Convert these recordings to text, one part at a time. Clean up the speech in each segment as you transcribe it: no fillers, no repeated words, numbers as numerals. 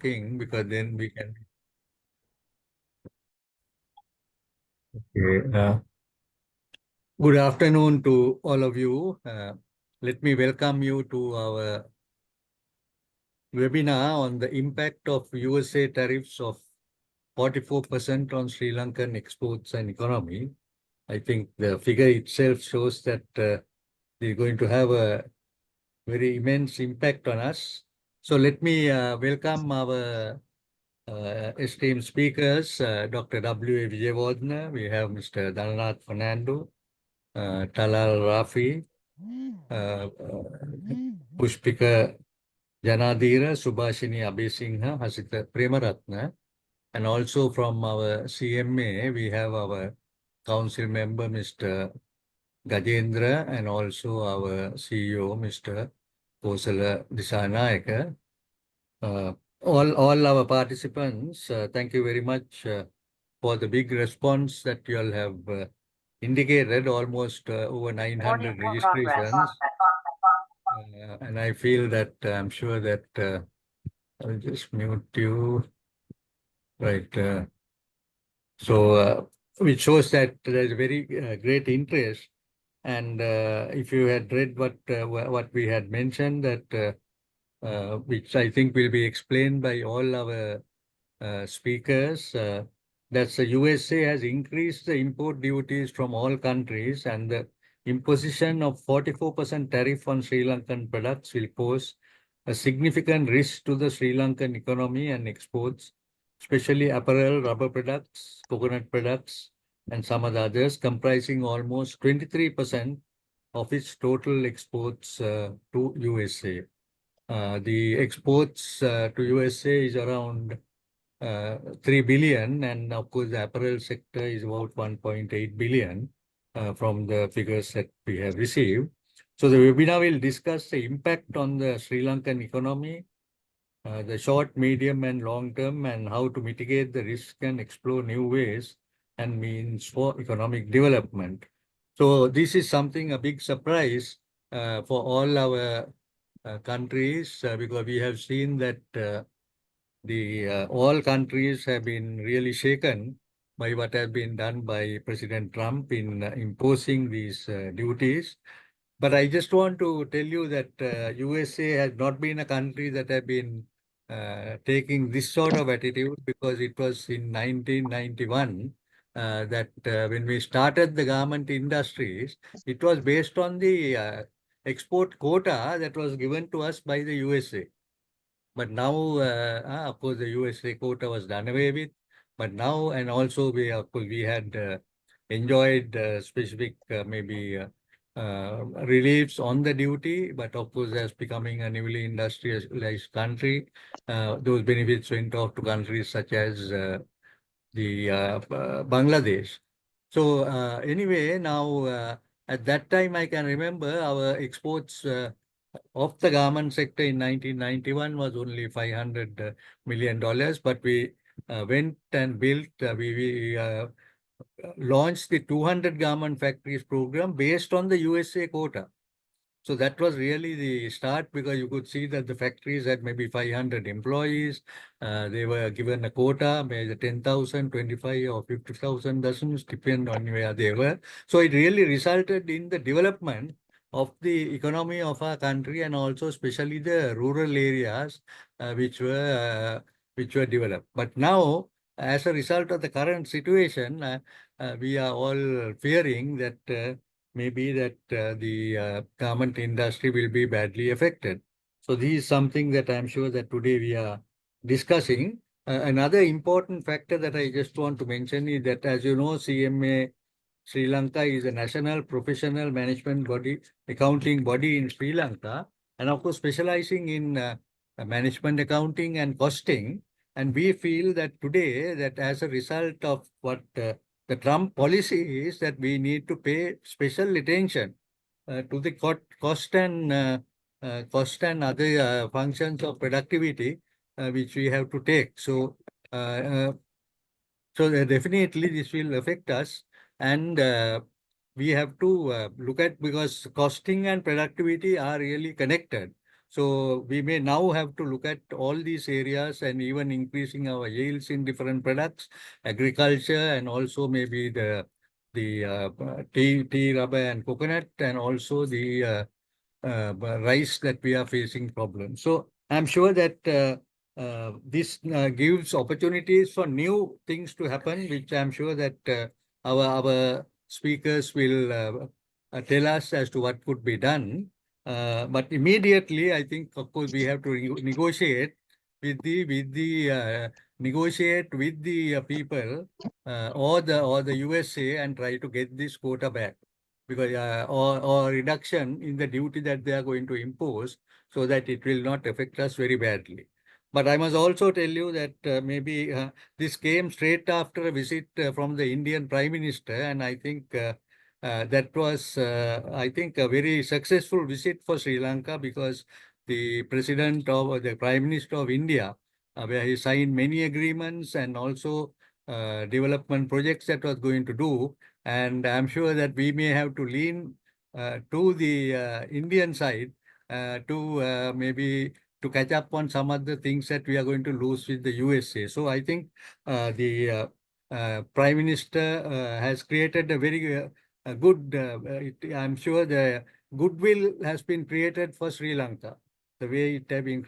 talking, because then we can. Okay. Good afternoon to all of you. Let me welcome you to our webinar on the impact of USA tariffs of 44% on Sri Lankan exports and economy. I think the figure itself shows that they're going to have a very immense impact on us. So let me welcome our esteemed speakers, Dr. W. A. Vijayawardena. We have Mr. Dhananath Fernando, Talal Rafi, Pushpika Janadira, Subhashini Abhisingha, Hasita Premaratna. And also from our CMA, we have our council member, Mr. Gajendra, and also our CEO, Mr. Kosala Disanayaka. All our participants, thank you very much for the big response that you all have indicated, almost over 900 registrations. And I feel that I'm sure that I'll just mute you. Right. So, which shows that there's very great interest. And if you had read what we had mentioned, that which I think will be explained by all our speakers, that the USA has increased the import duties from all countries, and the imposition of 44% tariff on Sri Lankan products will pose a significant risk to the Sri Lankan economy and exports, especially apparel, rubber products, coconut products, and some others, comprising almost 23% of its total exports to USA. The exports to USA is around 3 billion, and of course the apparel sector is about 1.8 billion from the figures that we have received. So the webinar will discuss the impact on the Sri Lankan economy, the short, medium, and long term, and how to mitigate the risk and explore new ways and means for economic development. So this is something, a big surprise for all our countries, because we have seen that all countries have been really shaken by what has been done by President Trump in imposing these duties. But I just want to tell you that USA has not been a country that have been taking this sort of attitude, because it was in 1991 that when we started the garment industries, it was based on the export quota that was given to us by the USA. But now, of course, the USA quota was done away with. But now, and also of course, we had enjoyed specific maybe reliefs on the duty. But of course, as becoming a newly industrialized country, those benefits went off to countries such as the Bangladesh. So anyway, now at that time, I can remember our exports of the garment sector in 1991 was only $500 million, but we went and built, we launched the 200 garment factories program based on the USA quota. So that was really the start, because you could see that the factories had maybe 500 employees. They were given a quota, maybe 10,000, 25 or 50,000 doesn't depend on where they were. So it really resulted in the development of the economy of our country, and also especially the rural areas which were developed. But now, as a result of the current situation, we are all fearing that maybe that the garment industry will be badly affected. So this is something that I'm sure that today we are discussing. Another important factor that I just want to mention is that, as you know, CMA Sri Lanka is a national professional management body, accounting body in Sri Lanka, and of course specializing in management accounting and costing. And we feel that today, that as a result of what the Trump policy is, that we need to pay special attention to the cost and other functions of productivity which we have to take. So, definitely this will affect us, and we have to look at, because costing and productivity are really connected. So we may now have to look at all these areas and even increasing our yields in different products, agriculture, and also maybe the tea, rubber, and coconut, and also the rice that we are facing problems. So I'm sure that this gives opportunities for new things to happen, which I'm sure that our speakers will tell us as to what could be done. But immediately, I think, of course, we have to negotiate with the people or the USA and try to get this quota back, because or reduction in the duty that they are going to impose, so that it will not affect us very badly. But I must also tell you that maybe this came straight after a visit from the Indian Prime Minister, and I think that was, I think, a very successful visit for Sri Lanka, because the President of the Prime Minister of India, where he signed many agreements and also development projects that was going to do. And I'm sure that we may have to lean to the Indian side to maybe to catch up on some other things that we are going to lose with the USA. So I think the Prime Minister has created a very good, I'm sure the goodwill has been created for Sri Lanka, the way it have been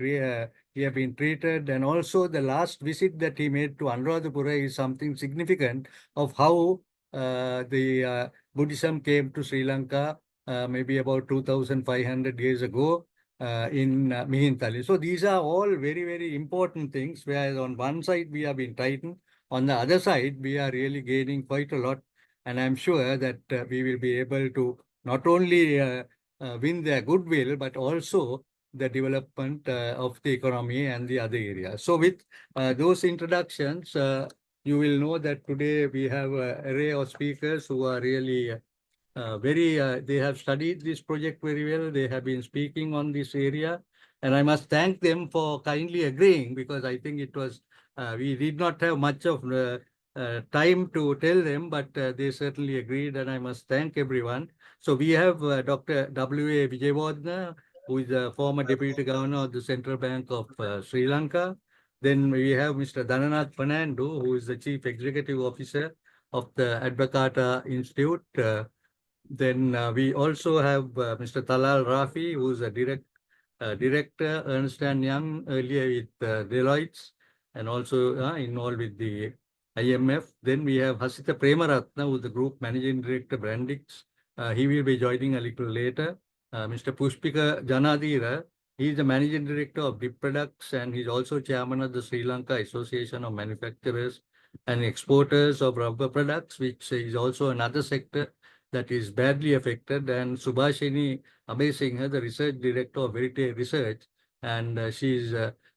he have been treated, and also the last visit that he made to Anuradhapura is something significant of how the Buddhism came to Sri Lanka maybe about 2,500 years ago in Mihintali. So these are all very, very important things, whereas on one side we have been tightened, on the other side we are really gaining quite a lot. And I'm sure that we will be able to not only win their goodwill, but also the development of the economy and the other areas. So with those introductions, you will know that today we have an array of speakers who are really they have studied this project very well. They have been speaking on this area. And I must thank them for kindly agreeing, because I think it was, we did not have much of time to tell them, but they certainly agreed, and I must thank everyone. So we have Dr. W.A. Vijayawardena, who is the former Deputy Governor of the Central Bank of Sri Lanka. Then we have Mr. Dhananath Fernando, who is the Chief Executive Officer of the Advocata Institute. Then we also have Mr. Talal Rafi, who is a director, Ernst and Young, earlier with Deloitte, and also involved with the IMF. Then we have Hasita Premaratna, who is the Group Managing Director, Brandix. He will be joining a little later. Mr. Pushpika Janadira, he is the Managing Director of Dip Products, and he's also Chairman of the Sri Lanka Association of Manufacturers and Exporters of Rubber Products, which is also another sector that is badly affected. And Subhashini Abhay, the Research Director of Verite Research, and she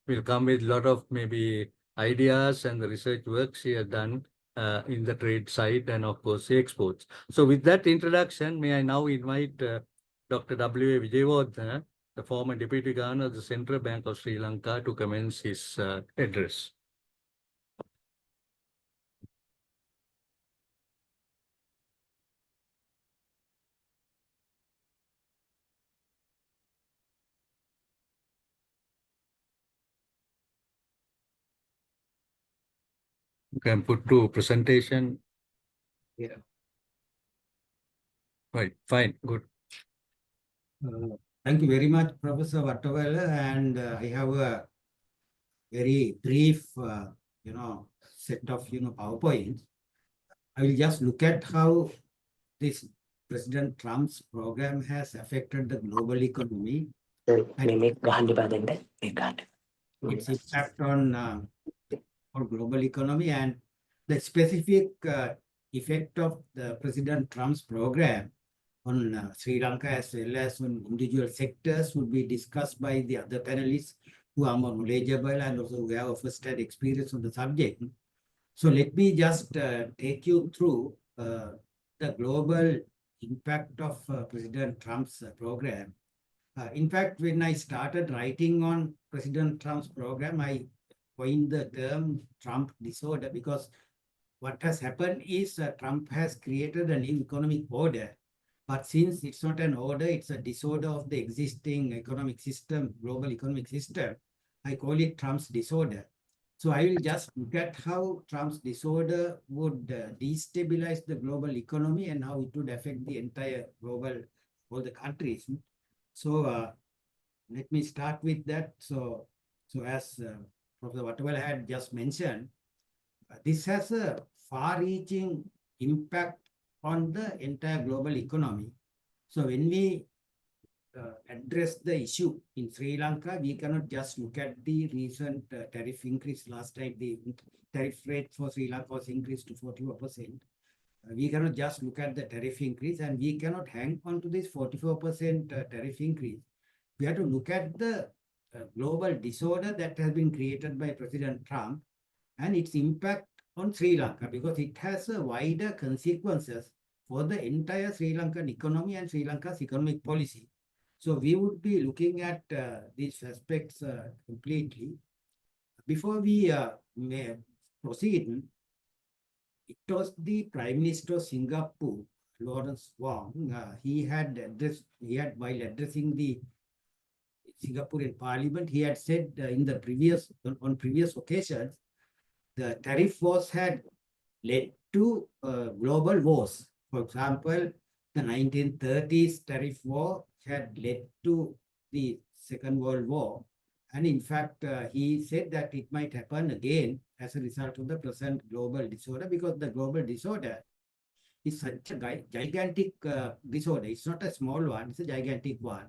will come with a lot of maybe ideas and the research work she has done in the trade side and of course exports. So with that introduction, may I now invite Dr. W.A. Vijayawardena, the former Deputy Governor of the Central Bank of Sri Lanka, to commence his address. You can put to presentation. Yeah. Right, fine, good. Thank you very much, Professor Vattawala, and I have a very brief, set of, PowerPoints. I will just look at how this President Trump's program has affected the global economy and its impact on global economy, and the specific effect of the President Trump's program on Sri Lanka as well as on individual sectors would be discussed by the other panelists who are more knowledgeable and also who have a first-hand experience on the subject. So let me just take you through the global impact of President Trump's program. In fact, when I started writing on President Trump's program, I coined the term Trump disorder, because what has happened is Trump has created a new economic order But since it's not an order, it's a disorder of the existing economic system, global economic system, I call it Trump's disorder. So I will just look at how Trump's disorder would destabilize the global economy and how it would affect the entire global, all the countries. So let me start with that. So as Professor Watawala had just mentioned, this has a far-reaching impact on the entire global economy. So when we address the issue in Sri Lanka, we cannot just look at the recent tariff increase. Last time the tariff rate for Sri Lanka was increased to 44%. We cannot just look at the tariff increase, and we cannot hang on to this 44% tariff increase. We have to look at the global disorder that has been created by President Trump and its impact on Sri Lanka, because it has a wider consequences for the entire Sri Lankan economy and Sri Lanka's economic policy. So we would be looking at these aspects completely. Before we may proceed, it was the Prime Minister of Singapore, Lawrence Wong. While addressing the Singaporean Parliament, he had said in the on previous occasions, the tariff wars had led to global wars. For example, the 1930s tariff war had led to the Second World War. And in fact, he said that it might happen again as a result of the present global disorder, because the global disorder is such a gigantic disorder. It's not a small one, it's a gigantic one.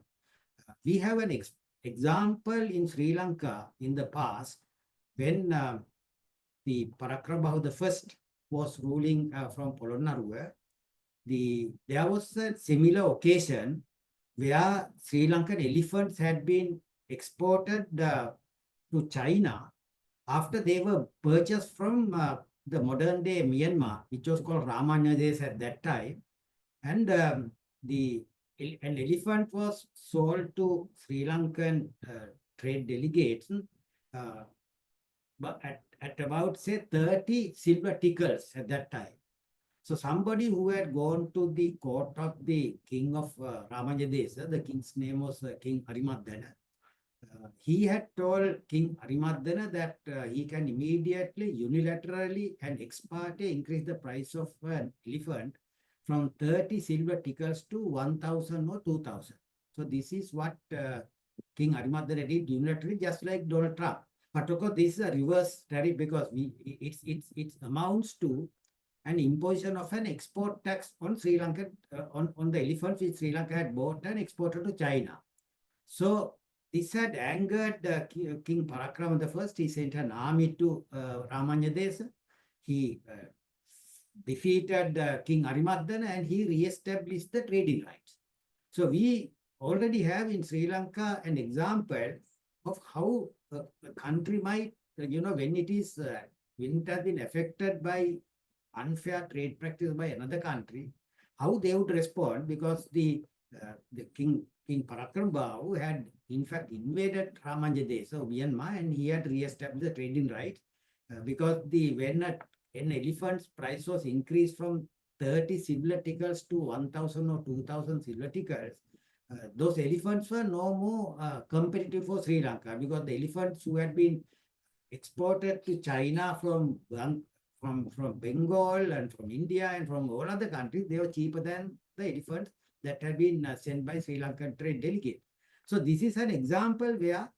We have an example in Sri Lanka in the past when the Parakramabahu I was ruling from Polonnaruwa. There was a similar occasion where Sri Lankan elephants had been exported to China after they were purchased from the modern day Myanmar, which was called Ramanyades at that time. And an elephant was sold to Sri Lankan trade delegates but at about, say, 30 silver tickets at that time. So somebody who had gone to the court of the king of Ramanyadesa, the king's name was King Arimadana. He had told King Arimadana that he can immediately, unilaterally and ex parte increase the price of an elephant from 30 silver tickets to 1,000 or 2,000. So this is what King Arimadana did unilaterally, just like Donald Trump. But of course, this is a reverse tariff, because it amounts to an imposition of an export tax on Sri Lanka, on the elephants which Sri Lanka had bought and exported to China. So this had angered King Parakrama I. He sent an army to Ramanyadesa. He defeated King Arimadana, and he re-established the trading rights. So we already have in Sri Lanka an example of how a country might, when it has been affected by unfair trade practice by another country, how they would respond, because the King Parakramabahu had in fact invaded Ramanyadesa of Myanmar, and he had re-established the trading rights because when an elephant's price was increased from 30 silver tickets to 1,000 or 2,000 silver tickets, those elephants were no more competitive for Sri Lanka, because the elephants who had been exported to China from Bengal and from India and from all other countries, they were cheaper than the elephants that had been sent by Sri Lankan trade delegate. So this is an example where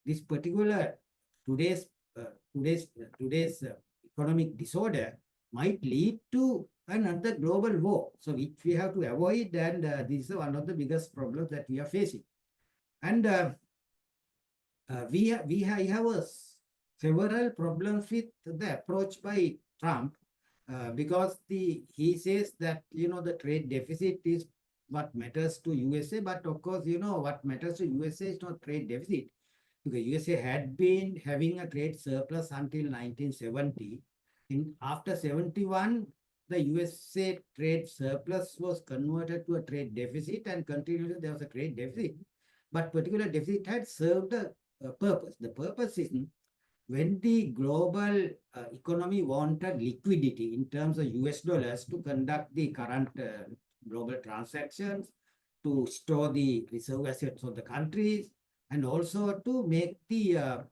this particular today's economic disorder might lead to another global war. So which we have to avoid, and this is one of the biggest problems that we are facing. And we have several problems with the approach by Trump, because he says that the trade deficit is what matters to USA, but of course what matters to USA is not trade deficit, because USA had been having a trade surplus until 1970. After 71, the USA trade surplus was converted to a trade deficit, and continuously there was a trade deficit. But particular deficit had served a purpose. The purpose is when the global economy wanted liquidity in terms of US dollars to conduct the current global transactions, to store the reserve assets of the countries, and also to make the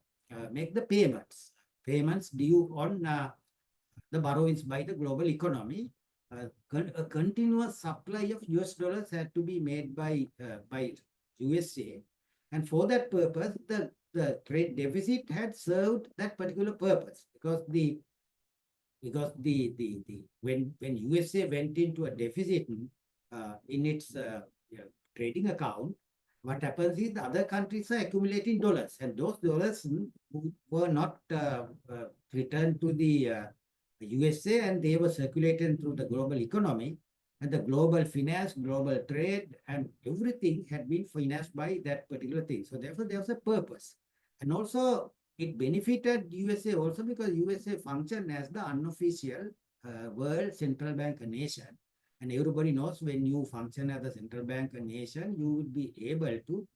payments due on the borrowings by the global economy. A continuous supply of US dollars had to be made by USA, and for that purpose, the trade deficit had served that particular purpose, because when USA went into a deficit in its trading account, what happens is the other countries are accumulating dollars, and those dollars were not returned to the USA, and they were circulated through the global economy, and the global finance, global trade, and everything had been financed by that particular thing. So therefore, there was a purpose. And also, it benefited USA also because USA functioned as the unofficial world central bank nation. And everybody knows when you function as a central bank nation, you will be able to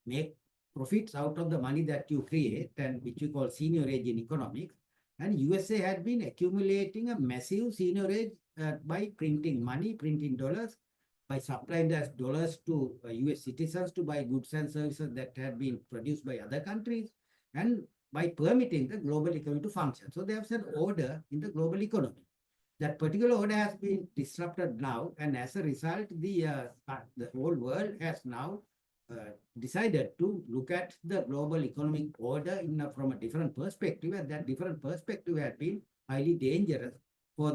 make profits out of the money that you create, and which we call seigniorage in economics. And USA had been accumulating a massive seigniorage by printing money, printing dollars, by supplying the dollars to US citizens to buy goods and services that had been produced by other countries, and by permitting the global economy to function. So they have set order in the global economy. That particular order has been disrupted now, and as a result, the whole world has now decided to look at the global economic order from a different perspective, and that different perspective has been highly dangerous for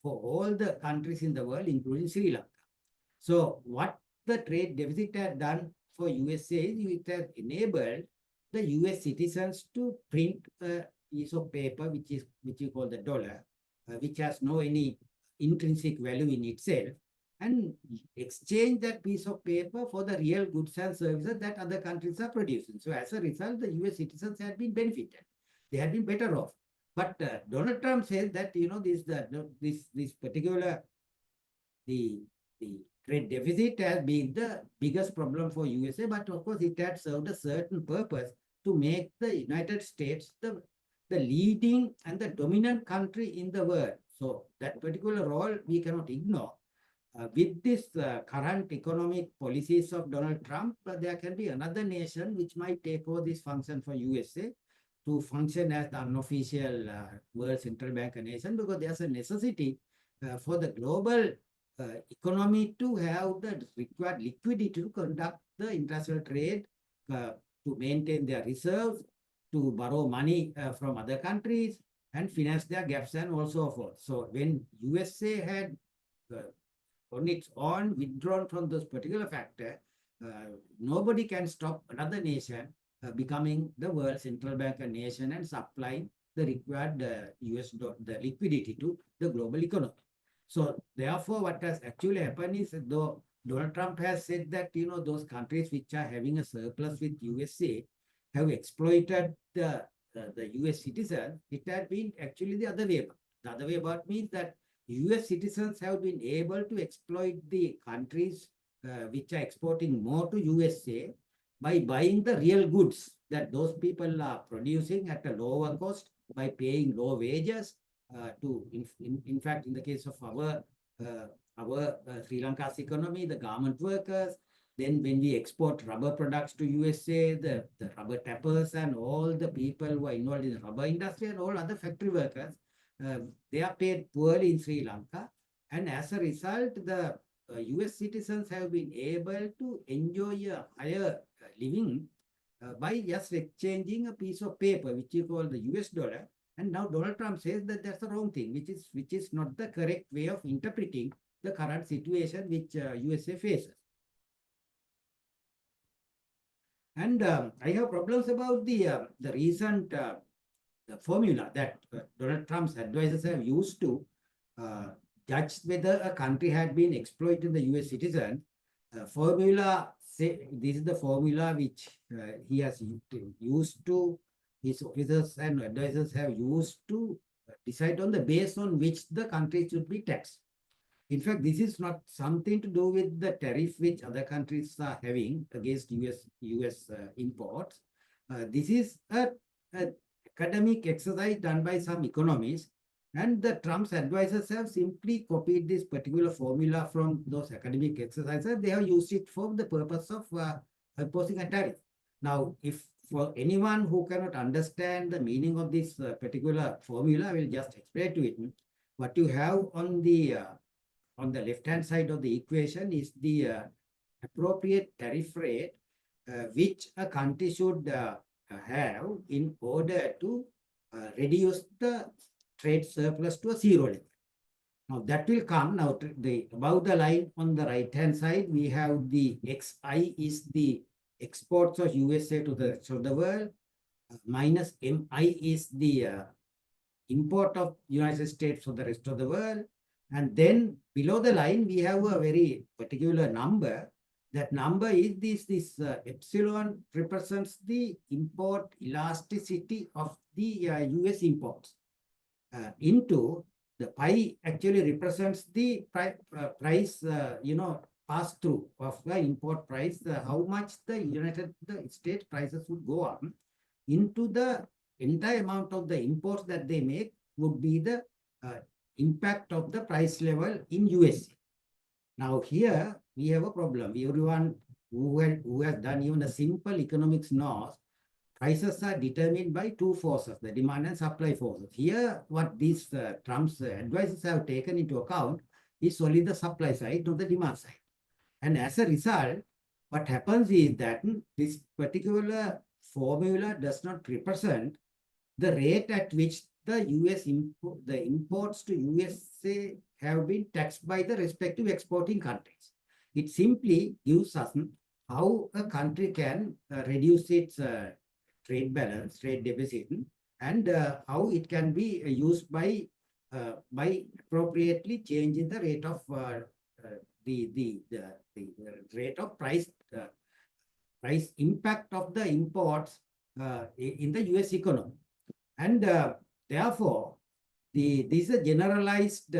all the countries in the world, including Sri Lanka. So what the trade deficit had done for USA is it has enabled the US citizens to print a piece of paper, which you call the dollar, which has no any intrinsic value in itself, and exchange that piece of paper for the real goods and services that other countries are producing. So as a result, the US citizens had been benefited. They had been better off. But Donald Trump says that this particular the trade deficit has been the biggest problem for USA, but of course it had served a certain purpose to make the United States the leading and the dominant country in the world. So that particular role we cannot ignore. With this current economic policies of Donald Trump, there can be another nation which might take over this function for USA to function as the unofficial world central bank nation, because there's a necessity for the global economy to have the required liquidity to conduct the international trade, to maintain their reserves, to borrow money from other countries, and finance their gaps and also forth. So when USA had on its own withdrawn from those particular factor, nobody can stop another nation becoming the world central bank nation and supplying the required the liquidity to the global economy. So therefore, what has actually happened is, though Donald Trump has said that those countries which are having a surplus with USA have exploited the US citizens, it had been actually the other way about. The other way about means that US citizens have been able to exploit the countries which are exporting more to USA by buying the real goods that those people are producing at a lower cost, by paying low wages in fact, in the case of our Sri Lanka's economy, the garment workers. Then when we export rubber products to USA, the rubber tappers and all the people who are involved in the rubber industry and all other factory workers, they are paid poorly in Sri Lanka. And as a result, the US citizens have been able to enjoy a higher living by just exchanging a piece of paper, which you call the US dollar. And now Donald Trump says that that's the wrong thing, which is not the correct way of interpreting the current situation which USA faces. And I have problems about the recent the formula that Donald Trump's advisors have used to judge whether a country had been exploiting the US citizen. Formula, say, this is the formula which he has used to, his officers and advisors have used to decide on the base on which the country should be taxed. In fact, this is not something to do with the tariff which other countries are having against US imports. This is a academic exercise done by some economists, And the Trump's advisors have simply copied this particular formula from those academic exercises. They have used it for the purpose of imposing a tariff. Now, if for anyone who cannot understand the meaning of this particular formula, I will just explain to it. What you have on the left-hand side of the equation is the appropriate tariff rate which a country should have in order to reduce the trade surplus to a zero level. Now that will come now the above the line on the right hand side, we have the XI is the exports of USA to the rest of the world, minus MI is the import of United States for the rest of the world. And then below the line, we have a very particular number. That number is this epsilon represents the import elasticity of the US imports into the pi actually represents the price, pass through of the import price, how much the United States prices would go up into the entire amount of the imports that they make would be the impact of the price level in USA. Now here we have a problem. Everyone who has done even a simple economics knows prices are determined by two forces, the demand and supply forces. Here, what these Trump's advisors have taken into account is only the supply side, not the demand side. And as a result, what happens is that this particular formula does not represent the rate at which the imports to USA have been taxed by the respective exporting countries. It simply gives us how a country can reduce its trade balance, trade deficit, and how it can be used by appropriately changing the rate of the rate of price impact of the imports in the US economy. And therefore, this is a generalized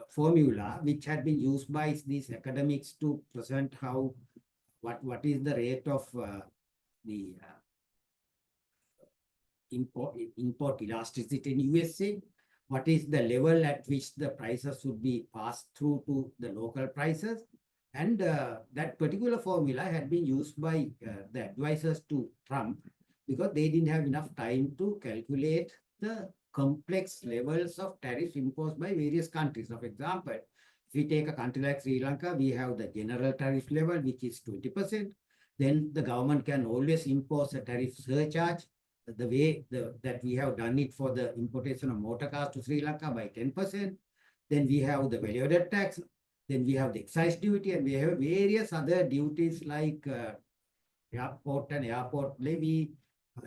formula which had been used by these academics to present how what is the rate of the import elasticity in USA, what is the level at which the prices should be passed through to the local prices. And that particular formula had been used by the advisors to Trump because they didn't have enough time to calculate the complex levels of tariffs imposed by various countries. So for example, if we take a country like Sri Lanka, we have the general tariff level, which is 20%. Then the government can always impose a tariff surcharge, the way that we have done it for the importation of motor cars to Sri Lanka by 10%. Then we have the value-added tax. Then we have the excise duty, and we have various other duties like airport and airport levy.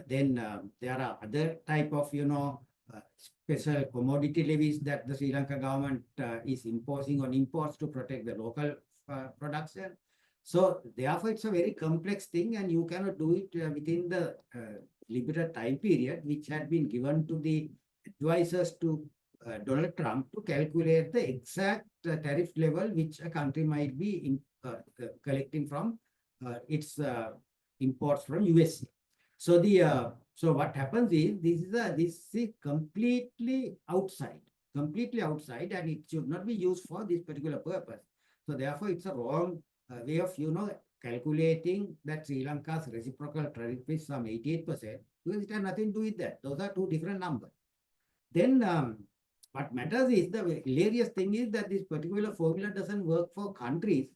Then there are other type of, special commodity levies that the Sri Lanka government is imposing on imports to protect the local production. So therefore, it's a very complex thing, and you cannot do it within the limited time period which had been given to the advisors to Donald Trump to calculate the exact tariff level which a country might be collecting from its imports from USA. So so what happens is this is completely outside, and it should not be used for this particular purpose. So therefore, it's a wrong way of calculating that Sri Lanka's reciprocal tariff is some 88%, because it has nothing to do with that. Those are two different numbers. Then what matters is the hilarious thing is that this particular formula doesn't work for countries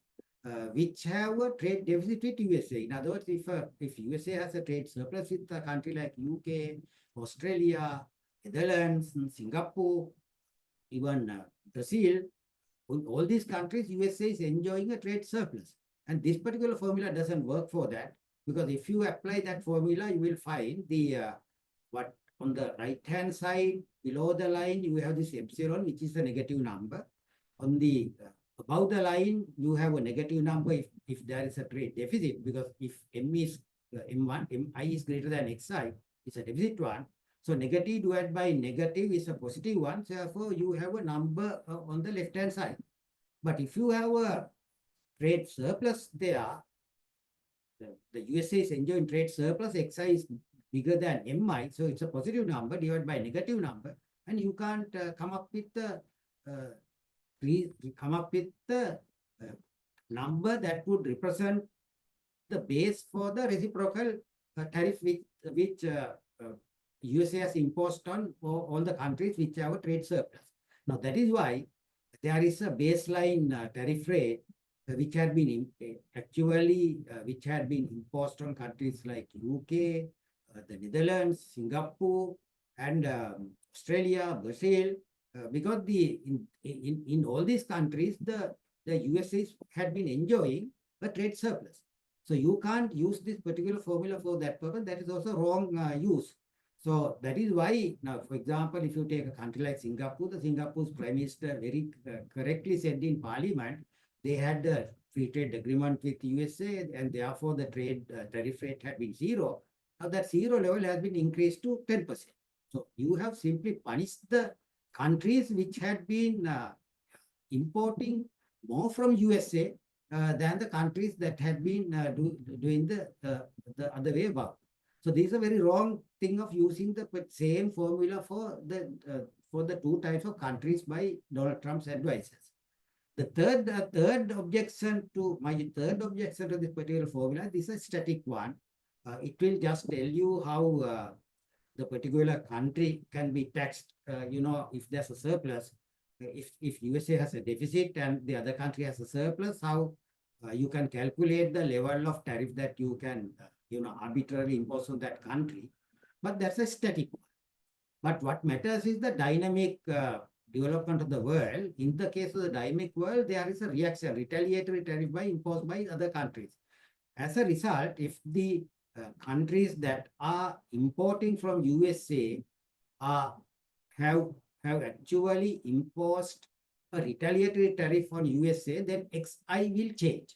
which have a trade deficit with USA. In other words, if USA has a trade surplus with a country like UK, Australia, Netherlands, Singapore, even Brazil, all these countries, USA is enjoying a trade surplus. And this particular formula doesn't work for that, because if you apply that formula, you will find the what on the right-hand side, below the line, you have this epsilon, which is a negative number. On the above the line, you have a negative number if there is a trade deficit, because if MI is greater than XI, it's a deficit one. So negative divided by negative is a positive one. So therefore, you have a number on the left-hand side. But if you have a trade surplus there, the USA is enjoying trade surplus, XI is bigger than MI, so it's a positive number divided by negative number, and you can't come up with the number that would represent the base for the reciprocal tariff which USA has imposed on all the countries which have a trade surplus. Now that is why there is a baseline tariff rate which had been which had been imposed on countries like UK, the Netherlands, Singapore, and Australia, Brazil, because in all these countries the USA had been enjoying a trade surplus. So you can't use this particular formula for that purpose. That is also wrong use. So that is why now, for example, if you take a country like Singapore, the Singapore's Prime Minister very correctly said in Parliament, they had a free trade agreement with USA, and therefore the trade tariff rate had been zero. Now that zero level has been increased to 10%. So you have simply punished the countries which had been importing more from USA than the countries that had been doing the other way about. So this is a very wrong thing of using the same formula for the two types of countries by Donald Trump's advisors. The third objection to this particular formula, this is a static one. It will just tell you how the particular country can be taxed, if there's a surplus. If USA has a deficit and the other country has a surplus, how you can calculate the level of tariff that you can, arbitrarily impose on that country. But that's a static one. But what matters is the dynamic development of the world. In the case of the dynamic world, there is a reaction, retaliatory tariff imposed by other countries. As a result, if the countries that are importing from USA have actually imposed a retaliatory tariff on USA, then XI will change.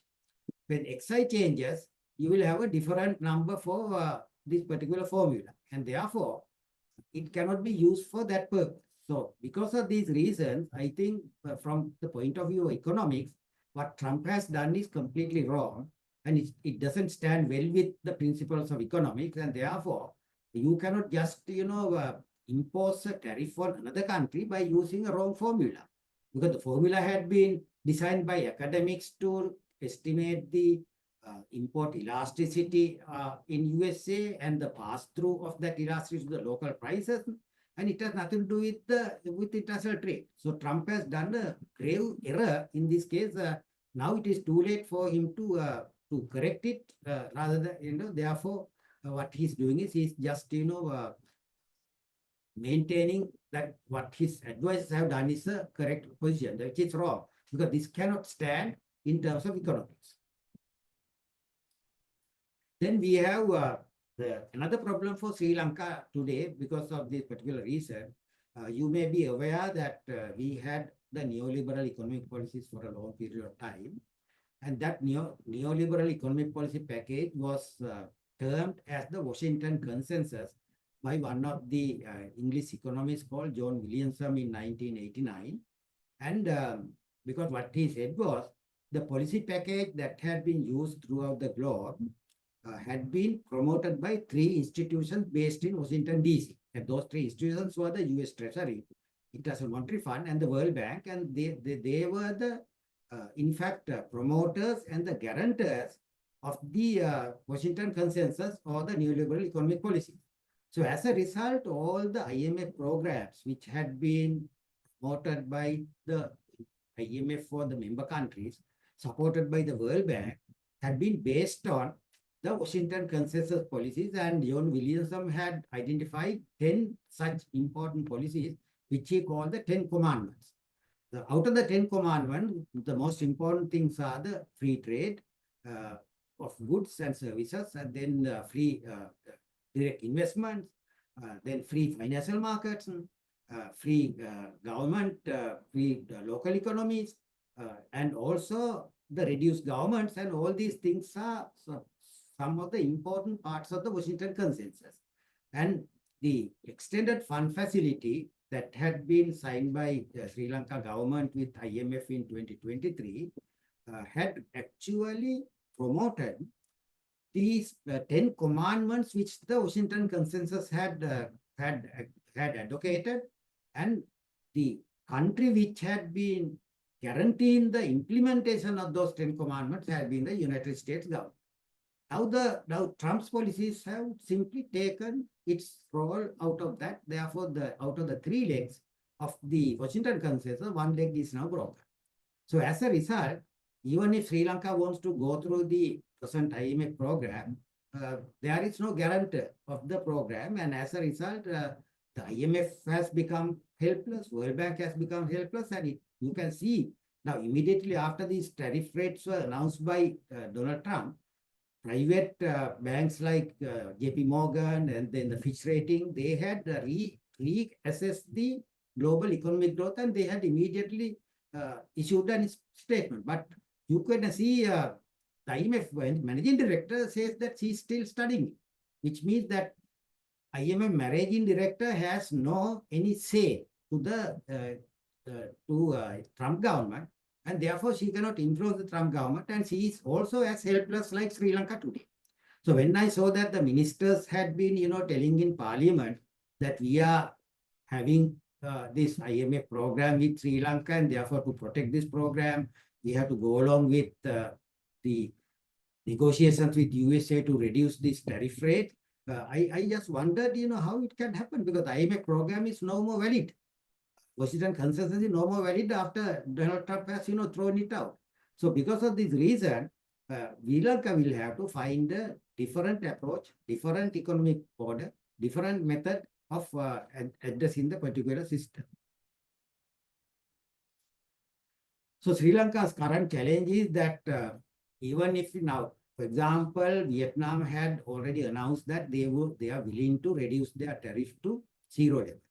When XI changes, you will have a different number for this particular formula, and therefore it cannot be used for that purpose. So because of these reasons, I think from the point of view of economics, what Trump has done is completely wrong, and it doesn't stand well with the principles of economics, and therefore you cannot just impose a tariff on another country by using a wrong formula, because the formula had been designed by academics to estimate the import elasticity in USA and the pass-through of that elasticity to the local prices, and it has nothing to do with international trade. So Trump has done a grave error in this case. Now it is too late for him to correct it. Rather than therefore, what he's doing is he's just maintaining that what his advisors have done is a correct position, which is wrong, because this cannot stand in terms of economics. Then we have another problem for Sri Lanka today because of this particular reason. You may be aware that we had the neoliberal economic policies for a long period of time, and that neoliberal economic policy package was termed as the Washington Consensus by one of the English economists called John Williamson in 1989. And because what he said was the policy package that had been used throughout the globe had been promoted by three institutions based in Washington, D.C. And those three institutions were the U.S. Treasury, International Monetary Fund, and the World Bank. And they were the, in fact, promoters and the guarantors of the Washington Consensus or the neoliberal economic policy. So as a result, all the IMF programs which had been promoted by the IMF for the member countries, supported by the World Bank, had been based on the Washington Consensus policies, and John Williamson had identified 10 such important policies, which he called the 10 commandments. Out of the 10 commandments, the most important things are the free trade of goods and services, and then free direct investments, then free financial markets, free government, free local economies, and also the reduced governments, and all these things are some of the important parts of the Washington Consensus. And the extended fund facility that had been signed by the Sri Lanka government with IMF in 2023 had actually promoted these 10 commandments which the Washington Consensus had advocated, And the country which had been guaranteeing the implementation of those 10 commandments had been the United States government. Now Trump's policies have simply taken its role out of that. Therefore, out of the three legs of the Washington consensus, one leg is now broken. So as a result, even if Sri Lanka wants to go through the present IMF program, there is no guarantor of the program, and as a result, the IMF has become helpless, World Bank has become helpless, and you can see now immediately after these tariff rates were announced by Donald Trump, private banks like JP Morgan and then the Fitch rating, they had reassessed the global economic growth, and they had immediately issued a statement. But you can see the IMF managing director says that she's still studying, which means that IMF managing director has no any say to the Trump government, and therefore she cannot influence the Trump government, and she is also as helpless like Sri Lanka today. So when I saw that the ministers had been, telling in parliament that we are having this IMF program with Sri Lanka, and therefore to protect this program, we have to go along with the negotiations with USA to reduce this tariff rate. I just wondered, how it can happen, because the IMF program is no more valid. Washington consensus is no more valid after Donald Trump has, thrown it out. So because of this reason, Sri Lanka will have to find a different approach, different economic order, different method of addressing the particular system. So Sri Lanka's current challenge is that even if now, for example, Vietnam had already announced that they are willing to reduce their tariff to zero level.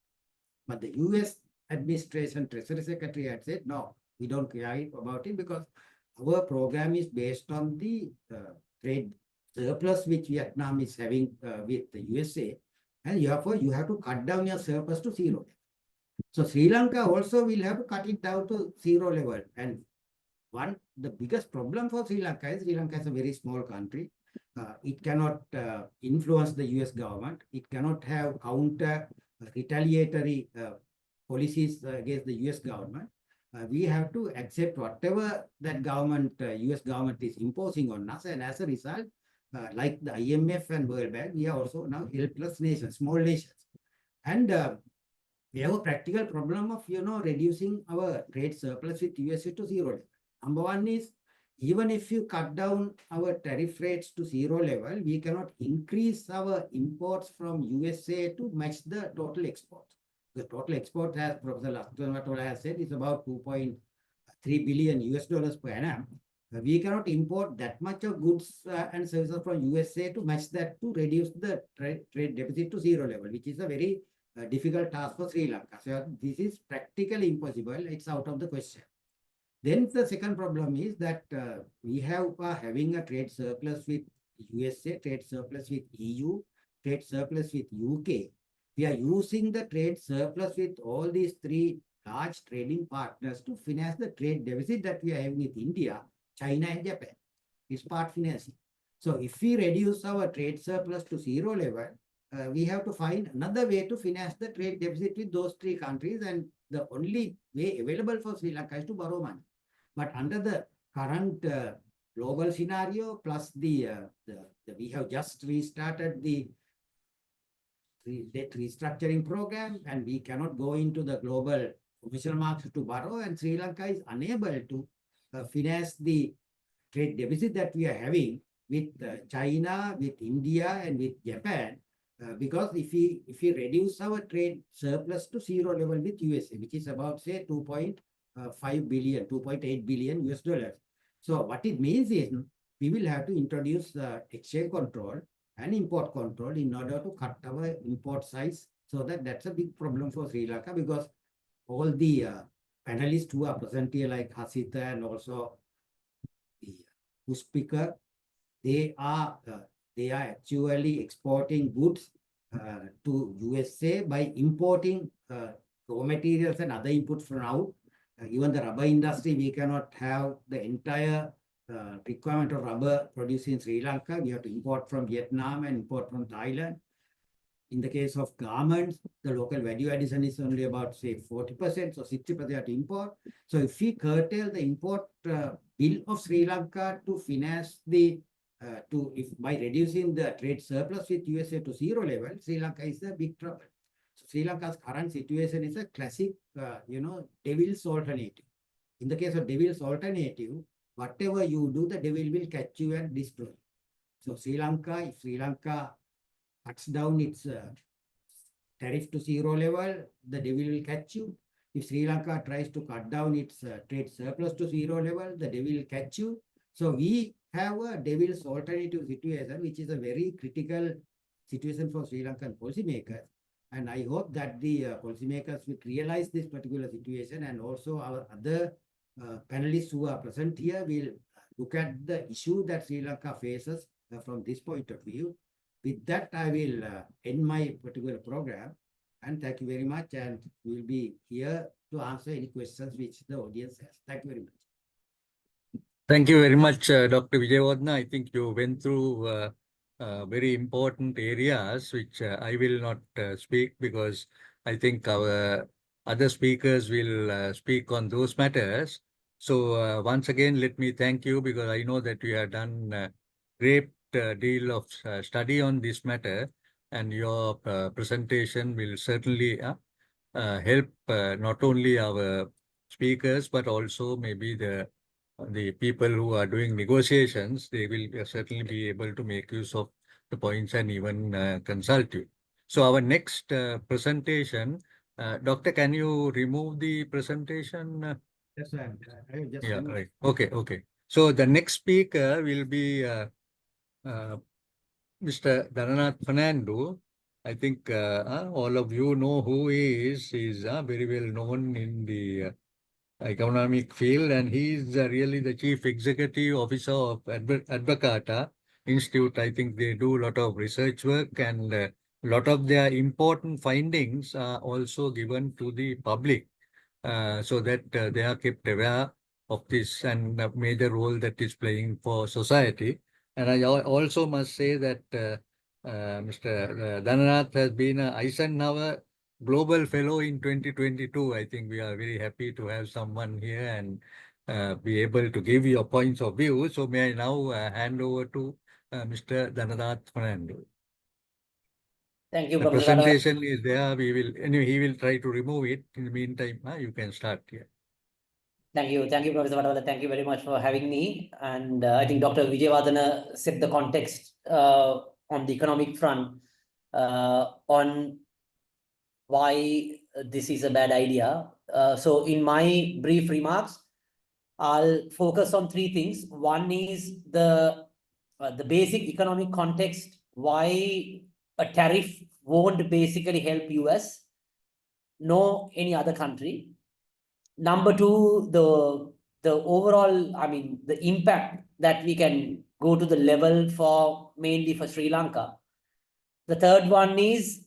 But the US administration Treasury Secretary had said, no, we don't care about it because our program is based on the trade surplus which Vietnam is having with the USA, and therefore you have to cut down your surplus to zero. So Sri Lanka also will have to cut it down to zero level. And the biggest problem for Sri Lanka is a very small country. It cannot influence the US government. It cannot have counter retaliatory policies against the US government. We have to accept whatever that government, US government is imposing on us. And as a result, like the IMF and World Bank, we are also now helpless nations, small nations. And we have a practical problem of, reducing our trade surplus with USA to zero. Number one is, even if you cut down our tariff rates to zero level, we cannot increase our imports from USA to match the total exports. The total export, as Professor Lakshmanatola has said, is about 2.3 billion US dollars per annum. We cannot import that much of goods and services from USA to match that, to reduce the trade deficit to zero level, which is a very difficult task for Sri Lanka. So this is practically impossible. It's out of the question. Then the second problem is that we have having a trade surplus with USA, trade surplus with EU, trade surplus with UK. We are using the trade surplus with all these three large trading partners to finance the trade deficit that we are having with India, China, and Japan. It's part financing. So if we reduce our trade surplus to zero level, we have to find another way to finance the trade deficit with those three countries, and the only way available for Sri Lanka is to borrow money. But under the current global scenario, plus we have just restarted the debt restructuring program, and we cannot go into the global commercial market to borrow, and Sri Lanka is unable to finance the trade deficit that we are having with China, with India, and with Japan. Because if we reduce our trade surplus to zero level with USA, which is about, say, 2.5 billion, 2.8 billion US dollars. So what it means is we will have to introduce exchange control and import control in order to cut our import size. So that's a big problem for Sri Lanka, because all the panelists who are present here, like Hasita and also the speaker, they are actually exporting goods to USA by importing raw materials and other inputs from out. Even the rubber industry, we cannot have the entire requirement of rubber produced in Sri Lanka. We have to import from Vietnam and import from Thailand. In the case of garments, the local value addition is only about, say, 40%, so 60% import. So if we curtail the import bill of Sri Lanka to finance the, by reducing the trade surplus with USA to zero level, Sri Lanka is a big trouble. So Sri Lanka's current situation is a classic, devil's alternative. In the case of devil's alternative, whatever you do, the devil will catch you and destroy. So Sri Lanka, if Sri Lanka cuts down its tariff to zero level, the devil will catch you. If Sri Lanka tries to cut down its trade surplus to zero level, the devil will catch you. So we have a devil's alternative situation, which is a very critical situation for Sri Lankan policymakers. And I hope that the policymakers will realize this particular situation, and also our other panelists who are present here will look at the issue that Sri Lanka faces from this point of view. With that, I will end my particular program, and thank you very much, and we will be here to answer any questions which the audience has. Thank you very much. Thank you very much, Dr. Vijayawardena. I think you went through very important areas, which I will not speak, because I think our other speakers will speak on those matters. So once again, let me thank you, because I know that you have done a great deal of study on this matter, and your presentation will certainly help not only our speakers, but also maybe the people who are doing negotiations. They will certainly be able to make use of the points and even consult you. So our next presentation, Doctor, can you remove the presentation? Yes, sir. I will just remove. Right. Okay. So the next speaker will be Mr. Dhananath Fernando. I think all of you know who he is. He's very well known in the economic field, and he is really the chief executive officer of Advocata Institute. I think they do a lot of research work, and a lot of their important findings are also given to the public, so that they are kept aware of this and the major role that is playing for society. And I also must say that Mr. Dhananath has been an Eisenhower Global Fellow in 2022. I think we are very happy to have someone here and be able to give your points of view. So may I now hand over to Mr. Dhananath Fernando. Thank you, The Professor. presentation is there. Anyway, he will try to remove it. In the meantime, you can start here. Thank you, Professor Vatawala. Thank you very much for having me. And I think Dr. Vijayawardena set the context on the economic front on why this is a bad idea. So in my brief remarks, I'll focus on three things. One is the basic economic context, why a tariff won't basically help US, nor any other country. Number two, the overall, I mean, the impact that we can go to the level for mainly for Sri Lanka. The third one is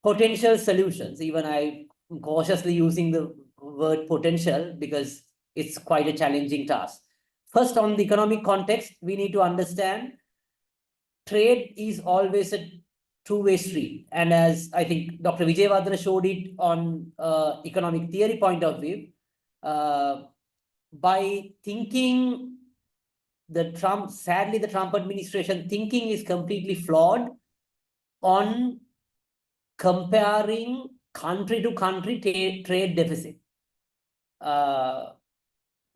potential solutions. Even I'm cautiously using the word potential because it's quite a challenging task. First, on the economic context, we need to understand trade is always a two-way street. And as I think Dr. Vijayawardena showed it on economic theory point of view, by thinking sadly, the Trump administration thinking is completely flawed on comparing country to country trade deficit.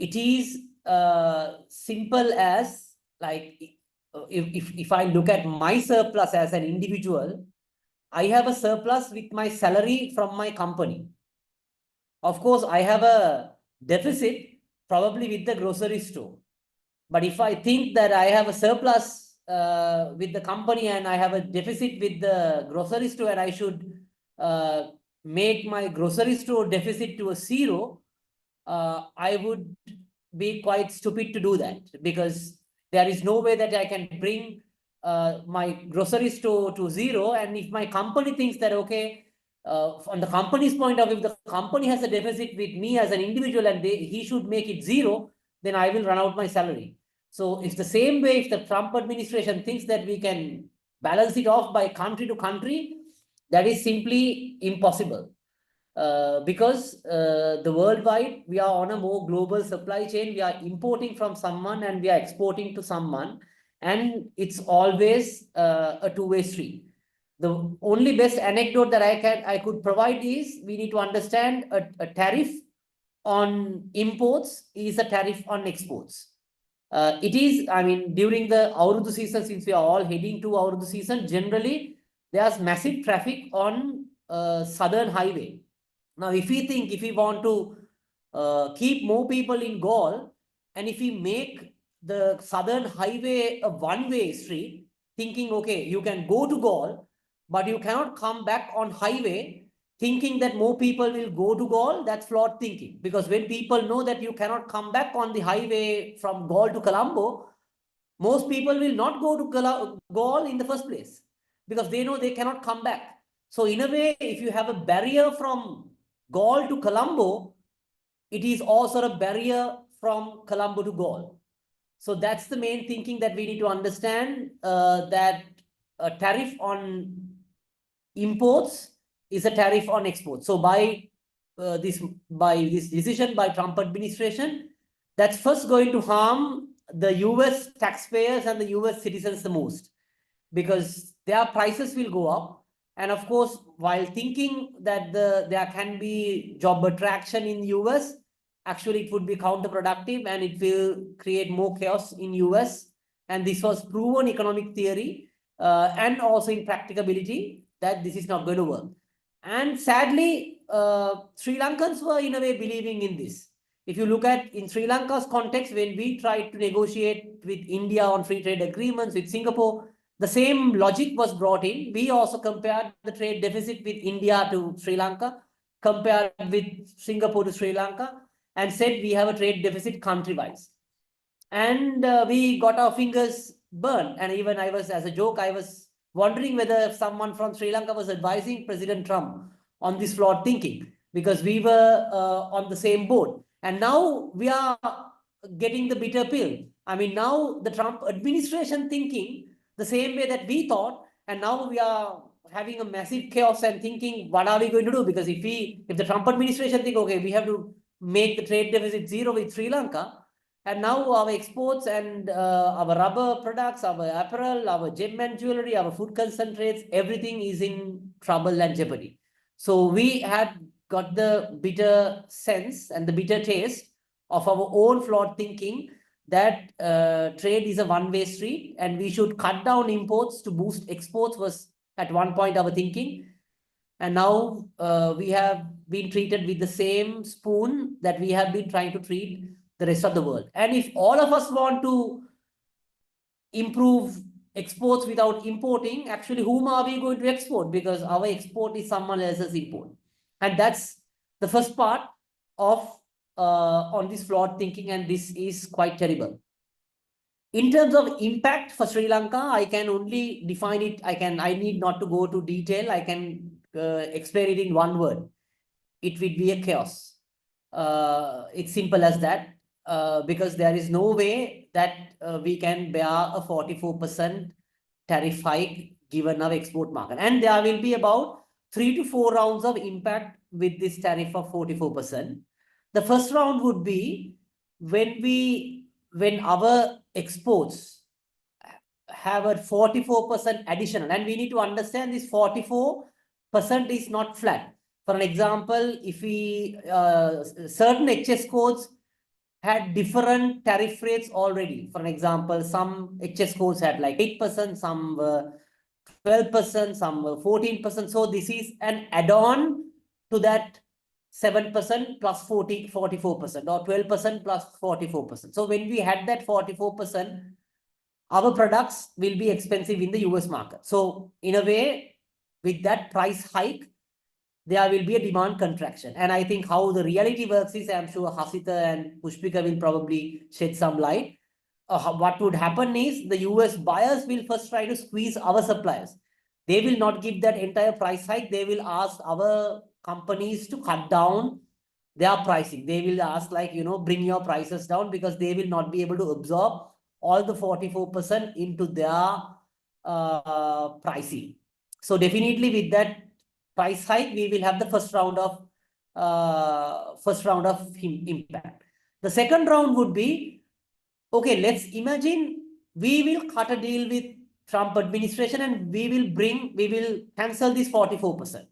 It is simple as like, if I look at my surplus as an individual, I have a surplus with my salary from my company. Of course, I have a deficit probably with the grocery store. But if I think that I have a surplus with the company and I have a deficit with the grocery store, and I should make my grocery store deficit to a zero, I would be quite stupid to do that, because there is no way that I can bring my grocery store to zero. And if my company thinks that, okay, from the company's point of view, if the company has a deficit with me as an individual and he should make it zero, then I will run out my salary. So it's the same way if the Trump administration thinks that we can balance it off by country to country, that is simply impossible. Because the worldwide, we are on a more global supply chain. We are importing from someone and we are exporting to someone, and it's always a two-way street. The only best anecdote that I could provide is we need to understand a tariff on imports is a tariff on exports. It is, I mean, during the Aurudu season, since we are all heading to Aurudu season, generally there's massive traffic on southern highway. Now, if we want to keep more people in Gaul, and if we make the southern highway a one-way street, thinking, okay, you can go to Gaul, but you cannot come back on highway, thinking that more people will go to Gaul, that's flawed thinking. Because when people know that you cannot come back on the highway from Gaul to Colombo, most people will not go to Gaul in the first place, because they know they cannot come back. So in a way, if you have a barrier from Gaul to Colombo, it is also a barrier from Colombo to Gaul. So that's the main thinking that we need to understand, that a tariff on imports is a tariff on exports. So by this decision by Trump administration, that's first going to harm the US taxpayers and the US citizens the most, because their prices will go up. And of course, while thinking that there can be job attraction in US, actually it would be counterproductive and it will create more chaos in US. And this was proven economic theory and also in practicability that this is not going to work. And sadly, Sri Lankans were in a way believing in this. If you look at in Sri Lanka's context, when we tried to negotiate with India on free trade agreements with Singapore, the same logic was brought in. We also compared the trade deficit with India to Sri Lanka, compared with Singapore to Sri Lanka, and said we have a trade deficit country-wise. And we got our fingers burned. And even I was, as a joke, I was wondering whether someone from Sri Lanka was advising President Trump on this flawed thinking, because we were on the same boat. And now we are getting the bitter pill. I mean, now the Trump administration thinking the same way that we thought, and now we are having a massive chaos and thinking, what are we going to do? Because if the Trump administration think, okay, we have to make the trade deficit zero with Sri Lanka, and now our exports and our rubber products, our apparel, our gem and jewelry, our food concentrates, everything is in trouble and jeopardy. So we had got the bitter sense and the bitter taste of our own flawed thinking that trade is a one-way street and we should cut down imports to boost exports was at one point our thinking. And now we have been treated with the same spoon that we have been trying to treat the rest of the world. And if all of us want to improve exports without importing, actually, whom are we going to export? Because our export is someone else's import. And that's the first part of on this flawed thinking, and this is quite terrible. In terms of impact for Sri Lanka, I can only define it. I need not to go to detail. I can explain it in one word. It will be a chaos. It's simple as that. Because there is no way that we can bear a 44% tariff hike given our export market. And there will be about 3 to 4 rounds of impact with this tariff of 44%. The first round would be when our exports have a 44% additional, and we need to understand this 44% is not flat. For an example, if we certain HS codes had different tariff rates already. For an example, some HS codes had like 8%, some were 12%, some were 14%. So this is an add-on to that 7% plus 44% or 12% plus 44%. So when we had that 44%, our products will be expensive in the US market. So in a way, with that price hike, there will be a demand contraction. And I think how the reality works is, I'm sure Hasita and Pushpika will probably shed some light. What would happen is the US buyers will first try to squeeze our suppliers. They will not give that entire price hike. They will ask our companies to cut down their pricing. They will ask, like, bring your prices down, because they will not be able to absorb all the 44% into their pricing. So definitely with that price hike, we will have the first round of impact. The second round would be, okay, let's imagine we will cut a deal with Trump administration and we will cancel this 44%.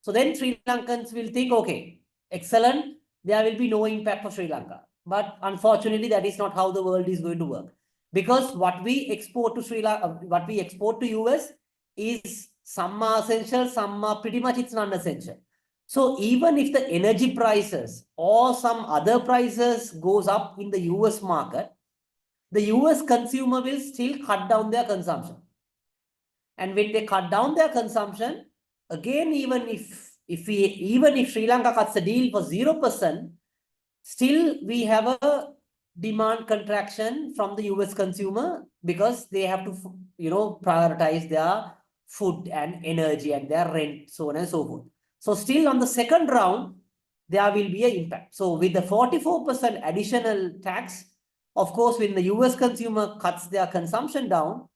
So then Sri Lankans will think, okay, excellent, there will be no impact for Sri Lanka. But unfortunately, that is not how the world is going to work. Because what we export to Sri Lanka, what we export to US is some are essential, some are pretty much it's non-essential. So even if the energy prices or some other prices goes up in the US market, the US consumer will still cut down their consumption. And when they cut down their consumption, again, even if Sri Lanka cuts a deal for 0%, still we have a demand contraction from the US consumer because they have to, prioritize their food and energy and their rent, so on and so forth. So still on the second round, there will be an impact. So with the 44% additional tax, of course, when the US consumer cuts their consumption down,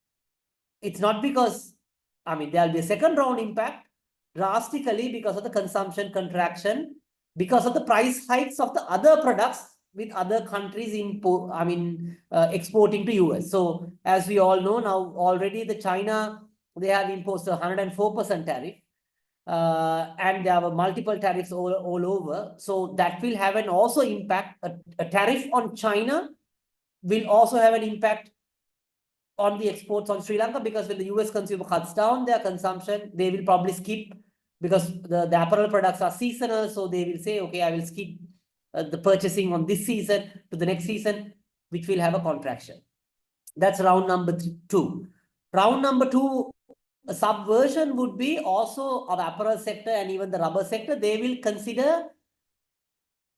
it's not because, there'll be a second round impact drastically because of the consumption contraction, because of the price hikes of the other products with other countries exporting to US. So as we all know now, already the China, they have imposed a 104% tariff. And there are multiple tariffs all over. So that will have an also impact. A tariff on China will also have an impact on the exports on Sri Lanka, because when the US consumer cuts down their consumption, they will probably skip, because the apparel products are seasonal. So they will say, okay, I will skip the purchasing on this season to the next season, which will have a contraction. That's round number 2. Round number 2, a subversion would be also of apparel sector and even the rubber sector. They will consider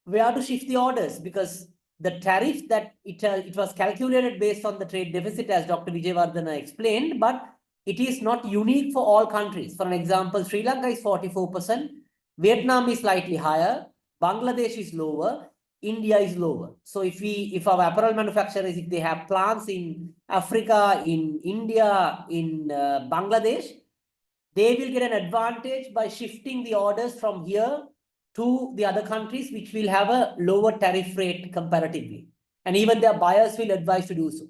where to shift the orders, because the tariff that it was calculated based on the trade deficit, as Dr. Vijayawardena explained, but it is not unique for all countries. For an example, Sri Lanka is 44%, Vietnam is slightly higher, Bangladesh is lower, India is lower. So if our apparel manufacturers, if they have plants in Africa, in India, in Bangladesh, they will get an advantage by shifting the orders from here to the other countries, which will have a lower tariff rate comparatively. And even their buyers will advise to do so.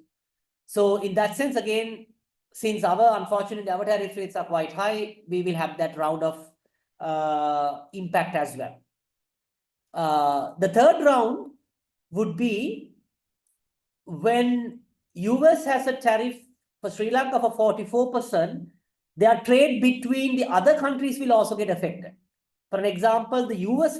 So in that sense, again, since unfortunately, our tariff rates are quite high, we will have that round of impact as well. The third round would be when US has a tariff for Sri Lanka for 44%, their trade between the other countries will also get affected. For an example, the US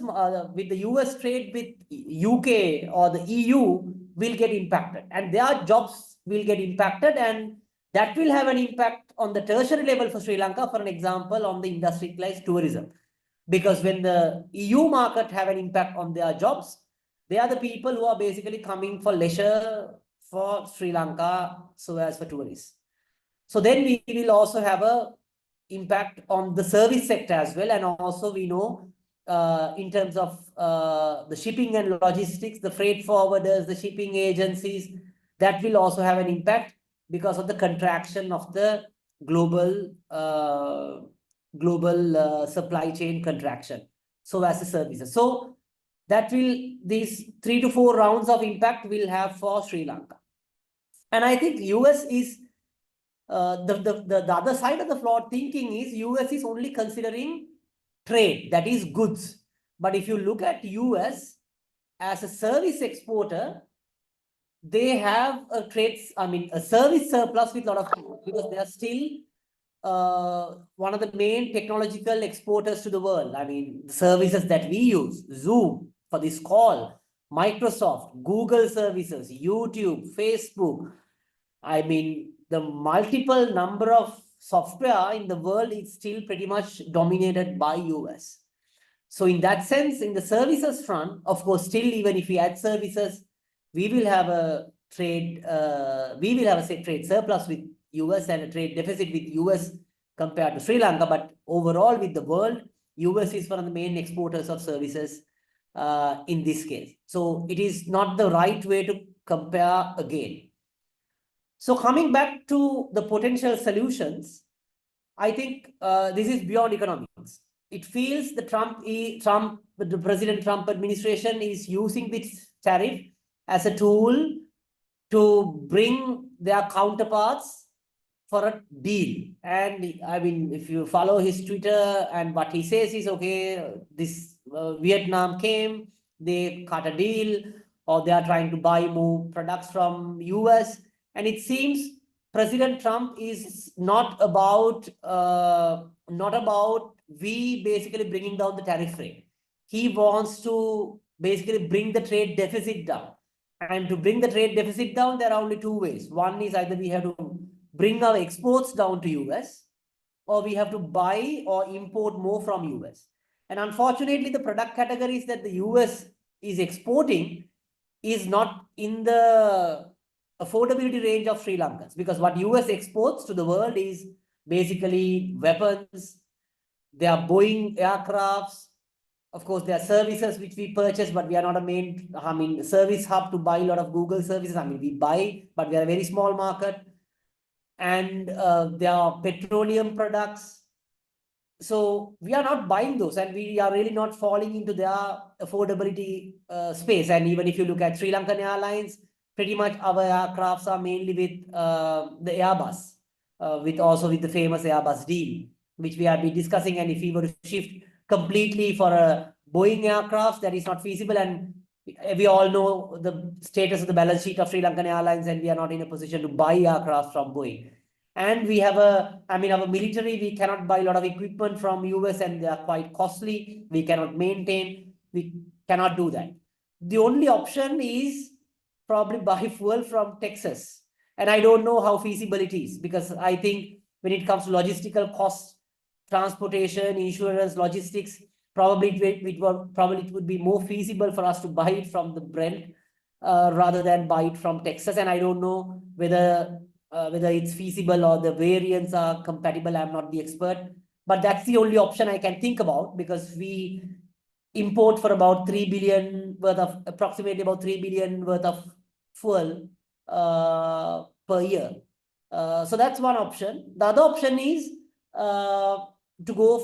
with the US trade with UK or the EU will get impacted, and their jobs will get impacted, and that will have an impact on the tertiary level for Sri Lanka. For an example, on the industry like tourism, because when the EU market have an impact on their jobs, they are the people who are basically coming for leisure for Sri Lanka, so as for tourists. So then we will also have a impact on the service sector as well. And also we know in terms of the shipping and logistics, the freight forwarders, the shipping agencies, that will also have an impact because of the contraction of the global supply chain contraction, so as the services. So that will, these 3 to 4 rounds of impact will have for Sri Lanka. And I think US is the other side of the flawed thinking is US is only considering trade, that is goods. But if you look at US as a service exporter, they have a service surplus with a lot of people, because they are still one of the main technological exporters to the world. The services that we use, Zoom for this call, Microsoft, Google services, YouTube, Facebook, the multiple number of software in the world is still pretty much dominated by US. So in that sense, in the services front, of course, still even if we add services, we will have a trade surplus with US and a trade deficit with US compared to Sri Lanka. But overall with the world, US is one of the main exporters of services in this case. So it is not the right way to compare again. So coming back to the potential solutions, I think this is beyond economics. it feels the the President Trump administration is using this tariff as a tool to bring their counterparts for a deal. And I mean, if you follow his Twitter, and what he says is, okay, this Vietnam came, they cut a deal, or they are trying to buy more products from US. And it seems President Trump is not about we basically bringing down the tariff rate. He wants to basically bring the trade deficit down. And to bring the trade deficit down, there are only two ways. One is either we have to bring our exports down to US, or we have to buy or import more from US. And unfortunately, the product categories that the US is exporting is not in the affordability range of Sri Lankans, because what US exports to the world is basically weapons, there are Boeing aircrafts. Of course, there are services which we purchase, but we are not a main, service hub to buy a lot of Google services. We buy, but we are a very small market. And there are petroleum products. So we are not buying those, and we are really not falling into their affordability space. And even if you look at Sri Lankan Airlines, pretty much our aircrafts are mainly with the Airbus, with the famous Airbus deal, which we have been discussing. And if we were to shift completely for a Boeing aircraft, that is not feasible. And we all know the status of the balance sheet of Sri Lankan Airlines, and we are not in a position to buy aircraft from Boeing. And we have our military, we cannot buy a lot of equipment from US, and they are quite costly. We cannot maintain, we cannot do that. The only option is probably buy fuel from Texas. And I don't know how feasible it is, because I think when it comes to logistical costs, transportation, insurance, logistics, probably it would be more feasible for us to buy it from the Brent rather than buy it from Texas. And I don't know whether it's feasible or the variants are compatible. I'm not the expert, but that's the only option I can think about, because we import for about 3 billion approximately about 3 billion worth of fuel per year. So that's one option. The other option is to go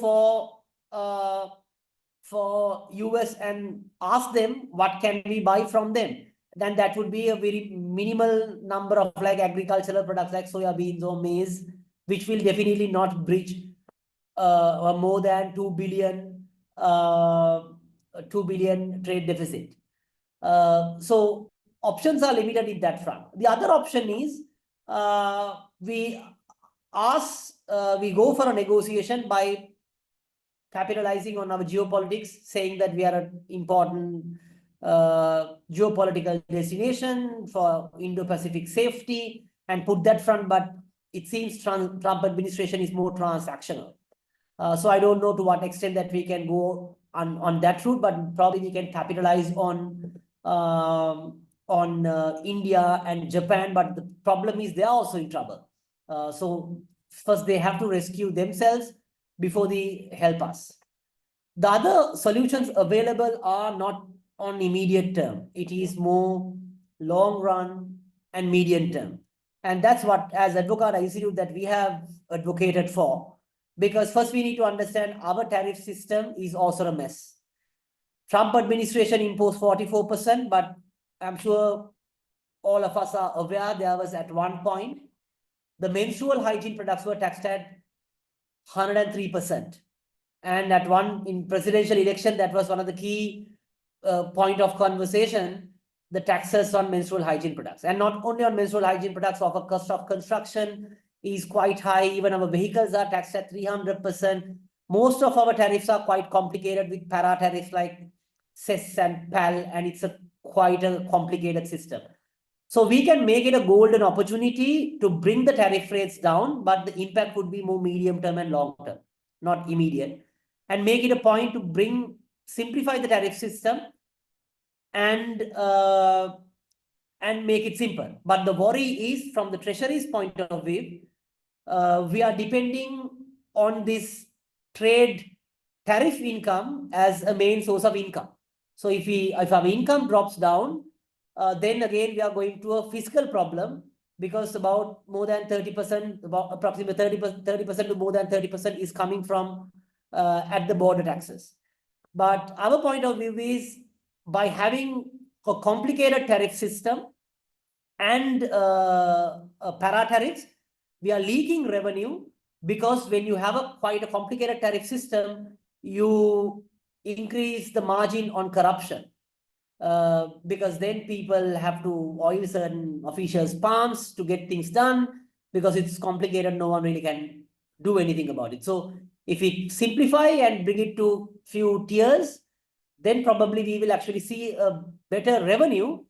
for US and ask them what can we buy from them. Then that would be a very minimal number of like agricultural products like soya beans or maize, which will definitely not breach more than 2 billion trade deficit. So options are limited in that front. The other option is we go for a negotiation by capitalizing on our geopolitics, saying that we are an important geopolitical destination for Indo-Pacific safety, and put that front. But it seems Trump administration is more transactional. So I don't know to what extent that we can go on that route, but probably we can capitalize on India and Japan. But the problem is they are also in trouble. So first they have to rescue themselves before they help us. The other solutions available are not on immediate term. It is more long run and medium term. And that's what, as Advocate Institute, that we have advocated for. Because first we need to understand our tariff system is also a mess. Trump administration imposed 44%, but I'm sure all of us are aware there was at one point, the menstrual hygiene products were taxed at 103%. And at in presidential election, that was one of the key point of conversation, the taxes on menstrual hygiene products. And not only on menstrual hygiene products, our cost of construction is quite high. Even our vehicles are taxed at 300%. Most of our tariffs are quite complicated with para tariffs like cess and pal, and it's quite a complicated system. So we can make it a golden opportunity to bring the tariff rates down, but the impact would be more medium term and long term, not immediate. And make it a point to simplify the tariff system and make it simple. But the worry is, from the Treasury's point of view, we are depending on this trade tariff income as a main source of income. So if our income drops down, then again we are going to a fiscal problem, because about more than 30%, about approximately 30% to more than 30% is coming from at the border taxes. But our point of view is by having a complicated tariff system and para tariffs, we are leaking revenue because when you have quite a complicated tariff system, you increase the margin on corruption. Because then people have to oil certain officials' palms to get things done because it's complicated. No one really can do anything about it. So if we simplify and bring it to few tiers, then probably we will actually see a better revenue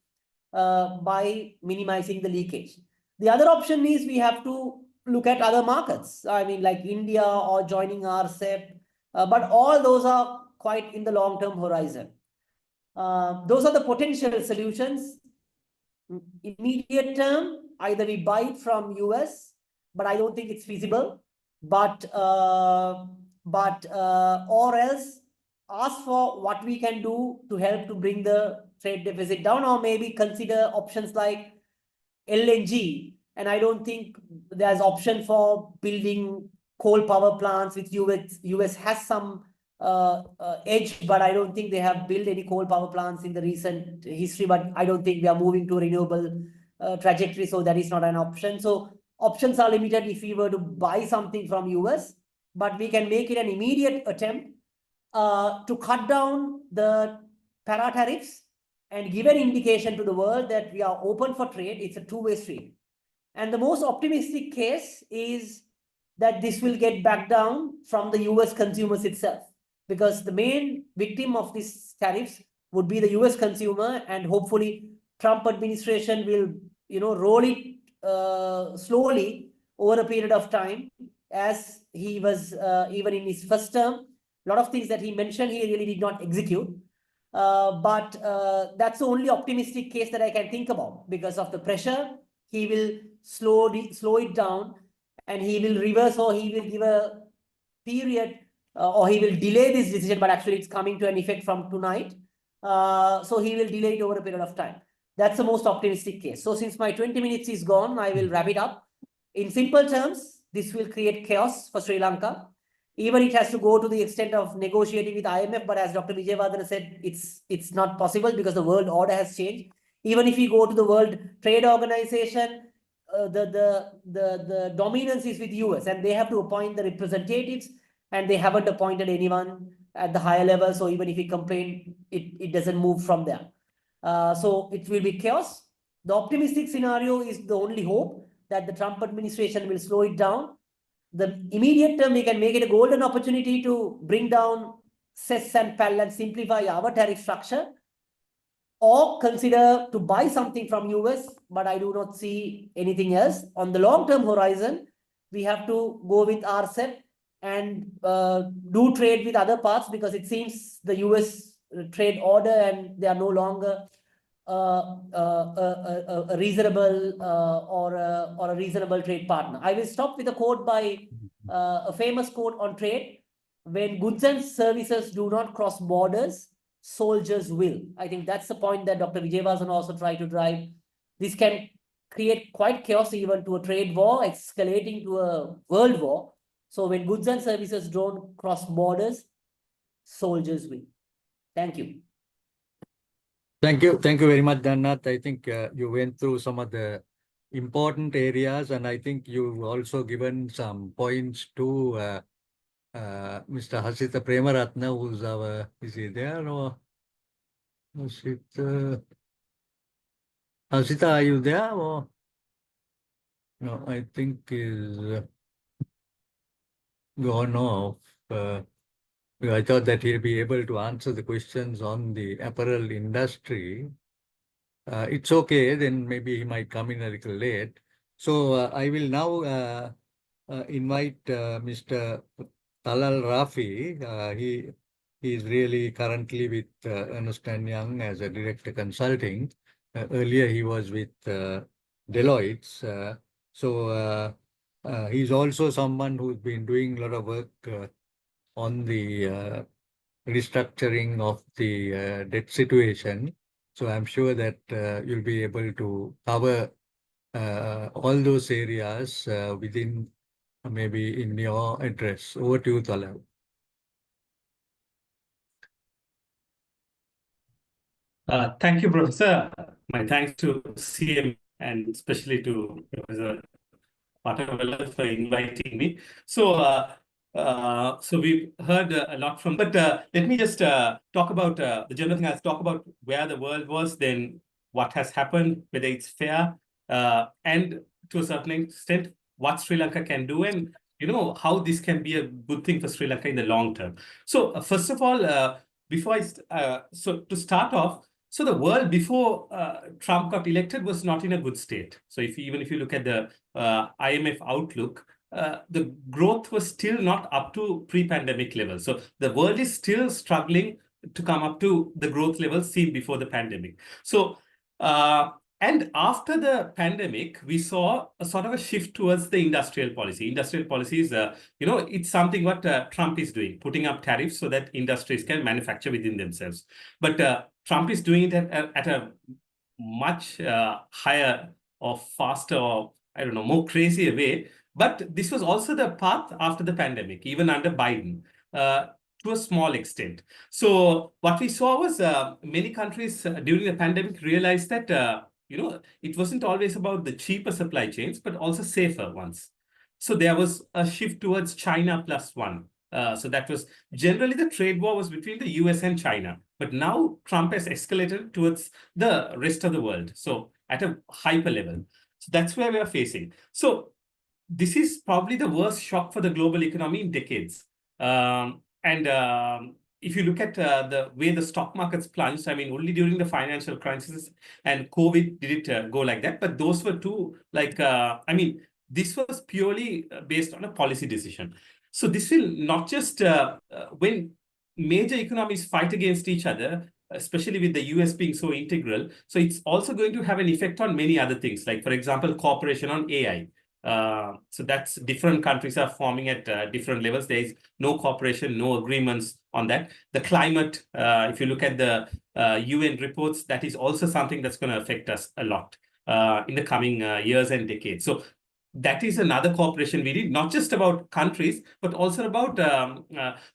by minimizing the leakage. The other option is we have to look at other markets. I mean, like India or joining RCEP, but all those are quite in the long-term horizon. Those are the potential solutions. Immediate term, either we buy it from US, but I don't think it's feasible. But or else ask for what we can do to help to bring the trade deficit down, or maybe consider options like LNG. And I don't think there's option for building coal power plants, which US has some edge, but I don't think they have built any coal power plants in the recent history. But I don't think we are moving to a renewable trajectory, so that is not an option. So options are limited if we were to buy something from US, but we can make it an immediate attempt to cut down the para tariffs and give an indication to the world that we are open for trade. It's a two-way street. And the most optimistic case is that this will get back down from the US consumers itself, because the main victim of these tariffs would be the US consumer, and hopefully Trump administration will, roll it slowly over a period of time, as he was even in his first term. A lot of things that he mentioned, he really did not execute. But that's the only optimistic case that I can think about. Because of the pressure, he will slow it down, and he will reverse, or he will give a period, or he will delay this decision, but actually it's coming to an effect from tonight. So he will delay it over a period of time. That's the most optimistic case. So since my 20 minutes is gone, I will wrap it up. In simple terms, this will create chaos for Sri Lanka. Even it has to go to the extent of negotiating with IMF, but as Dr. Vijayavardhana said, it's not possible because the world order has changed. Even if we go to the World Trade Organization, the dominance is with US, and they have to appoint the representatives, and they haven't appointed anyone at the higher level. So even if we complain, it doesn't move from there. So it will be chaos. The optimistic scenario is the only hope, that the Trump administration will slow it down. The immediate term, we can make it a golden opportunity to bring down cess and PAL and simplify our tariff structure, or consider to buy something from US, but I do not see anything else. On the long-term horizon, we have to go with RCEP and do trade with other parts, because it seems the US trade order, and they are no longer a reasonable or a reasonable trade partner. I will stop with a quote by a famous quote on trade: "When goods and services do not cross borders, soldiers will." I think that's the point that Dr. Vijayavardhana also tried to drive. This can create quite chaos, even to a trade war, escalating to a world war. So when goods and services don't cross borders, soldiers will. Thank you. Thank you very much, Dannath. I think you went through some of the important areas, and I think you've also given some points to Mr. Hasita Premaratna, who's our, is he there or? Hasita, are you there or? No, I think is gone off. I thought that he'll be able to answer the questions on the apparel industry. It's okay, then maybe he might come in a little late. So I will now invite Mr. Talal Rafi. He is really currently with Ernst & Young as a director consulting. Earlier he was with Deloitte. So he's also someone who's been doing a lot of work on the restructuring of the debt situation. So I'm sure that you'll be able to cover all those areas within maybe in your address. Over to you, Talal. Thank you, Professor. My thanks to CMA and especially to Professor Patawala for inviting me. So we've heard a lot from, but let me just talk about the general thing. I'll talk about where the world was, then what has happened, whether it's fair, and to a certain extent, what Sri Lanka can do, and how this can be a good thing for Sri Lanka in the long term. So first of all, so to start off. So the world before Trump got elected was not in a good state. So even if you look at the IMF outlook, the growth was still not up to pre-pandemic levels. So the world is still struggling to come up to the growth levels seen before the pandemic. So and after the pandemic, we saw a sort of a shift towards the industrial policy. Industrial policies, it's something what Trump is doing, putting up tariffs so that industries can manufacture within themselves. But Trump is doing it at a much higher or faster or, I don't know, more crazier way. But this was also the path after the pandemic, even under Biden, to a small extent. So what we saw was many countries during the pandemic realized that, it wasn't always about the cheaper supply chains, but also safer ones. So there was a shift towards China plus one. So that was generally the trade war was between the US and China. But now Trump has escalated towards the rest of the world. So at a hyper level. So that's where we are facing. So this is probably the worst shock for the global economy in decades. And if you look at the way the stock markets plunged, I mean, only during the financial crisis and COVID did it go like that. But those were two, this was purely based on a policy decision. So this will not just, when major economies fight against each other, especially with the US being so integral, so it's also going to have an effect on many other things, like, for example, cooperation on AI. So that's different countries are forming at different levels. There is no cooperation, no agreements on that. The climate, if you look at the UN reports, that is also something that's going to affect us a lot in the coming years and decades. So that is another cooperation we need, not just about countries, but also about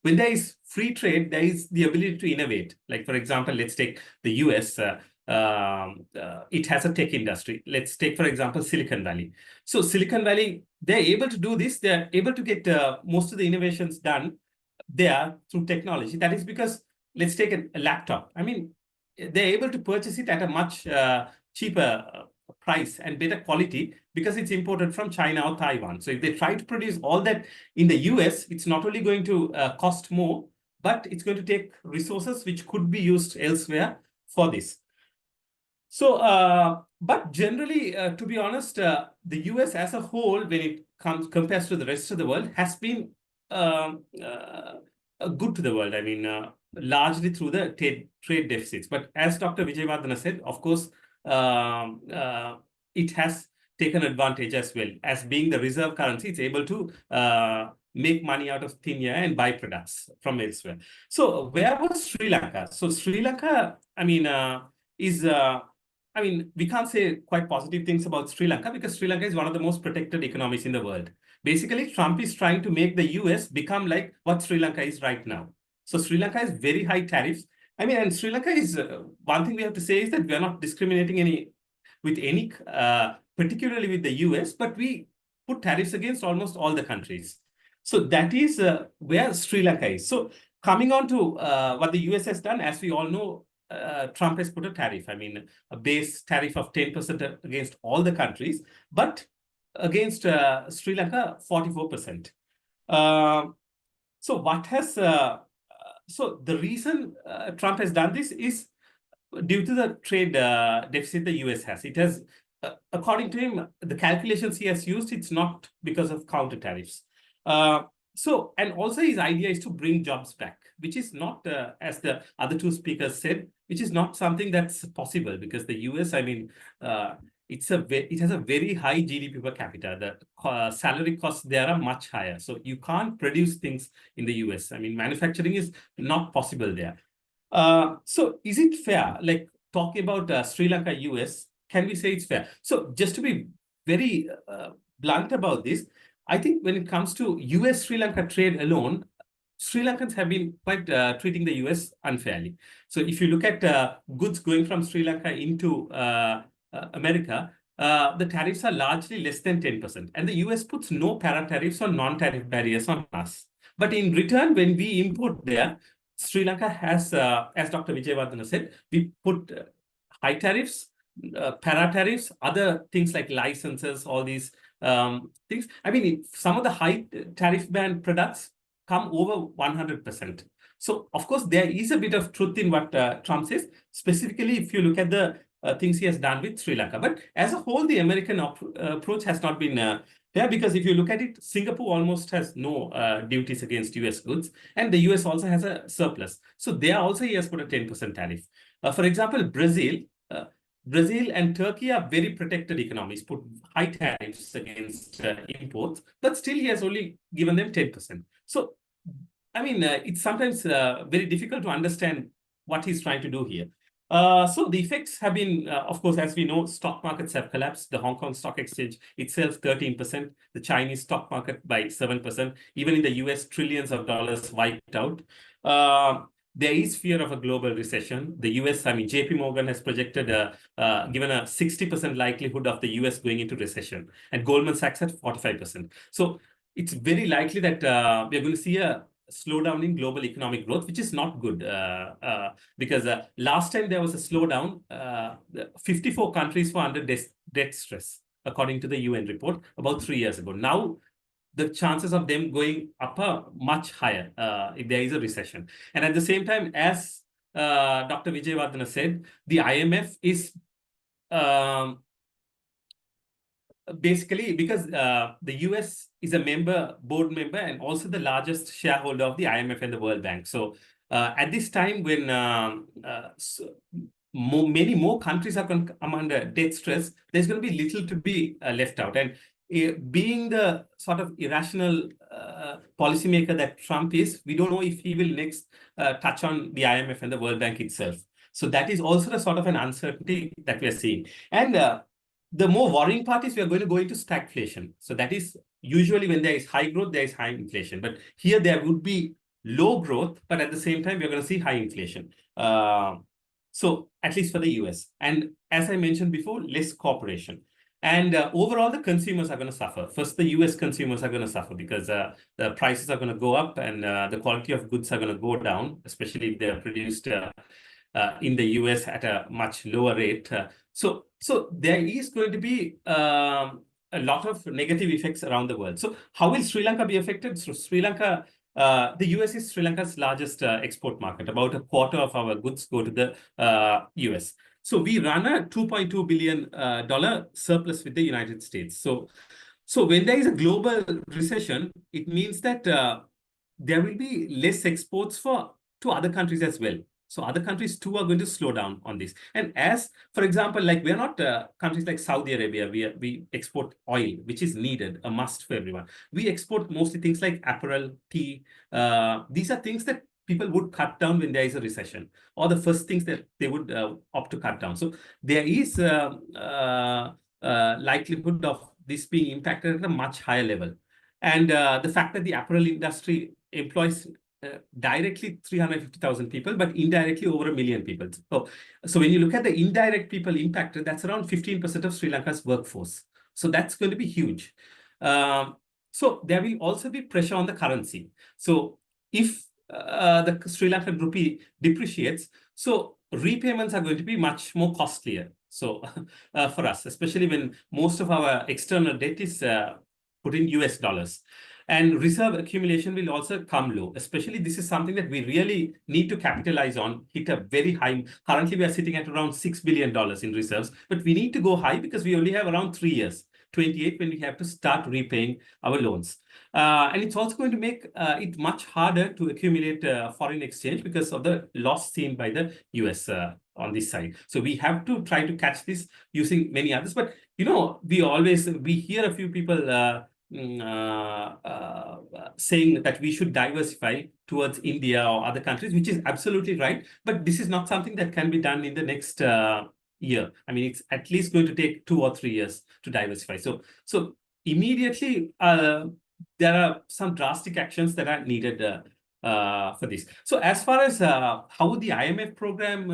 when there is free trade, there is the ability to innovate. Like, for example, let's take the US. It has a tech industry. Let's take, for example, Silicon Valley. So Silicon Valley, they're able to do this. They're able to get most of the innovations done there through technology. That is because, let's take a laptop. I mean, they're able to purchase it at a much cheaper price and better quality because it's imported from China or Taiwan. So if they try to produce all that in the US, it's not only going to cost more, but it's going to take resources which could be used elsewhere for this. So, but generally, to be honest, the US as a whole, when it compares to the rest of the world, has been good to the world. I mean, largely through the trade deficits. But as Dr. Vijayawardena said, of course, it has taken advantage as well. As being the reserve currency, it's able to make money out of thin air and buy products from elsewhere. So where was Sri Lanka? So Sri Lanka, I mean, we can't say quite positive things about Sri Lanka because Sri Lanka is one of the most protected economies in the world. Basically, Trump is trying to make the US become like what Sri Lanka is right now. So Sri Lanka has very high tariffs. I mean, and Sri Lanka is, one thing we have to say is that we are not discriminating particularly with the US, but we put tariffs against almost all the countries. So that is where Sri Lanka is. So coming on to what the US has done, as we all know, Trump has put a tariff. I mean, a base tariff of 10% against all the countries, but against Sri Lanka, 44%. So what has so the reason Trump has done this is due to the trade deficit the US has. It has, according to him, the calculations he has used, it's not because of counter tariffs. So, and also his idea is to bring jobs back, which is not, as the other two speakers said, which is not something that's possible because the US, I mean, it has a very high GDP per capita. The salary costs there are much higher. So you can't produce things in the US. I mean, manufacturing is not possible there. So is it fair? Like talking about Sri Lanka, US, can we say it's fair? So just to be very blunt about this, I think when it comes to US-Sri Lanka trade alone, Sri Lankans have been quite treating the US unfairly. So if you look at goods going from Sri Lanka into America, the tariffs are largely less than 10%. And the US puts no para-tariffs or non-tariff barriers on us. But in return, when we import there, Sri Lanka has, as Dr. Vijayawardena said, we put high tariffs, para-tariffs, other things like licenses, all these things. I mean, some of the high tariff band products come over 100%. So, of course, there is a bit of truth in what Trump says, specifically if you look at the things he has done with Sri Lanka. But as a whole, the American approach has not been fair, because if you look at it, Singapore almost has no duties against US goods, and the US also has a surplus. So there also he has put a 10% tariff. For example, Brazil and Turkey are very protected economies, put high tariffs against imports, but still he has only given them 10%. So, I mean, it's sometimes very difficult to understand what he's trying to do here. So the effects have been, of course, as we know, stock markets have collapsed. The Hong Kong Stock Exchange itself, 13%, the Chinese stock market by 7%, even in the US, trillions of dollars wiped out. There is fear of a global recession. The US, I mean, JP Morgan has projected, given a 60% likelihood of the US going into recession, and Goldman Sachs at 45%. So it's very likely that we are going to see a slowdown in global economic growth, which is not good, because last time there was a slowdown, 54 countries were under debt stress, according to the UN report, about 3 years ago. Now, the chances of them going up are much higher if there is a recession. And at the same time, as Dr. Vijayawardena said, the IMF is basically, because the US is a board member, and also the largest shareholder of the IMF and the World Bank. So at this time, when many more countries are going to come under debt stress, there's going to be little to be left out. And being the sort of irrational policymaker that Trump is, we don't know if he will next touch on the IMF and the World Bank itself. So that is also the sort of an uncertainty that we are seeing. And the more worrying part is we are going to go into stagflation. So that is usually when there is high growth, there is high inflation. But here there would be low growth, but at the same time, we are going to see high inflation. So at least for the US. And as I mentioned before, less cooperation. And overall, the consumers are going to suffer. First, the US consumers are going to suffer because the prices are going to go up, and the quality of goods are going to go down, especially if they are produced in the US at a much lower rate. So there is going to be a lot of negative effects around the world. So how will Sri Lanka be affected? So Sri Lanka, the US is Sri Lanka's largest export market. About a quarter of our goods go to the US. So we run a $2.2 billion surplus with the United States. So when there is a global recession, it means that there will be less exports to other countries as well. So other countries too are going to slow down on this. And as, for example, like we're not countries like Saudi Arabia, we export oil, which is needed, a must for everyone. We export mostly things like apparel, tea. These are things that people would cut down when there is a recession, or the first things that they would opt to cut down. So there is likelihood of this being impacted at a much higher level. And the fact that the apparel industry employs directly 350,000 people, but indirectly over 1 million people. So when you look at the indirect people impacted, that's around 15% of Sri Lanka's workforce. So that's going to be huge. So there will also be pressure on the currency. So if the Sri Lankan rupee depreciates, so repayments are going to be much more costlier. So for us, especially when most of our external debt is put in US dollars. And reserve accumulation will also come low. Especially this is something that we really need to capitalize on, hit a very high. Currently, we are sitting at around $6 billion in reserves, but we need to go high because we only have around 3 years, 28, when we have to start repaying our loans. And it's also going to make it much harder to accumulate foreign exchange because of the loss seen by the US on this side. So we have to try to catch this using many others. But, you know, we hear a few people saying that we should diversify towards India or other countries, which is absolutely right. But this is not something that can be done in the next year. I mean, it's at least going to take 2 or 3 years to diversify. So immediately, there are some drastic actions that are needed for this. So as far as how the IMF program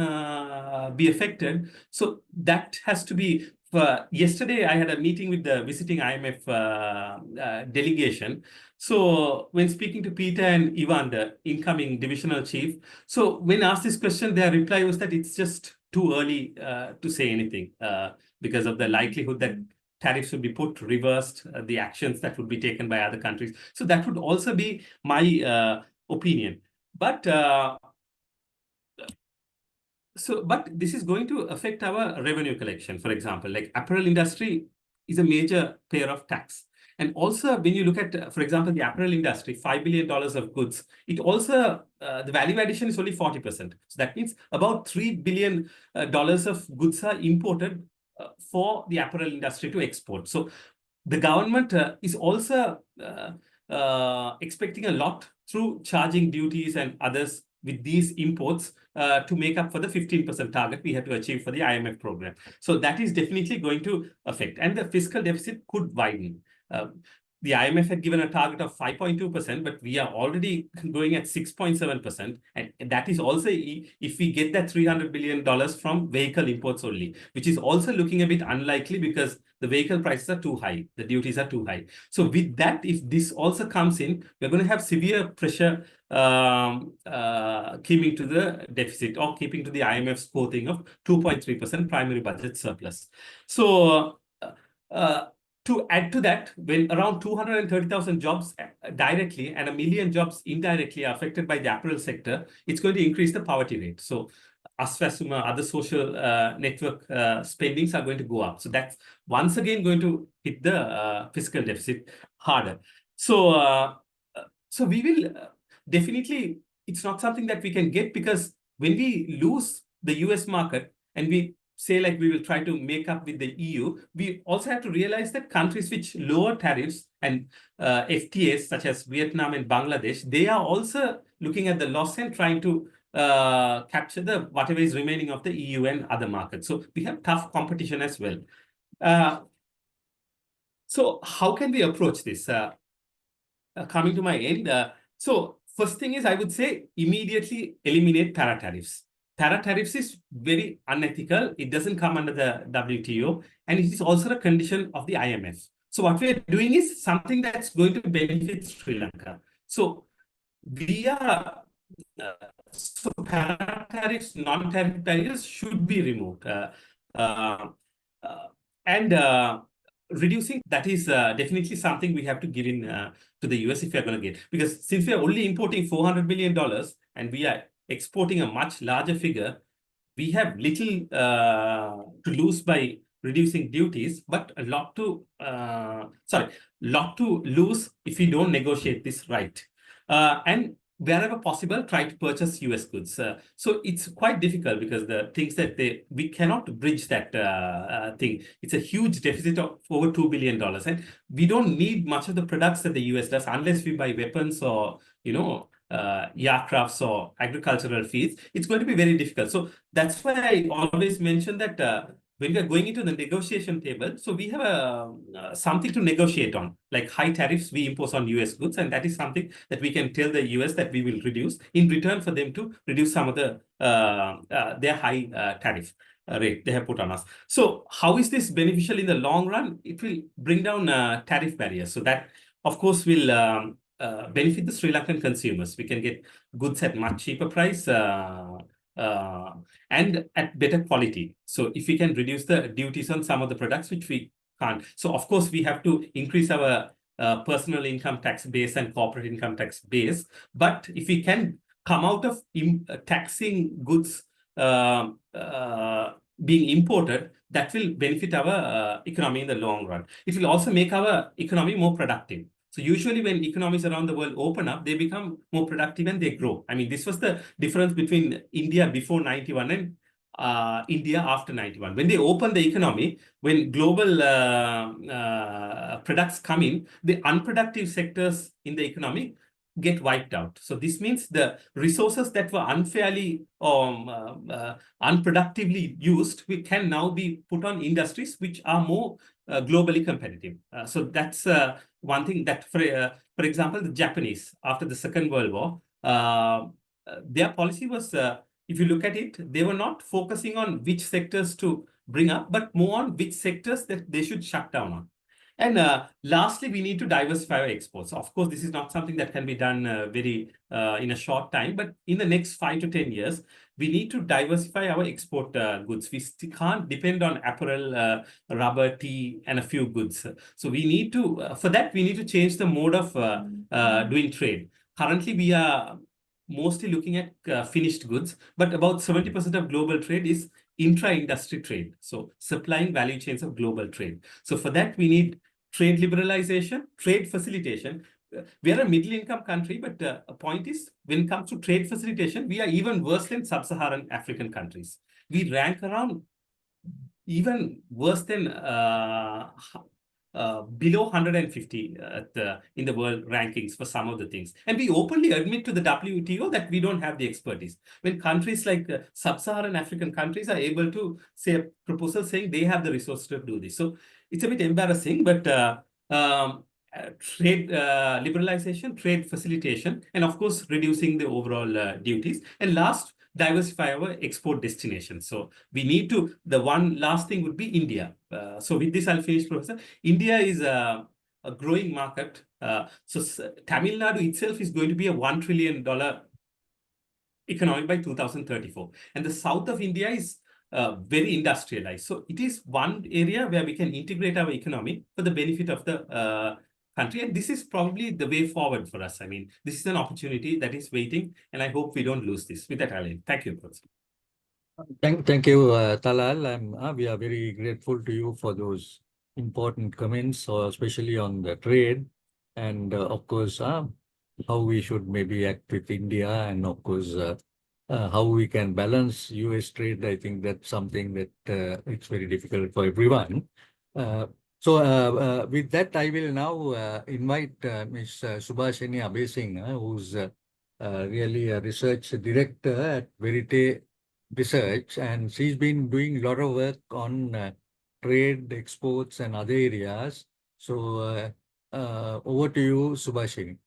be affected, so that has to be. Yesterday, I had a meeting with the visiting IMF delegation. So when speaking to Peter and Ivan, the incoming divisional chief, so when asked this question, their reply was that it's just too early to say anything because of the likelihood that tariffs would be put, reversed, the actions that would be taken by other countries. So that would also be my opinion. But but this is going to affect our revenue collection. For example, like apparel industry is a major payer of tax. And also, when you look at, for example, the apparel industry, $5 billion of goods, it also, the value addition is only 40%. So that means about $3 billion of goods are imported for the apparel industry to export. So the government is also expecting a lot through charging duties and others with these imports to make up for the 15% target we had to achieve for the IMF program. So that is definitely going to affect. And the fiscal deficit could widen. The IMF had given a target of 5.2%, but we are already going at 6.7%. And that is also if we get that $300 billion from vehicle imports only, which is also looking a bit unlikely because the vehicle prices are too high, the duties are too high. So with that, if this also comes in, we're going to have severe pressure keeping to the deficit or keeping to the IMF's quoting of 2.3% primary budget surplus. So to add to that, when around 230,000 jobs directly and 1 million jobs indirectly are affected by the apparel sector, it's going to increase the poverty rate. So Aswasuma, other social network spendings are going to go up. So that's once again going to hit the fiscal deficit harder. So, so we will definitely, it's not something that we can get because when we lose the US market and we say like we will try to make up with the EU, we also have to realize that countries which lower tariffs and FTAs such as Vietnam and Bangladesh, they are also looking at the loss and trying to capture the whatever is remaining of the EU and other markets. So we have tough competition as well. So how can we approach this? Coming to my end, so first thing is I would say immediately eliminate para-tariffs. Para-tariffs is very unethical. It doesn't come under the WTO, and it is also a condition of the IMF. So what we are doing is something that's going to benefit Sri Lanka. So we are so para-tariffs, non-tariff barriers should be removed, and reducing that is definitely something we have to give in to the US if we are going to get, because since we are only importing $400 billion and we are exporting a much larger figure, we have little to lose by reducing duties, but a lot to lose if we don't negotiate this right. And wherever possible, try to purchase US goods. So it's quite difficult because the things that we cannot bridge that thing. It's a huge deficit of over $2 billion. And we don't need much of the products that the US does unless we buy weapons or, aircrafts or agricultural feeds. It's going to be very difficult. So that's why I always mention that when we are going into the negotiation table, so we have something to negotiate on, like high tariffs we impose on US goods, and that is something that we can tell the US that we will reduce in return for them to reduce some of the their high tariff rate they have put on us. So how is this beneficial in the long run? It will bring down tariff barriers. So that, of course, will benefit the Sri Lankan consumers. We can get goods at much cheaper price and at better quality. So if we can reduce the duties on some of the products which we can't. So of course, we have to increase our personal income tax base and corporate income tax base. But if we can come out of taxing goods being imported, that will benefit our economy in the long run. It will also make our economy more productive. So usually when economies around the world open up, they become more productive and they grow. I mean, this was the difference between India before 91 and India after 91. When they open the economy, when global products come in, the unproductive sectors in the economy get wiped out. So this means the resources that were unfairly unproductively used, we can now be put on industries which are more globally competitive. So that's one thing that, for example, the Japanese, after the Second World War, their policy was, if you look at it, they were not focusing on which sectors to bring up, but more on which sectors that they should shut down on. And lastly, we need to diversify our exports. Of course, this is not something that can be done very in a short time, but in the next 5 to 10 years, we need to diversify our export goods. We can't depend on apparel, rubber, tea, and a few goods. So we need to, for that, we need to change the mode of doing trade. Currently, we are mostly looking at finished goods, but about 70% of global trade is intra-industry trade. So supplying value chains of global trade. So for that, we need trade liberalization, trade facilitation. We are a middle-income country, but a point is, when it comes to trade facilitation, we are even worse than sub-Saharan African countries. We rank around even worse than below 150 in the world rankings for some of the things. And we openly admit to the WTO that we don't have the expertise. When countries like sub-Saharan African countries are able to say a proposal saying they have the resources to do this. So it's a bit embarrassing, but trade liberalization, trade facilitation, and of course, reducing the overall duties. And last, diversify our export destinations. So we need to, the one last thing would be India. So with this, I'll finish, Professor. India is a growing market. So Tamil Nadu itself is going to be a $1 trillion economy by 2034. And the south of India is very industrialized. So it is one area where we can integrate our economy for the benefit of the country. And this is probably the way forward for us. I mean, this is an opportunity that is waiting, and I hope we don't lose this. With that, I'll end. Thank you, Professor. Thank you, Talal. We are very grateful to you for those important comments, especially on the trade, and of course, how we should maybe act with India, and of course, how we can balance US trade. I think that's something that it's very difficult for everyone. So with that, I will now invite Ms. Subhashini Abesing, who's really a research director at Verite Research, and she's been doing a lot of work on trade, exports, and other areas. So over to you, Subhashini.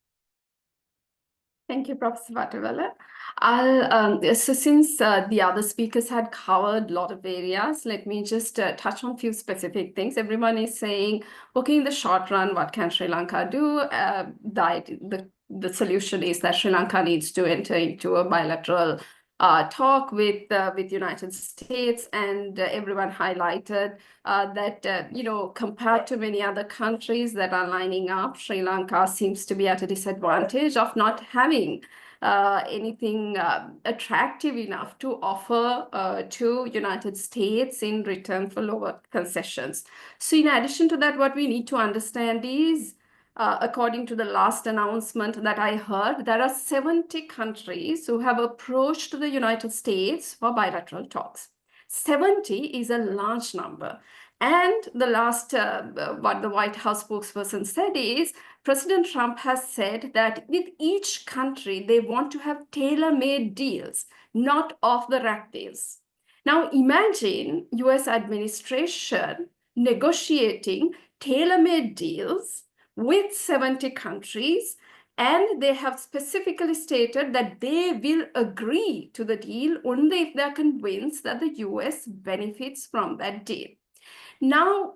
Thank you, Professor Vatavella. So since the other speakers had covered a lot of areas, let me just touch on a few specific things. Everyone is saying, okay, in the short run, what can Sri Lanka do? The solution is that Sri Lanka needs to enter into a bilateral talk with United States, and everyone highlighted that, compared to many other countries that are lining up, Sri Lanka seems to be at a disadvantage of not having anything attractive enough to offer to United States in return for lower concessions. So in addition to that, what we need to understand is, according to the last announcement that I heard, there are 70 countries who have approached the United States for bilateral talks. 70 is a large number. And the last, what the White House spokesperson said is, President Trump has said that with each country, they want to have tailor-made deals, not off-the-rack deals. Now imagine US administration negotiating tailor-made deals with 70 countries, and they have specifically stated that they will agree to the deal only if they're convinced that the US benefits from that deal. Now,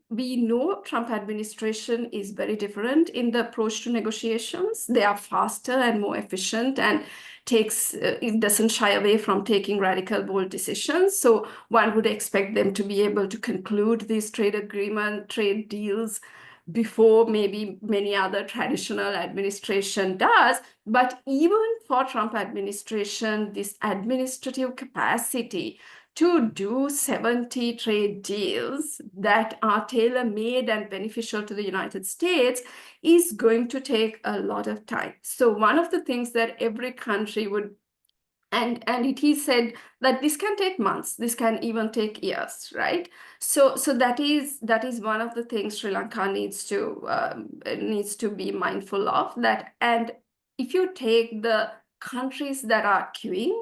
we know Trump administration is very different in the approach to negotiations. They are faster and more efficient, and it doesn't shy away from taking radical, bold decisions. So one would expect them to be able to conclude these trade deals before maybe many other traditional administration does. But even for Trump administration, this administrative capacity to do 70 trade deals that are tailor-made and beneficial to the United States is going to take a lot of time. So one of the things that every country would, and it is said that this can take months, this can even take years, right? So that is one of the things Sri Lanka needs to be mindful of. That, and if you take the countries that are queuing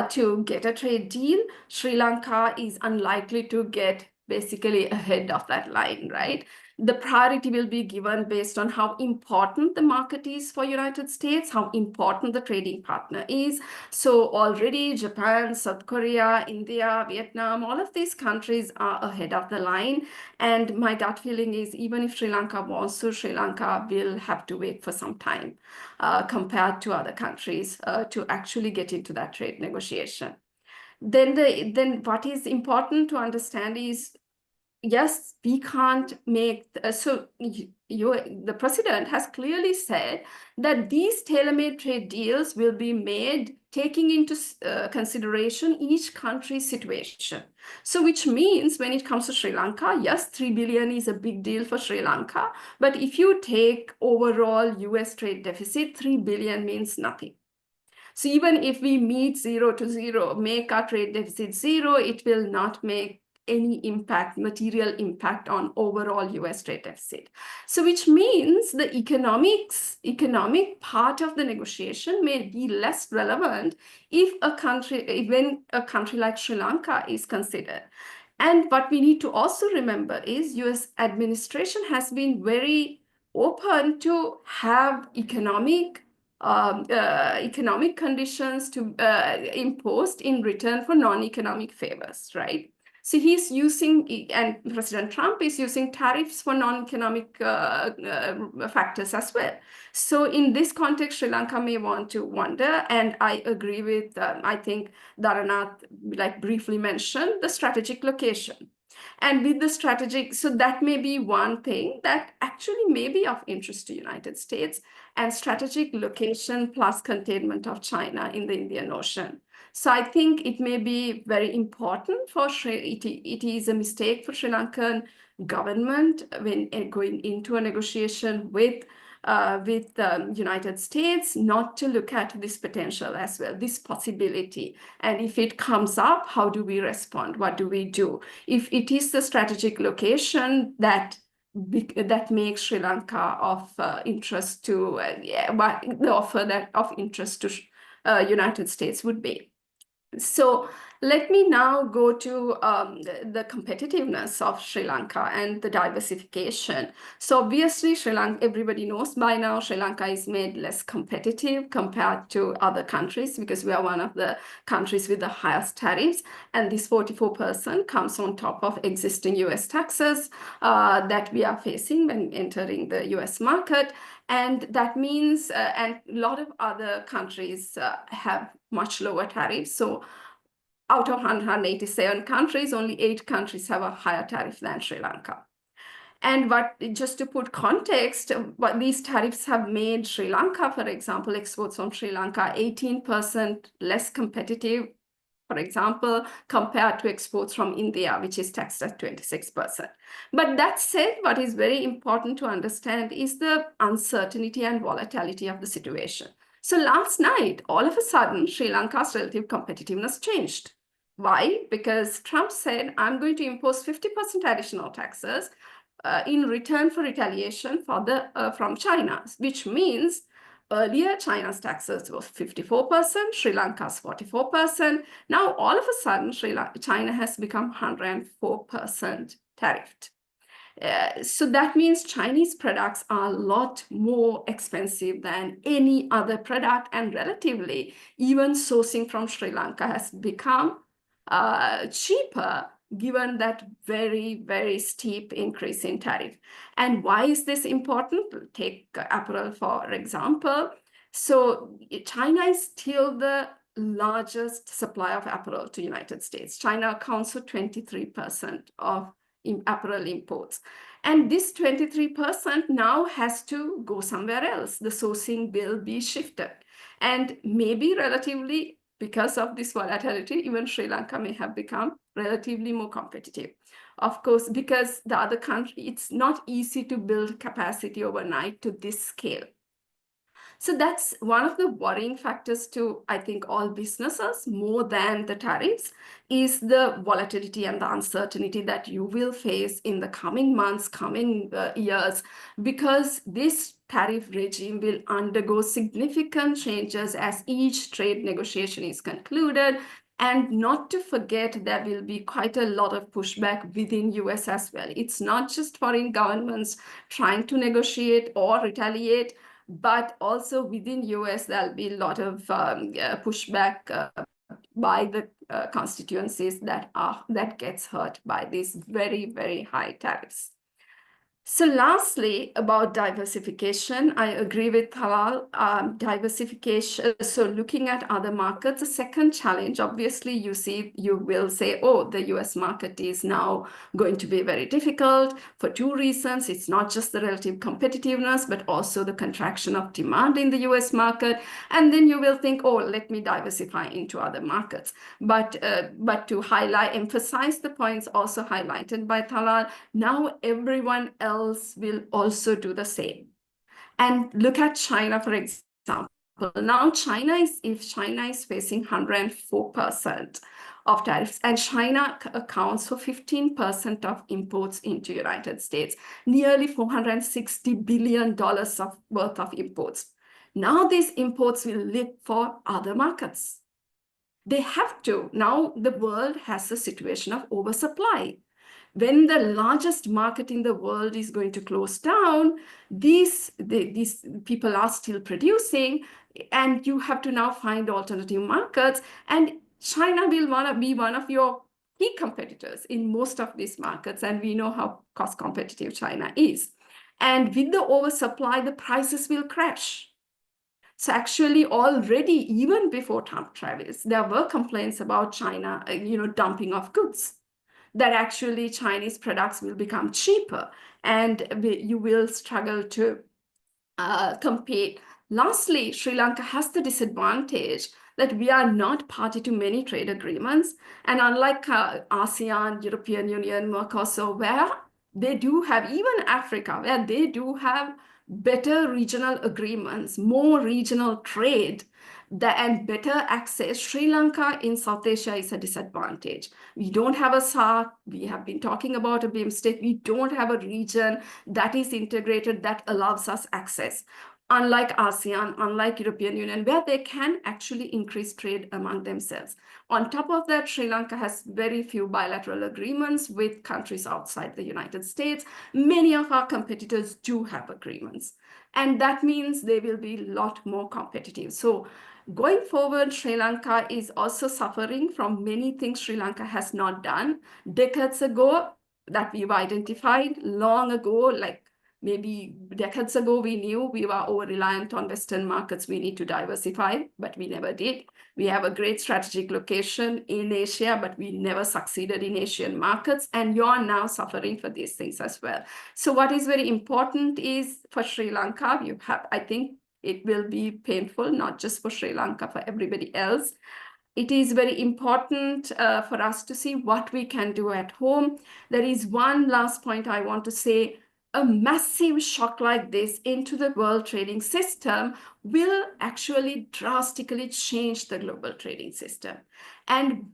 to get a trade deal, Sri Lanka is unlikely to get basically ahead of that line, right? The priority will be given based on how important the market is for United States, how important the trading partner is. So already Japan, South Korea, India, Vietnam, all of these countries are ahead of the line. And my gut feeling is even if Sri Lanka wants to, Sri Lanka will have to wait for some time compared to other countries to actually get into that trade negotiation. Then what is important to understand is, yes, we can't make, the president has clearly said that these tailor-made trade deals will be made taking into consideration each country's situation. So which means when it comes to Sri Lanka, yes, 3 billion is a big deal for Sri Lanka. But if you take overall US trade deficit, 3 billion means nothing. So even if we meet 0 to 0, make our trade deficit 0, it will not make any impact, material impact on overall US trade deficit. So which means the economic part of the negotiation may be less relevant if when a country like Sri Lanka is considered. And what we need to also remember is US administration has been very open to have economic conditions to imposed in return for non-economic favors, right? So he's using, and President Trump is using tariffs for non-economic factors as well. So in this context, Sri Lanka may want to wonder, and I agree with, I think Dharanath briefly mentioned the strategic location. And with the strategic, so that may be one thing that actually may be of interest to United States, and strategic location plus containment of China in the Indian Ocean. So I think it may be very important for it is a mistake for Sri Lankan government when going into a negotiation with the United States not to look at this potential as well, this possibility. And if it comes up, how do we respond? What do we do? If it is the strategic location that makes Sri Lanka of interest to, the offer that of interest to United States would be. So let me now go to the competitiveness of Sri Lanka and the diversification. So obviously, Sri Lanka, everybody knows by now, Sri Lanka is made less competitive compared to other countries because we are one of the countries with the highest tariffs. And this 44% comes on top of existing US taxes that we are facing when entering the US market. And that means, and a lot of other countries have much lower tariffs. So out of 187 countries, only 8 countries have a higher tariff than Sri Lanka. And just to put context, what these tariffs have made Sri Lanka, for example, exports from Sri Lanka 18% less competitive, for example, compared to exports from India, which is taxed at 26%. But that said, what is very important to understand is the uncertainty and volatility of the situation. So last night, all of a sudden, Sri Lanka's relative competitiveness changed. Why? Because Trump said, I'm going to impose 50% additional taxes in return for retaliation from China, which means earlier, China's taxes were 54%, Sri Lanka's 44%. Now, all of a sudden, China has become 104% tariffed. So that means Chinese products are a lot more expensive than any other product, and relatively, even sourcing from Sri Lanka has become cheaper given that very, very steep increase in tariff. And why is this important? Take apparel, for example. So China is still the largest supplier of apparel to United States. China accounts for 23% of apparel imports. And this 23% now has to go somewhere else. The sourcing will be shifted. And maybe relatively, because of this volatility, even Sri Lanka may have become relatively more competitive. Of course, because the other country, it's not easy to build capacity overnight to this scale. So that's one of the worrying factors to, I think, all businesses, more than the tariffs, is the volatility and the uncertainty that you will face in the coming months, coming years, because this tariff regime will undergo significant changes as each trade negotiation is concluded. And not to forget, there will be quite a lot of pushback within US as well. It's not just foreign governments trying to negotiate or retaliate, but also within US, there'll be a lot of pushback by the constituencies that gets hurt by these very, very high tariffs. So lastly, about diversification, I agree with Talal. Diversification, so looking at other markets, the second challenge, obviously you will say, oh, the US market is now going to be very difficult for two reasons. It's not just the relative competitiveness, but also the contraction of demand in the US market. And then you will think, oh, let me diversify into other markets. But to emphasize the points also highlighted by Talal, now everyone else will also do the same. And look at China, for example. Now if China is facing 104% of tariffs, and China accounts for 15% of imports into United States, nearly $460 billion worth of imports. Now these imports will look for other markets. They have to. Now the world has a situation of oversupply. When the largest market in the world is going to close down, these people are still producing, and you have to now find alternative markets. And China will want to be one of your key competitors in most of these markets, and we know how cost competitive China is. And with the oversupply, the prices will crash. So actually already, even before Trump travels, there were complaints about China, dumping of goods, that actually Chinese products will become cheaper and you will struggle to compete. Lastly, Sri Lanka has the disadvantage that we are not party to many trade agreements. And unlike ASEAN, European Union, Mercosur, where they do have, even Africa, where they do have better regional agreements, more regional trade, and better access, Sri Lanka in South Asia is a disadvantage. We don't have a SAARC. We have been talking about a BIMSTEC. We don't have a region that is integrated that allows us access. Unlike ASEAN, unlike European Union, where they can actually increase trade among themselves. On top of that, Sri Lanka has very few bilateral agreements with countries outside the United States. Many of our competitors do have agreements, and that means they will be a lot more competitive. So going forward, Sri Lanka is also suffering from many things Sri Lanka has not done decades ago that we've identified long ago, like maybe decades ago, we knew we were over-reliant on Western markets. We need to diversify, but we never did. We have a great strategic location in Asia, but we never succeeded in Asian markets. And you are now suffering for these things as well. So what is very important is for Sri Lanka, I think it will be painful, not just for Sri Lanka, for everybody else. It is very important for us to see what we can do at home. There is one last point I want to say. A massive shock like this into the world trading system will actually drastically change the global trading system. And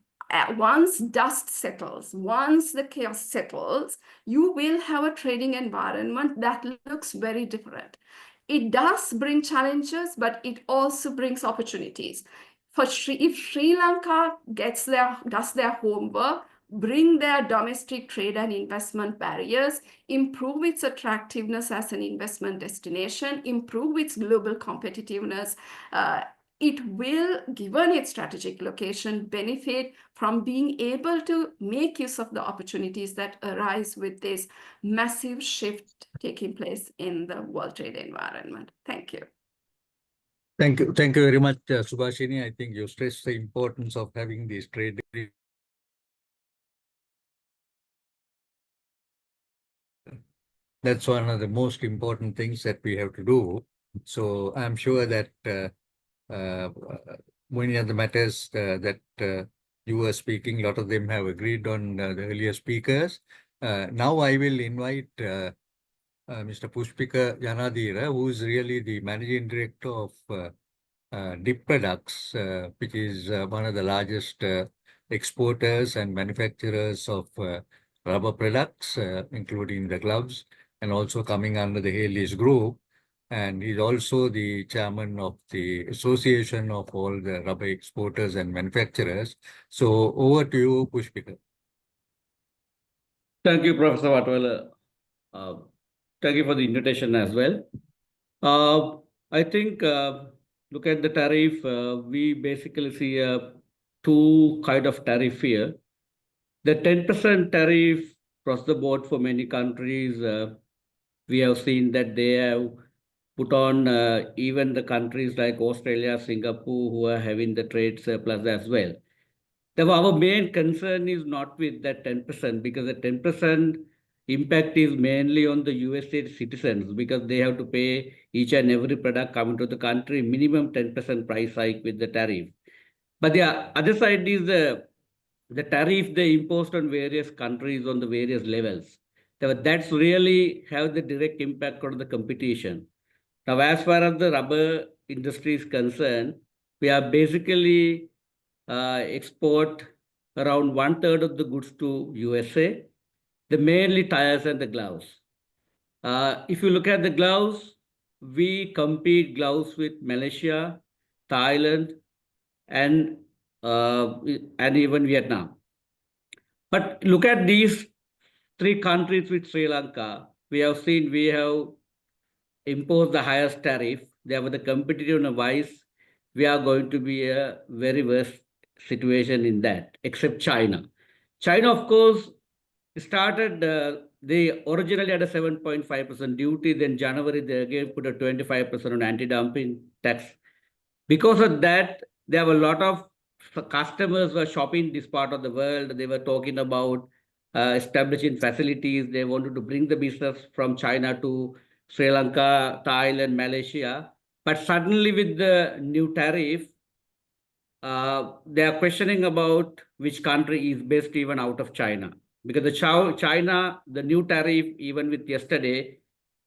once dust settles, once the chaos settles, you will have a trading environment that looks very different. It does bring challenges, but it also brings opportunities. If Sri Lanka does their homework, bring their domestic trade and investment barriers, improve its attractiveness as an investment destination, improve its global competitiveness, it will, given its strategic location, benefit from being able to make use of the opportunities that arise with this massive shift taking place in the world trade environment. Thank you. Thank you very much, Subhashini. I think you stressed the importance of having these trade agreements. That's one of the most important things that we have to do. So I'm sure that many of the matters that you were speaking, a lot of them have agreed on the earlier speakers. Now I will invite Mr. Pushpika Janadira, who is really the Managing Director of DIP Products, which is one of the largest exporters and manufacturers of rubber products, including the gloves, and also coming under the Haley's Group. and he's also the chairman of the Association of all the rubber exporters and manufacturers. So over to you, Pushpika. Thank you, Professor Watwala. Thank you for the invitation as well. I think, look at the tariff, we basically see two kind of tariff here. The 10% tariff across the board for many countries, we have seen that they have put on even the countries like Australia, Singapore, who are having the trade surplus as well. Our main concern is not with that 10% because the 10% impact is mainly on the USA citizens because they have to pay each and every product coming to the country minimum 10% price hike with the tariff. But the other side is the tariff they imposed on various countries on the various levels. That's really have the direct impact on the competition. Now, as far as the rubber industry is concerned, we are basically export around 1/3 of the goods to USA, the mainly tires and the gloves. If you look at the gloves, we compete gloves with Malaysia, Thailand, and even Vietnam. But look at these three countries with Sri Lanka. We have seen we have imposed the highest tariff. Therefore, the competitive wise, we are going to be a very worst situation in that, except China. China, of course, started, they originally had a 7.5% duty. Then January, they again put a 25% on anti-dumping tax. Because of that, there were a lot of customers were shopping this part of the world. They were talking about establishing facilities. They wanted to bring the business from China to Sri Lanka, Thailand, Malaysia. But suddenly with the new tariff, they are questioning about which country is best even out of China. Because the China, the new tariff, even with yesterday,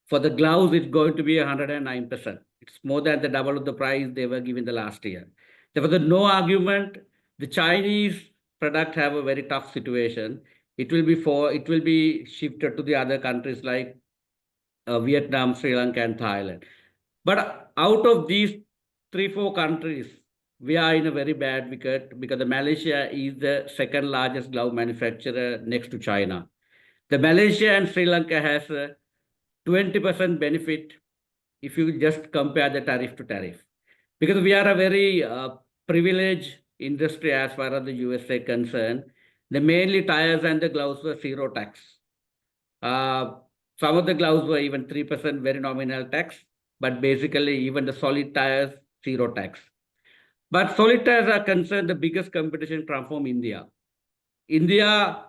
for the gloves, it's going to be 109%. It's more than the double of the price they were given the last year. There was no argument. The Chinese product have a very tough situation. It will be shifted to the other countries like Vietnam, Sri Lanka, and Thailand. But out of these 3-4 countries, we are in a very bad wicket because the Malaysia is the second largest glove manufacturer next to China. The Malaysia and Sri Lanka has a 20% benefit if you just compare the tariff to tariff. Because we are a very privileged industry as far as the USA concerned. The mainly tires and the gloves were zero tax. Some of the gloves were even 3% very nominal tax, but basically even the solid tires, zero tax. But solid tires are concerned, the biggest competition come from India. India,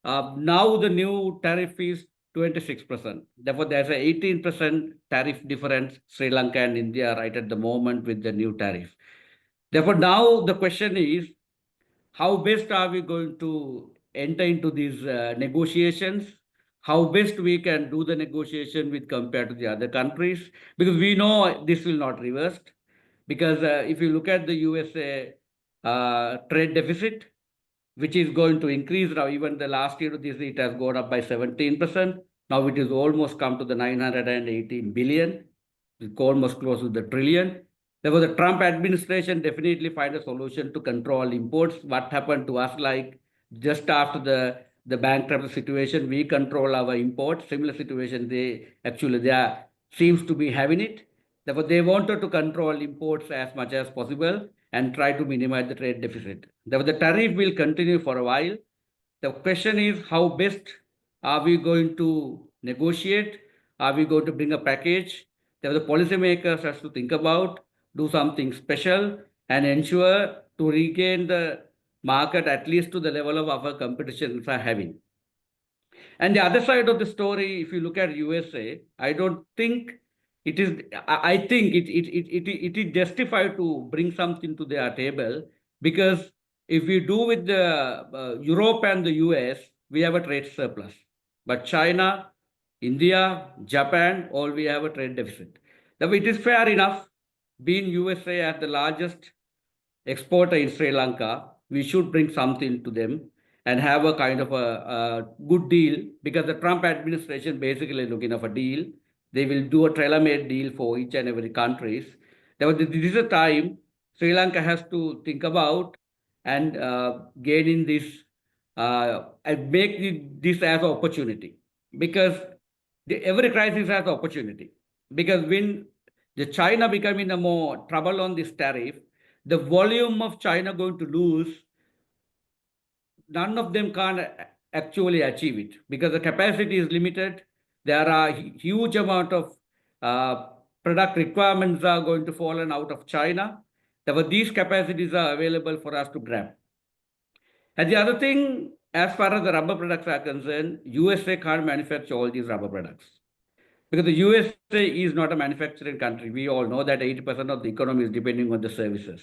now the new tariff is 26%. Therefore, there's an 18% tariff difference, Sri Lanka and India right at the moment with the new tariff. Therefore, now the question is, how best are we going to enter into these negotiations? How best we can do the negotiation with compared to the other countries? Because we know this will not reverse. Because if you look at the USA trade deficit, which is going to increase now, even the last year to this, it has gone up by 17%. Now it is almost come to the 918 billion. It's almost close to the trillion. Therefore, the Trump administration definitely find a solution to control imports. What happened to us, like just after the bankruptcy situation, we control our imports. Similar situation, they seems to be having it. Therefore, they wanted to control imports as much as possible and try to minimize the trade deficit. Therefore, the tariff will continue for a while. The question is, how best are we going to negotiate? Are we going to bring a package? Therefore, the policymakers has to think about, do something special and ensure to regain the market at least to the level of our competition are having. And the other side of the story, if you look at USA, I don't think it is, I think it is justified to bring something to their table, because if we do with the Europe and the US, we have a trade surplus. But China, India, Japan, all we have a trade deficit. Therefore, it is fair enough, being USA as the largest exporter in Sri Lanka, we should bring something to them and have a kind of a good deal, because the Trump administration basically looking for a deal. They will do a tailor-made deal for each and every countries. This is a time Sri Lanka has to think about and gain in this and make this as an opportunity, because every crisis has opportunity. Because when the China becoming a more trouble on this tariff, the volume of China going to lose, none of them can actually achieve it because the capacity is limited. There are huge amount of product requirements are going to fallen out of China. Therefore, these capacities are available for us to grab. And the other thing, as far as the rubber products are concerned, USA can't manufacture all these rubber products. Because the USA is not a manufacturing country. We all know that 80% of the economy is depending on the services.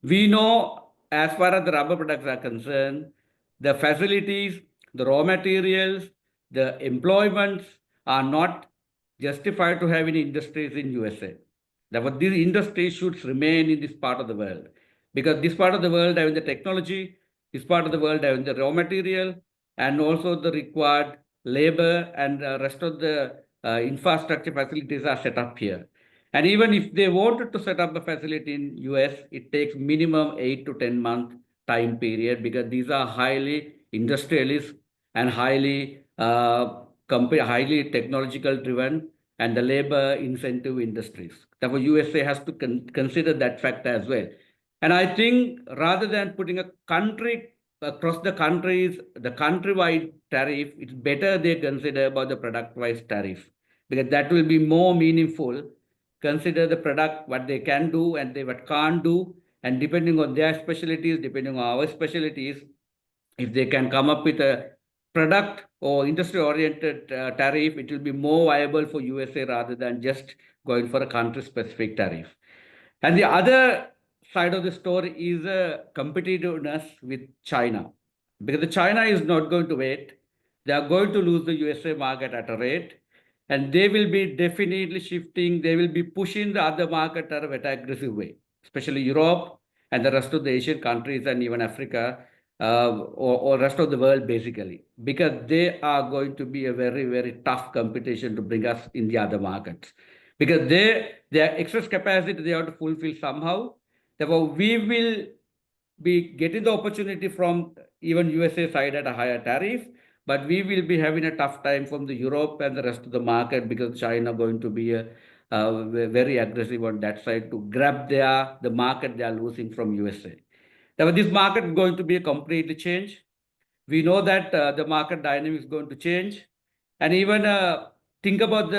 We know, as far as the rubber products are concerned, the facilities, the raw materials, the employments are not justified to have any industries in USA. Therefore, these industries should remain in this part of the world, because this part of the world having the technology, this part of the world having the raw material, and also the required labor and rest of the infrastructure facilities are set up here. And even if they wanted to set up a facility in US, it takes minimum 8 to 10 month time period, because these are highly industrialist and highly highly technological driven and the labor incentive industries. Therefore, USA has to consider that fact as well. And I think rather than putting a country across the countries, the countrywide tariff, it's better they consider about the product-wise tariff, because that will be more meaningful. Consider the product, what they can do and they what can't do, and depending on their specialties, depending on our specialties, if they can come up with a product or industry-oriented tariff, it will be more viable for USA rather than just going for a country-specific tariff. And the other side of the story is competitiveness with China, because the China is not going to wait. They are going to lose the USA market at a rate, and they will be definitely shifting. They will be pushing the other market at an aggressive way, especially Europe and the rest of the Asian countries and even Africa or rest of the world, basically, because they are going to be a very, very tough competition to bring us in the other markets, because their excess capacity they have to fulfill somehow. Therefore, we will be getting the opportunity from even USA side at a higher tariff, but we will be having a tough time from the Europe and the rest of the market, because China going to be very aggressive on that side to grab the market they are losing from USA. Therefore, this market is going to be a completely change. We know that the market dynamic is going to change, and even think about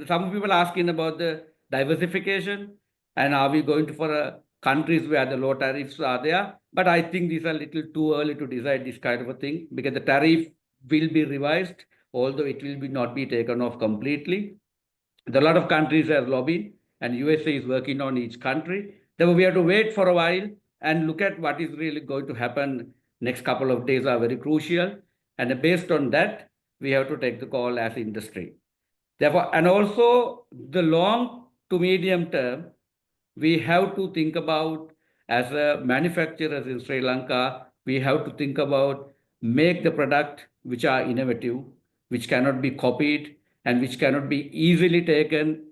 some people asking about the diversification, and are we going to for countries where the low tariffs are there? But I think these are a little too early to decide this kind of a thing, because the tariff will be revised, although it will not be taken off completely. There are a lot of countries have lobbied, and USA is working on each country. Therefore, we have to wait for a while and look at what is really going to happen. Next couple of days are very crucial, and based on that, we have to take the call as industry. Therefore, and also the long to medium term, we have to think about, as a manufacturers in Sri Lanka, we have to think about make the product which are innovative, which cannot be copied, and which cannot be easily taken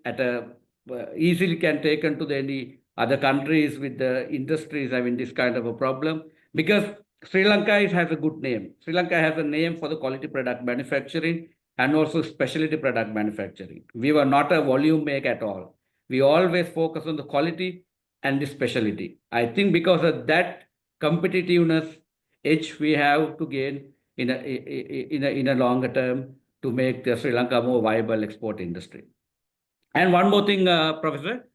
easily can taken to any other countries with the industries having this kind of a problem. Because Sri Lanka has a good name. Sri Lanka has a name for the quality product manufacturing and also specialty product manufacturing. We were not a volume make at all. We always focus on the quality and the specialty. I think because of that competitiveness edge we have to gain in a longer term to make the Sri Lanka more viable export industry. And one more thing, Professor,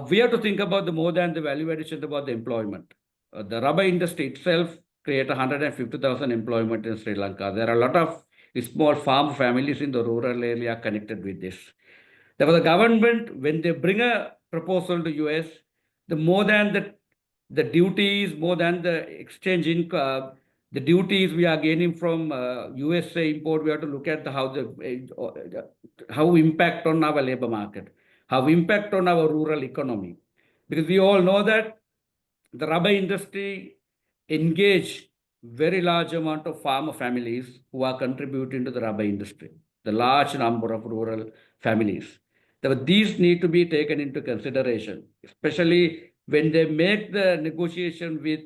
we have to think about the more than the value addition about the employment. The rubber industry itself creates 150,000 employment in Sri Lanka. There are a lot of small farm families in the rural area connected with this. Therefore, the government, when they bring a proposal to US, the more than the duties, more than the exchange income, the duties we are gaining from USA import, we have to look at how impact on our labor market, how impact on our rural economy. Because we all know that the rubber industry engage very large amount of farmer families who are contributing to the rubber industry. the large number of rural families. These need to be taken into consideration, especially when they make the negotiation with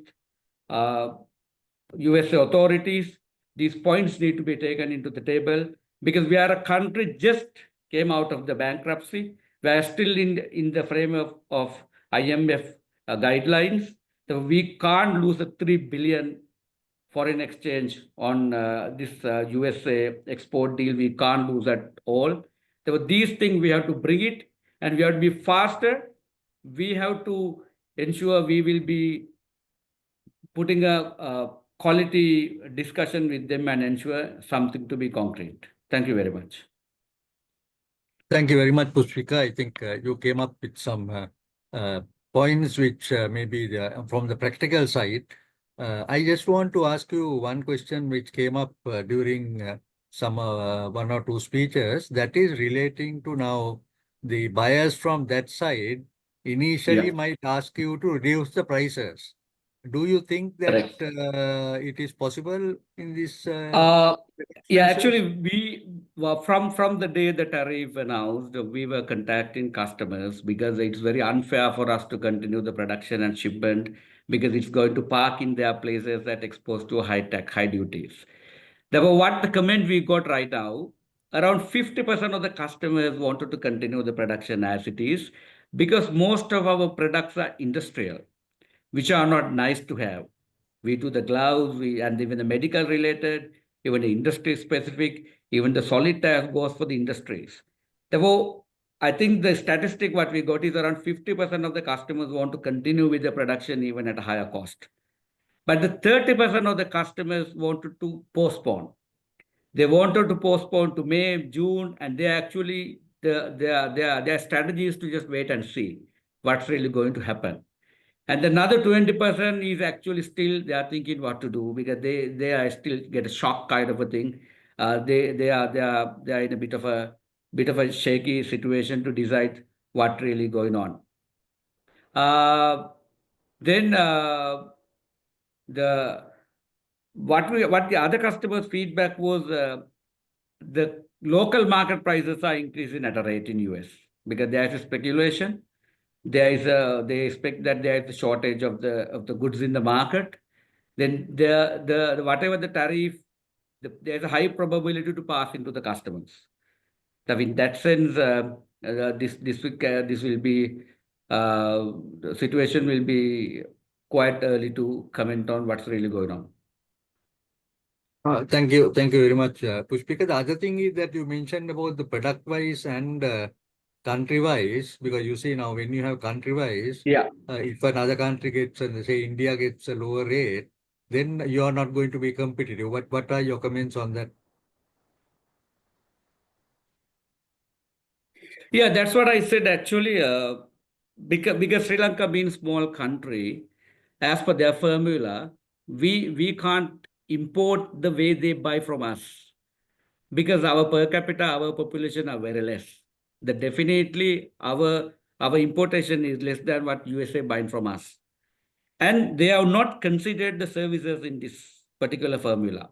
USA authorities. These points need to be taken into the table because we are a country just came out of the bankruptcy. We are still in the frame of IMF guidelines. So we can't lose a 3 billion foreign exchange on this USA export deal. We can't lose at all. So these things we have to bring it, and we have to be faster. We have to ensure we will be putting a quality discussion with them and ensure something to be concrete. Thank you very much. Thank you very much, Pushpika. I think you came up with some points which maybe from the practical side. I just want to ask you one question which came up during some one or two speeches, that is relating to now the buyers from that side initially Yeah. might ask you to reduce the prices. Do you think that it is possible in this? Yeah, actually, from the day the tariff announced, we were contacting customers because it's very unfair for us to continue the production and shipment because it's going to park in their places that exposed to high duties. Therefore, what the comment we got right now, around 50% of the customers wanted to continue the production as it is because most of our products are industrial, which are not nice to have. We do the gloves, and even the medical related, even the industry specific, even the solid tire goes for the industries. Therefore, I think the statistic what we got is around 50% of the customers want to continue with the production even at a higher cost. But the 30% of the customers wanted to postpone. They wanted to postpone to May, June, and they actually their strategy is to just wait and see what's really going to happen. And another 20% is actually still they are thinking what to do because they are still get a shock kind of a thing. They are in a bit of a shaky situation to decide what really going on. Then what the other customers' feedback was the local market prices are increasing at a rate in US because there is a speculation. They expect that there is a shortage of the goods in the market. Then the whatever the tariff, there's a high probability to pass into the customers. So in that sense, this will be the situation will be quite early to comment on what's really going on. Thank you very much, Pushpika. The other thing is that you mentioned about the product wise and country wise, because you see now when you have country wise, if another country gets, say India gets a lower rate, then you are not going to be competitive. What are your comments on that? Yeah, that's what I said actually. Because Sri Lanka being a small country, as per their formula, we can't import the way they buy from us because our per capita, our population are very less. That definitely our importation is less than what USA buying from us. And they have not considered the services in this particular formula,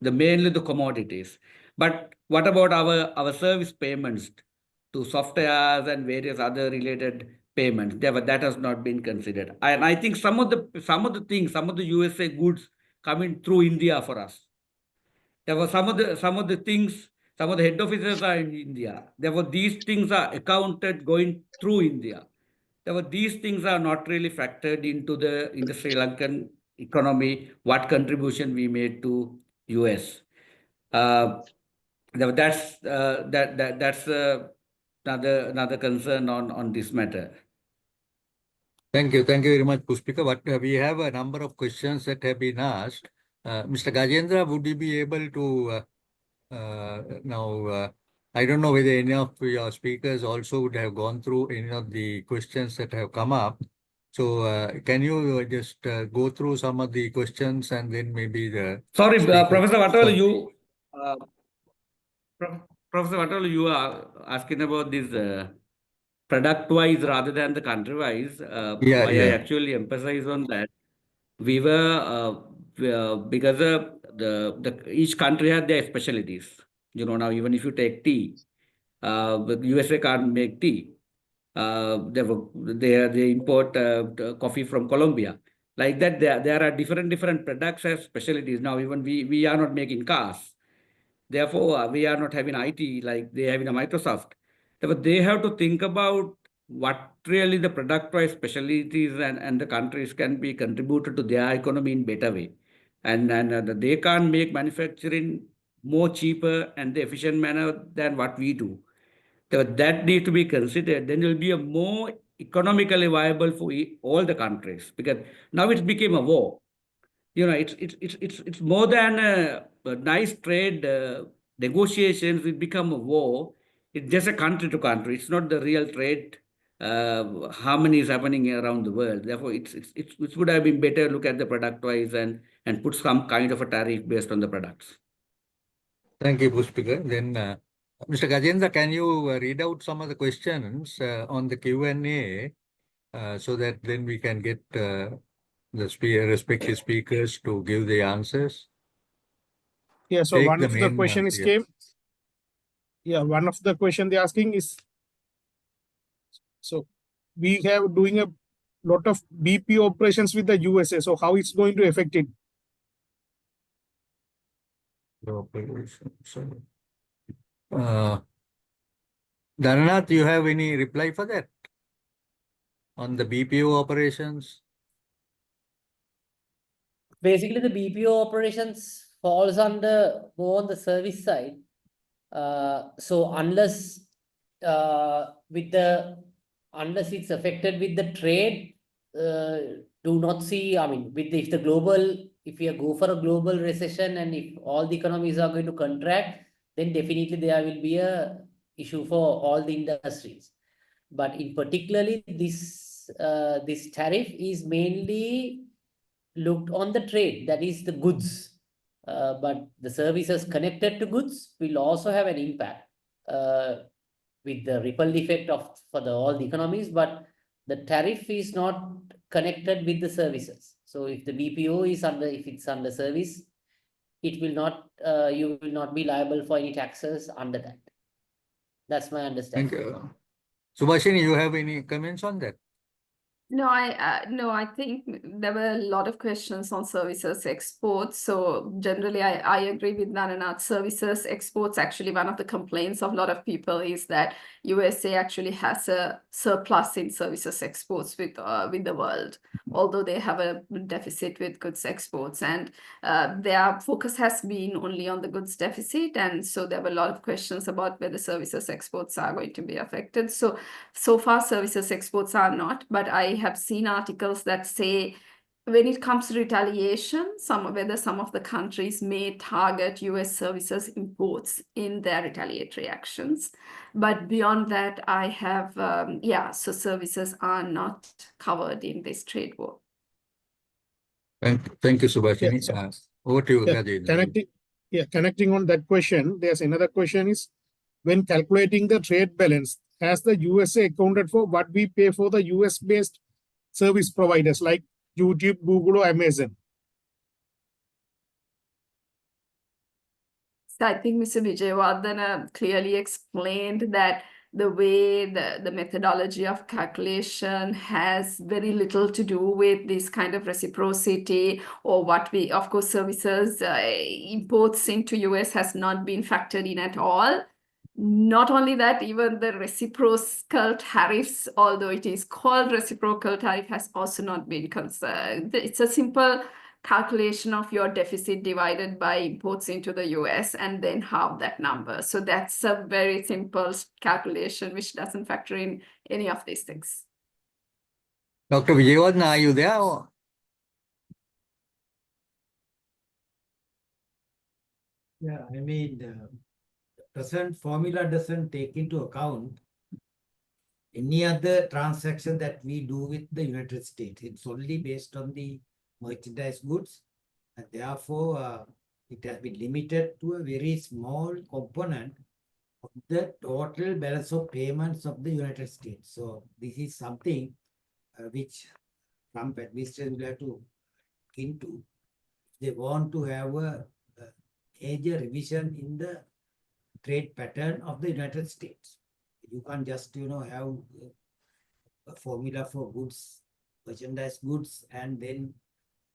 mainly the commodities. But what about our service payments to softwares and various other related payments? That has not been considered. And I think some of the USA goods coming through India for us. There were some of the things, some of the head offices are in India. Therefore, these things are accounted going through India. Therefore, these things are not really factored into the Sri Lankan economy, what contribution we made to US. That's another concern on this matter. Thank you very much, Pushpika. But we have a number of questions that have been asked. Mr. Gajendra, would you be able to now? I don't know whether any of your speakers also would have gone through any of the questions that have come up. So can you just go through some of the questions and then maybe the Sorry, speaker- Professor Vatal, Professor Vatal, you are asking about this product-wise rather than the country-wise. Yeah. I actually emphasize on that. We were because each country had their specialties. Now even if you take tea, but USA can't make tea. They import coffee from Colombia. Like that, there are different products as specialties. Now even we are not making cars. Therefore, we are not having IT like they have in a Microsoft. Therefore, they have to think about what really the product-wise specialties and the countries can be contributed to their economy in better way. And they can't make manufacturing more cheaper and the efficient manner than what we do. So that needs to be considered. Then it will be a more economically viable for all the countries, because now it became a war. It's more than a nice trade negotiations. It become a war. It's just a country to country. It's not the real trade harmony is happening around the world. Therefore, it would have been better look at the product wise and put some kind of a tariff based on the products. Thank you, Puspika. Then, Mr. Gajendra, can you read out some of the questions on the Q&A so that then we can get the respective speakers to give the answers? Yeah, so Take one the of the main question ones, is yeah. came. Yeah, one of the question they're asking is, so we have doing a lot of BP operations with the USA. So how it's going to affect it? The operation. So, Dhananath, you have any reply for that? On the BPO operations? Basically, the BPO operations falls under more on the service side. So unless unless it's affected with the trade, do not see. I mean, if we go for a global recession and if all the economies are going to contract, then definitely there will be a issue for all the industries. But in particularly this tariff is mainly looked on the trade, that is the goods. But the services connected to goods will also have an impact with the ripple effect for all the economies, but the tariff is not connected with the services. So if the BPO is if it's under service, it will not, you will not be liable for any taxes under that. That's my understanding. Thank you. Subhashini, you have any comments on that? No, I think there were a lot of questions on services exports. So generally, I agree with Nananath. Services exports, actually, one of the complaints of a lot of people is that USA actually has a surplus in services exports with the world, although they have a deficit with goods exports. And their focus has been only on the goods deficit. And so there were a lot of questions about whether services exports are going to be affected. So far, services exports are not, but I have seen articles that say when it comes to retaliation, whether some of the countries may target US services imports in their retaliatory actions. But beyond that, I have, so services are not covered in this trade war. Thank you, Subhashini. Yeah, Over to you, Yeah, Gajendra. connecting on that question, there's another question is, when calculating the trade balance, has the USA accounted for what we pay for the US-based service providers like YouTube, Google, or Amazon? So I think Mr. Vijayawardena clearly explained that the way the methodology of calculation has very little to do with this kind of reciprocity or what we, of course, services imports into US has not been factored in at all. Not only that, even the reciprocal tariffs, although it is called reciprocal tariff, has also not been considered. It's a simple calculation of your deficit divided by imports into the US and then half that number. So that's a very simple calculation which doesn't factor in any of these things. Dr. Vijayawardena, are you there? Yeah, I mean, the present formula doesn't take into account any other transaction that we do with the United States. It's only based on the merchandise goods, and therefore it has been limited to a very small component of the total balance of payments of the United States. So this is something which Trump administration will have to look into. They want to have a major revision in the trade pattern of the United States. You can't just, have a formula for goods, merchandise goods, and then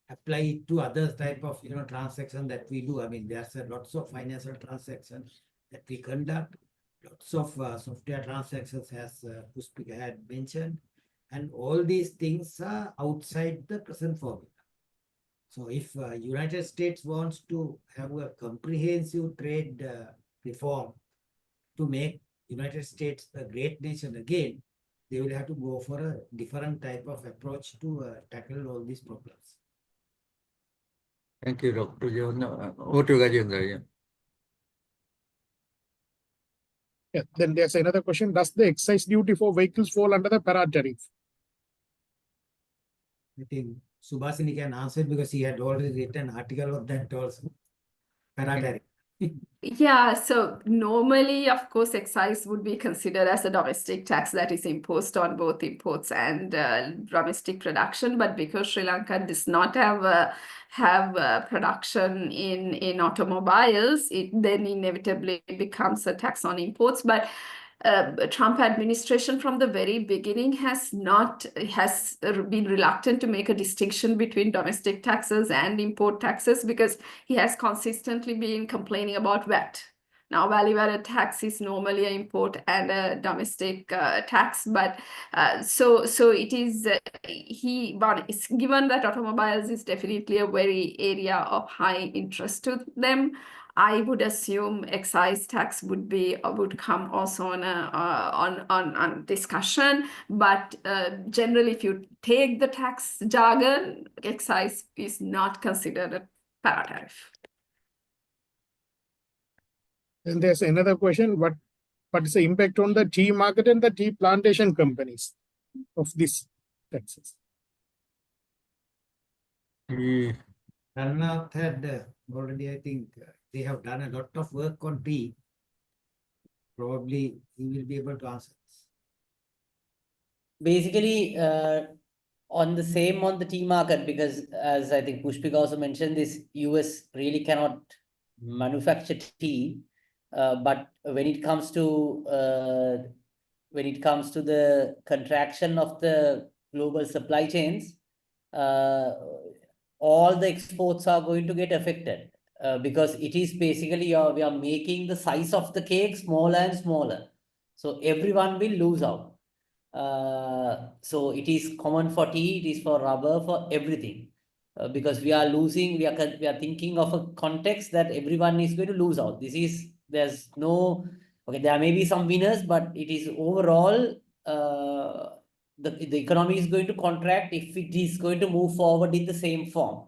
apply it to other type of, transaction that we do. I mean, there's lots of financial transactions that we conduct, lots of software transactions, as Puspika had mentioned, and all these things are outside the present formula. So if United States wants to have a comprehensive trade reform to make United States a great nation again, they will have to go for a different type of approach to tackle all these problems. Thank you, Dr. John. Over to you, Gajendra. Yeah. Yeah, then there's another question. Does the excise duty for vehicles fall under the para tariff? I think Subhasini can answer it because he had already written an article of that also. Para-tariff. Yeah, so normally, of course, excise would be considered as a domestic tax that is imposed on both imports and domestic production. But because Sri Lanka does not have production in automobiles, it then inevitably becomes a tax on imports. But Trump administration from the very beginning has been reluctant to make a distinction between domestic taxes and import taxes because he has consistently been complaining about VAT. Now, value-added tax is normally an import and a domestic tax, but so it is but it's given that automobiles is definitely a very area of high interest to them. I would assume excise tax would come also on discussion, but generally, if you take the tax jargon, excise is not considered a para tariff. Then there's another question. What is the impact on the tea market and the tea plantation companies of these taxes? Rannath had already, I think, they have done a lot of work on tea. Probably he will be able to answer this. Basically, on the tea market, because as I think Pushpika also mentioned, this US really cannot manufacture tea. But when it comes to the contraction of the global supply chains, all the exports are going to get affected because it is basically we are making the size of the cake smaller and smaller. So everyone will lose out. So it is common for tea, it is for rubber, for everything. Because we are thinking of a context that everyone is going to lose out. There may be some winners, but it is overall the economy is going to contract if it is going to move forward in the same form.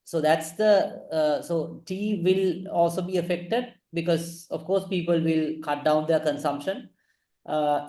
So that's so tea will also be affected because of course people will cut down their consumption.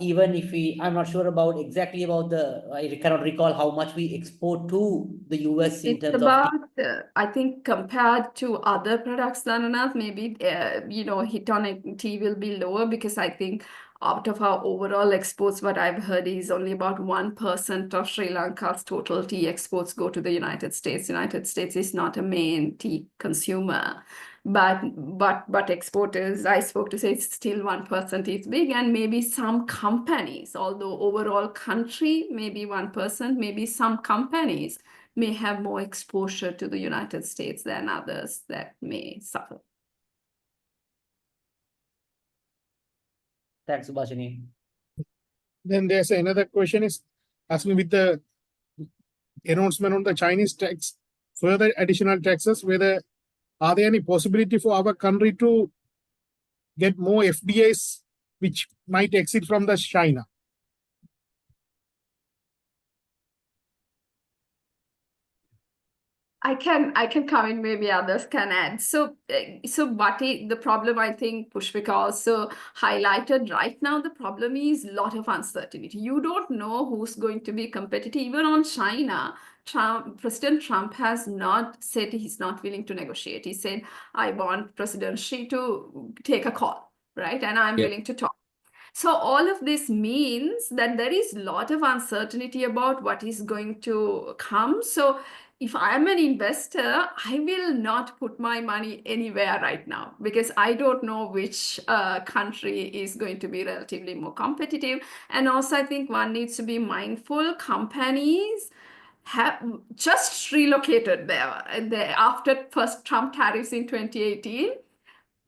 Even if I'm not sure exactly about I cannot recall how much we export to the US in terms of tea. I think compared to other products, Lanka, maybe hit on tea will be lower because I think out of our overall exports, what I've heard is only about 1% of Sri Lanka's total tea exports go to the United States. United States is not a main tea consumer. But exporters, I spoke to say it's still 1% is big, and maybe some companies, although overall country, maybe 1%, maybe some companies may have more exposure to the United States than others that may suffer. Thanks, Subhashini. Then there's another question is asking with the announcement on the Chinese tax, further additional taxes, are there any possibility for our country to get more FDIs which might exit from the China? I can come in, maybe others can add. So the problem, I think Pushpika also highlighted right now, the problem is a lot of uncertainty. You don't know who's going to be competitive. Even on China, President Trump has not said he's not willing to negotiate. He said, I want President Xi to take a call, right? And I'm willing to talk. So all of this means that there is a lot of uncertainty about what is going to come. So if I'm an investor, I will not put my money anywhere right now because I don't know which country is going to be relatively more competitive. And also, I think one needs to be mindful. Companies have just relocated there after first Trump tariffs in 2018.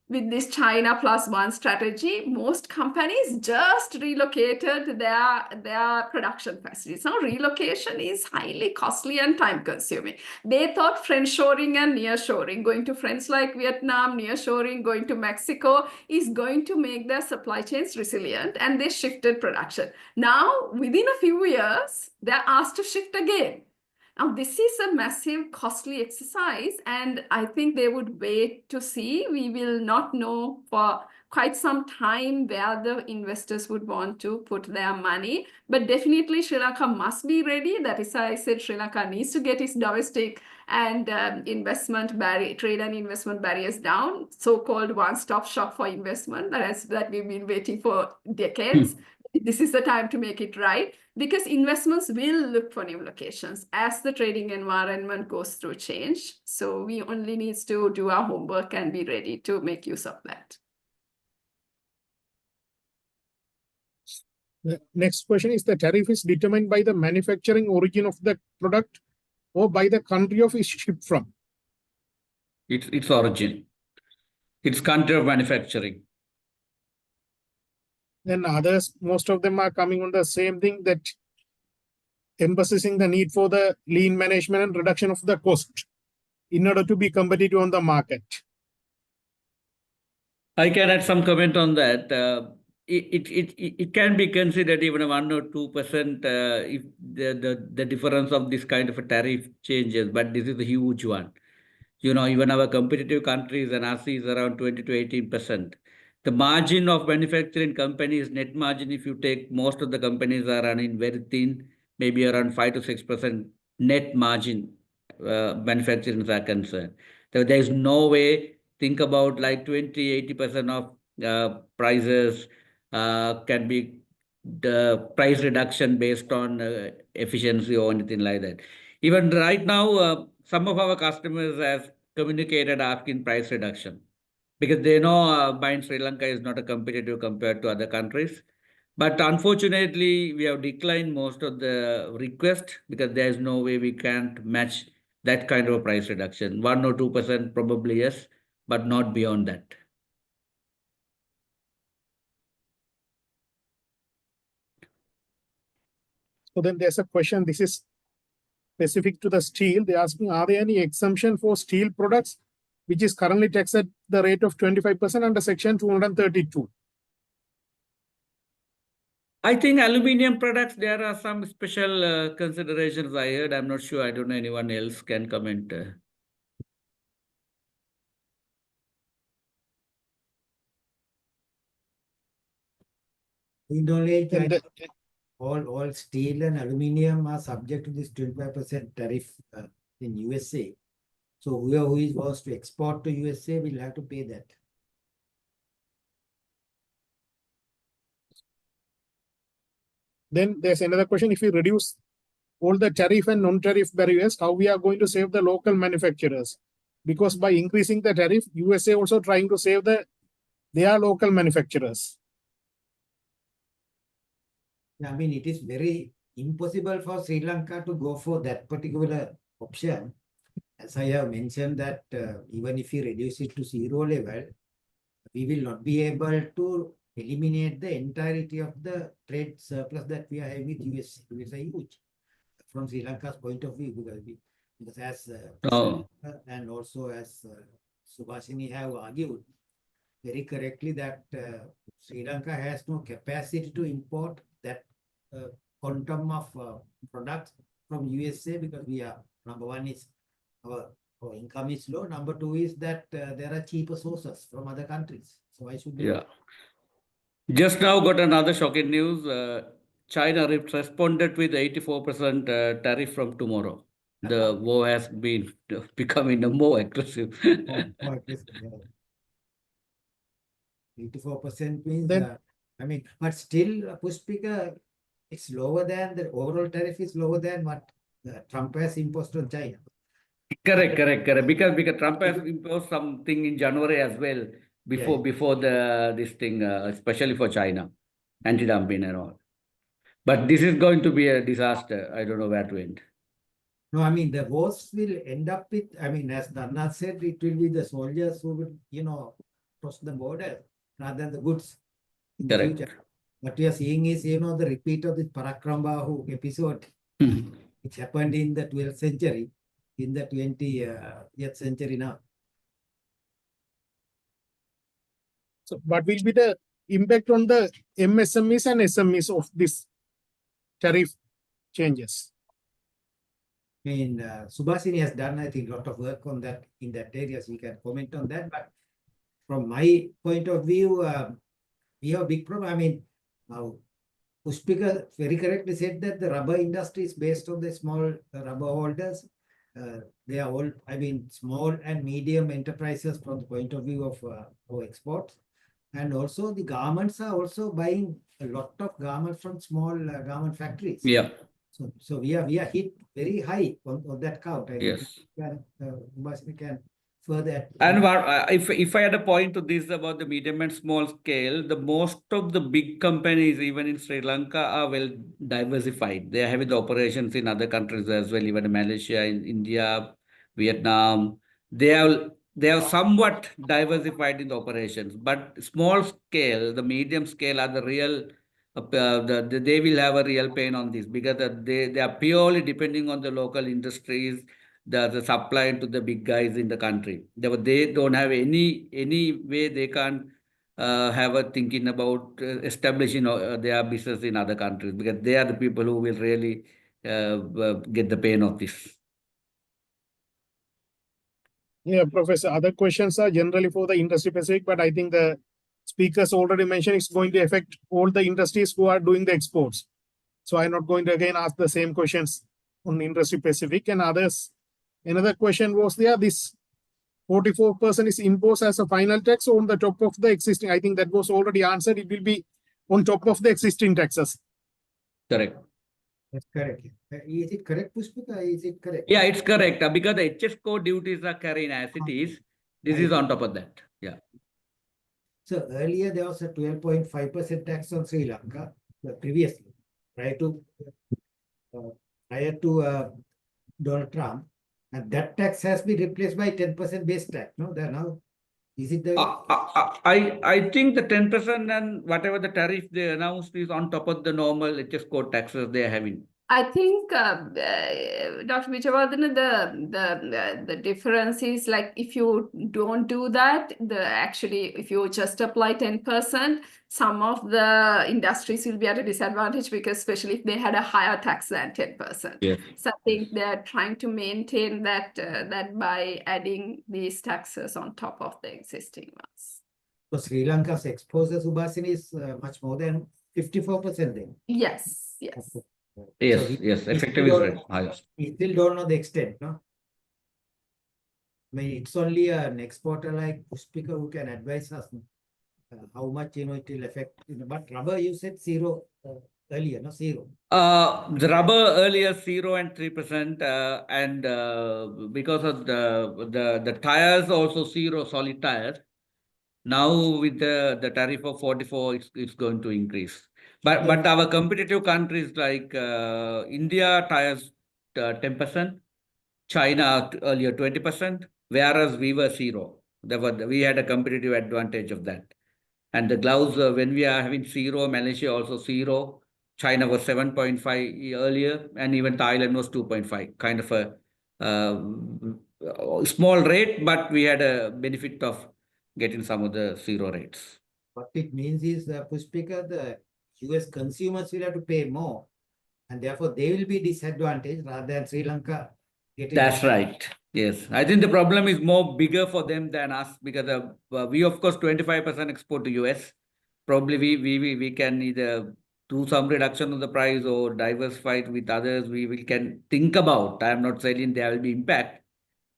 With this China plus one strategy, most companies just relocated their production facilities. Now, relocation is highly costly and time consuming. They thought friendshoring and nearshoring, going to friends like Vietnam, nearshoring, going to Mexico, is going to make their supply chains resilient, and they shifted production. Now, within a few years, they're asked to shift again. Now, this is a massive, costly exercise, and I think they would wait to see. We will not know for quite some time where the investors would want to put their money. But definitely, Sri Lanka must be ready. That is why I said Sri Lanka needs to get its domestic and trade and investment barriers down, so-called one-stop shop for investment that we've been waiting for decades. This is the time to make it right, because investments will look for new locations as the trading environment goes through change. So we only need to do our homework and be ready to make use of that. The next question is, the tariff is determined by the manufacturing origin of the product or by the country of it's shipped from? Its origin. Its country of manufacturing. Then others, most of them are coming on the same thing, that emphasizing the need for the lean management and reduction of the cost in order to be competitive on the market. I can add some comment on that. It can be considered even a 1 or 2% if the difference of this kind of a tariff changes, but this is a huge one. You know, even our competitive countries and us is around 20 to 18%. The margin of manufacturing companies, net margin, if you take, most of the companies are running very thin, maybe around 5 to 6% net margin manufacturing are concerned. So there is no way, think about like 20-80% of prices can be the price reduction based on efficiency or anything like that. Even right now, some of our customers have communicated asking price reduction because they know buying Sri Lanka is not a competitive compared to other countries. But unfortunately, we have declined most of the request because there is no way we can't match that kind of a price reduction. 1 or 2% probably yes, but not beyond that. So then there's a question, this is specific to the steel. They're asking, are there any exemption for steel products, which is currently taxed at the rate of 25% under section 232? I think aluminium products, there are some special considerations I heard. I'm not sure. I don't know anyone else can comment. In knowledge, And all steel and aluminium are subject to this 25% tariff in USA. So whoever wants to export to USA will have to pay that. then there's another question, if we reduce all the tariff and non-tariff barriers, how we are going to save the local manufacturers? Because by increasing the tariff, USA also trying to save their local manufacturers. I mean, it is very impossible for Sri Lanka to go for that particular option. As I have mentioned that even if we reduce it to zero level, we will not be able to eliminate the entirety of the trade surplus that we are having with US. It's a huge from Sri Lanka's point of view, because as and also as Subhashini have argued very correctly that Sri Lanka has no capacity to import that quantum of products from USA, because we are, number one is our income is low. Number two is that there are cheaper sources from other countries. So why should we? Yeah. Just now got another shocking news. China responded with 84% tariff from tomorrow. The war has been becoming more aggressive. More aggressive, yeah. 84% means, Then- I mean, but still, Pushpika, it's lower than the overall tariff is lower than what Trump has imposed on China. Correct. Because Trump has imposed something in January as well before this thing, especially for China, anti-dumping and all. But this is going to be a disaster. I don't know where to end. No, I mean, the wars will end up with, I mean, as Dharnath said, it will be the soldiers who will, cross the border rather than the goods in the Correct. future. What we are seeing is, the repeat of this Parakram Bahu episode, which happened in the 12th century, in the 20th century now. So what will be the impact on the MSMEs and SMEs of this tariff changes? I mean, Subhasini has done, I think, a lot of work on that in that area, so we can comment on that. But from my point of view, we have a big problem. I mean, now Pushpika very correctly said that the rubber industry is based on the small rubber holders. They are all, I mean, small and medium enterprises from the point of view of our exports. And also the garments are also buying a lot of garments from small garment factories. Yeah. So we are hit very high on that count. I Yes. We can further. And if I had a point to this about the medium and small scale, the most of the big companies, even in Sri Lanka, are well diversified. They are having the operations in other countries as well, even in Malaysia, in India, Vietnam. They are somewhat diversified in the operations, but small scale, the medium scale are the real. They will have a real pain on this because they are purely depending on the local industries, the supply to the big guys in the country. They don't have any way they can have a thinking about establishing their business in other countries because they are the people who will really get the pain of this. Yeah, Professor, other questions are generally for the industry specific, but I think the speakers already mentioned it's going to affect all the industries who are doing the exports. So I'm not going to again ask the same questions on industry specific and others. Another question was there, this 44% is imposed as a final tax on the top of the existing. I think that was already answered. It will be on top of the existing taxes. Correct. That's correct. Is it correct, Pushpika? Is it correct? Yeah, it's correct because the HS code duties are carrying as it is. This is on top of that. Yeah. So earlier there was a 12.5% tax on Sri Lanka previously, prior to Donald Trump, and that tax has been replaced by 10% base tax. No, there now is it the I think the 10% and whatever the tariff they announced is on top of the normal HS code taxes they are having. I think, Dr. Vijayawardena, the difference is like if you don't do that, if you just apply 10%, some of the industries will be at a disadvantage because especially if they had a higher tax than 10%. Yes. So I think they're trying to maintain that by adding these taxes on top of the existing ones. So Sri Lanka's exposure, Subhasini, is much more than 54% then. Yes. Yes, So effective is right. We still don't know the extent, no? I mean, it's only an exporter like Pushpika who can advise us how much, it will affect. But rubber, you said zero earlier, no? Zero. The rubber earlier 0 and 3%, and because of the tires also 0 solid tires. Now with the tariff of 44, it's going to increase. But our competitive countries like India tires 10%, China earlier 20%, whereas we were 0. We had a competitive advantage of that. And the gloves, when we are having 0, Malaysia also 0, China was 7.5 earlier, and even Thailand was 2.5, kind of a small rate, but we had a benefit of getting some of the 0 rates. What it means is, Pushpika, the US consumers will have to pay more, and therefore they will be disadvantaged rather than Sri Lanka getting. That's right. Yes, I think the problem is more bigger for them than us because we of course 25% export to US. Probably we can either do some reduction of the price or diversify it with others. We can think about. I am not saying there will be impact,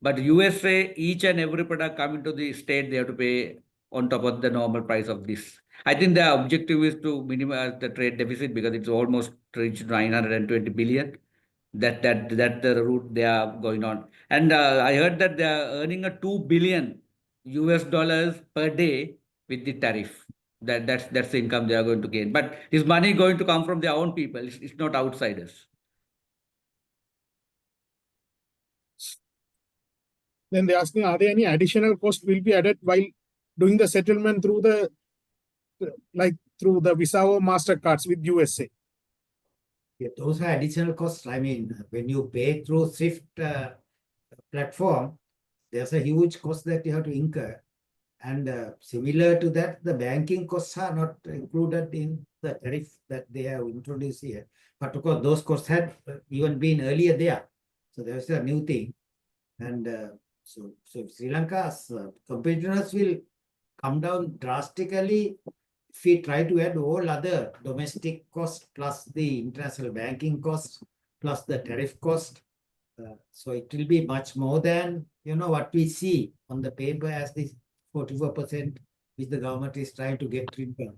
but USA each and every product coming to the state they have to pay on top of the normal price of this. I think the objective is to minimize the trade deficit because it's almost reached 920 billion. That the route they are going on. And I heard that they are earning a $2 billion per day with the tariff. That's the income they are going to gain. But this money going to come from their own people. It's not outsiders. Then they're asking, are there any additional costs will be added while doing the settlement through the through the Visa or MasterCards with USA? Yeah, those are additional costs. I mean, when you pay through SWIFT platform, there's a huge cost that you have to incur. And similar to that, the banking costs are not included in the tariff that they have introduced here. But of course, those costs had even been earlier there. So there's a new thing. And so Sri Lanka's competitors will come down drastically if we try to add all other domestic costs plus the international banking costs plus the tariff cost. So it will be much more than what we see on the paper as this 44% which the government is trying to get rid of.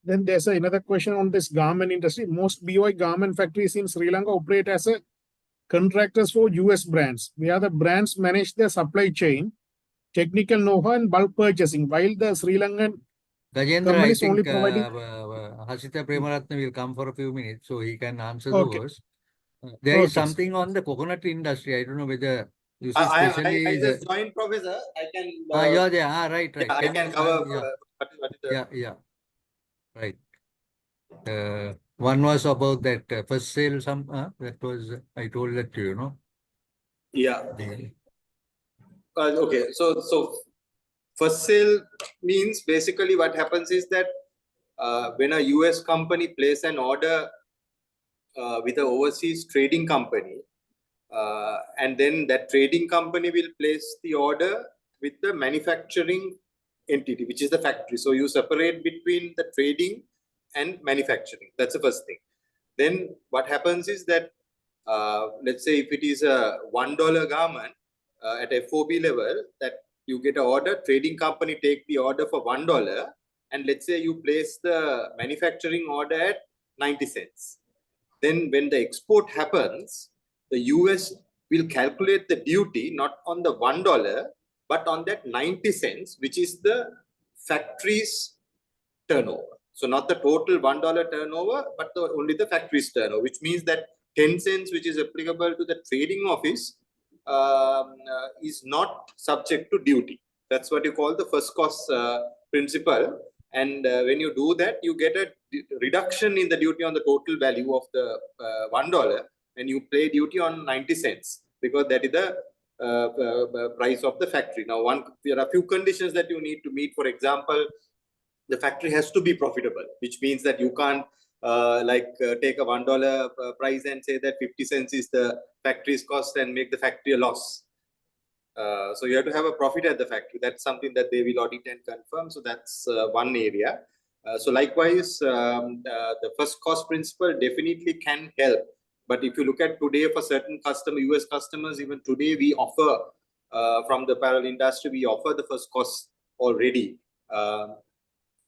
Then there's another question on this garment industry. Most BOI garment factories in Sri Lanka operate as a contractors for US brands, where the brands manage the supply chain, technical know-how and bulk purchasing, while the Sri Lankan Gajendra, I companies only think providing. Hasita Premaratna will come for a few minutes, so he can answer Okay. those. There is Okay. something on the coconut industry. I don't know whether you see I especially just joined, Professor. I can. you're there. Right. Yeah, I can cover. What is the... Yeah. Right. One was about that first sale. That was I told that to you, no? Yeah. The- Okay. So first sale means basically what happens is that when a US company places an order with an overseas trading company, and then that trading company will place the order with the manufacturing entity, which is the factory. So you separate between the trading and manufacturing. That's the first thing. Then what happens is that let's say if it is a $1 garment at FOB level, that you get an order, trading company take the order for $1, and let's say you place the manufacturing order at 90 cents. Then when the export happens, the US will calculate the duty not on the $1, but on that 90 cents, which is the factory's turnover. So not the total $1 turnover, but only the factory's turnover, which means that 10 cents, which is applicable to the trading office, is not subject to duty. That's what you call the first cost principle. And when you do that, you get a reduction in the duty on the total value of the $1, and you pay duty on 90 cents because that is the price of the factory. Now, there are a few conditions that you need to meet. For example, the factory has to be profitable, which means that you can't take a $1 price and say that 50 cents is the factory's cost and make the factory a loss. So you have to have a profit at the factory. That's something that they will audit and confirm. So that's one area. So likewise, the first cost principle definitely can help. But if you look at today for certain US customers, even today we offer from the apparel industry, we offer the first cost already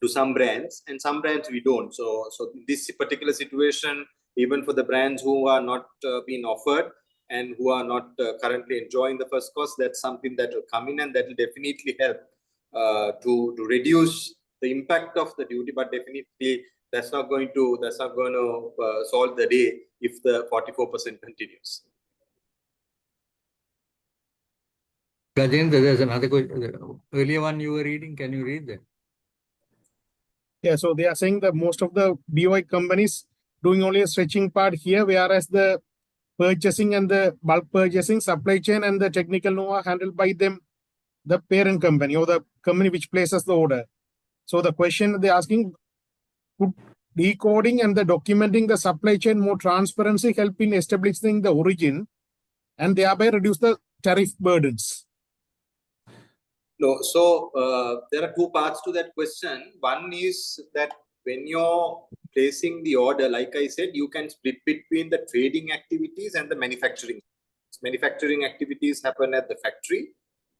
to some brands, and some brands we don't. So this particular situation, even for the brands who are not being offered and who are not currently enjoying the first cost, that's something that will come in, and that will definitely help to reduce the impact of the duty. But definitely that's not going to solve the day if the 44% continues. Gajendra, there's another question. Earlier one you were reading. Can you read that? Yeah, so they are saying that most of the BOI companies doing only a stretching part here, whereas the purchasing and the bulk purchasing, supply chain and the technical know-how handled by them, the parent company or the company which places the order. So the question they're asking, could decoding and the documenting the supply chain more transparency help in establishing the origin and thereby reduce the tariff burdens? No, so there are two parts to that question. One is that when you're placing the order, like I said, you can split between the trading activities and the manufacturing. Manufacturing activities happen at the factory,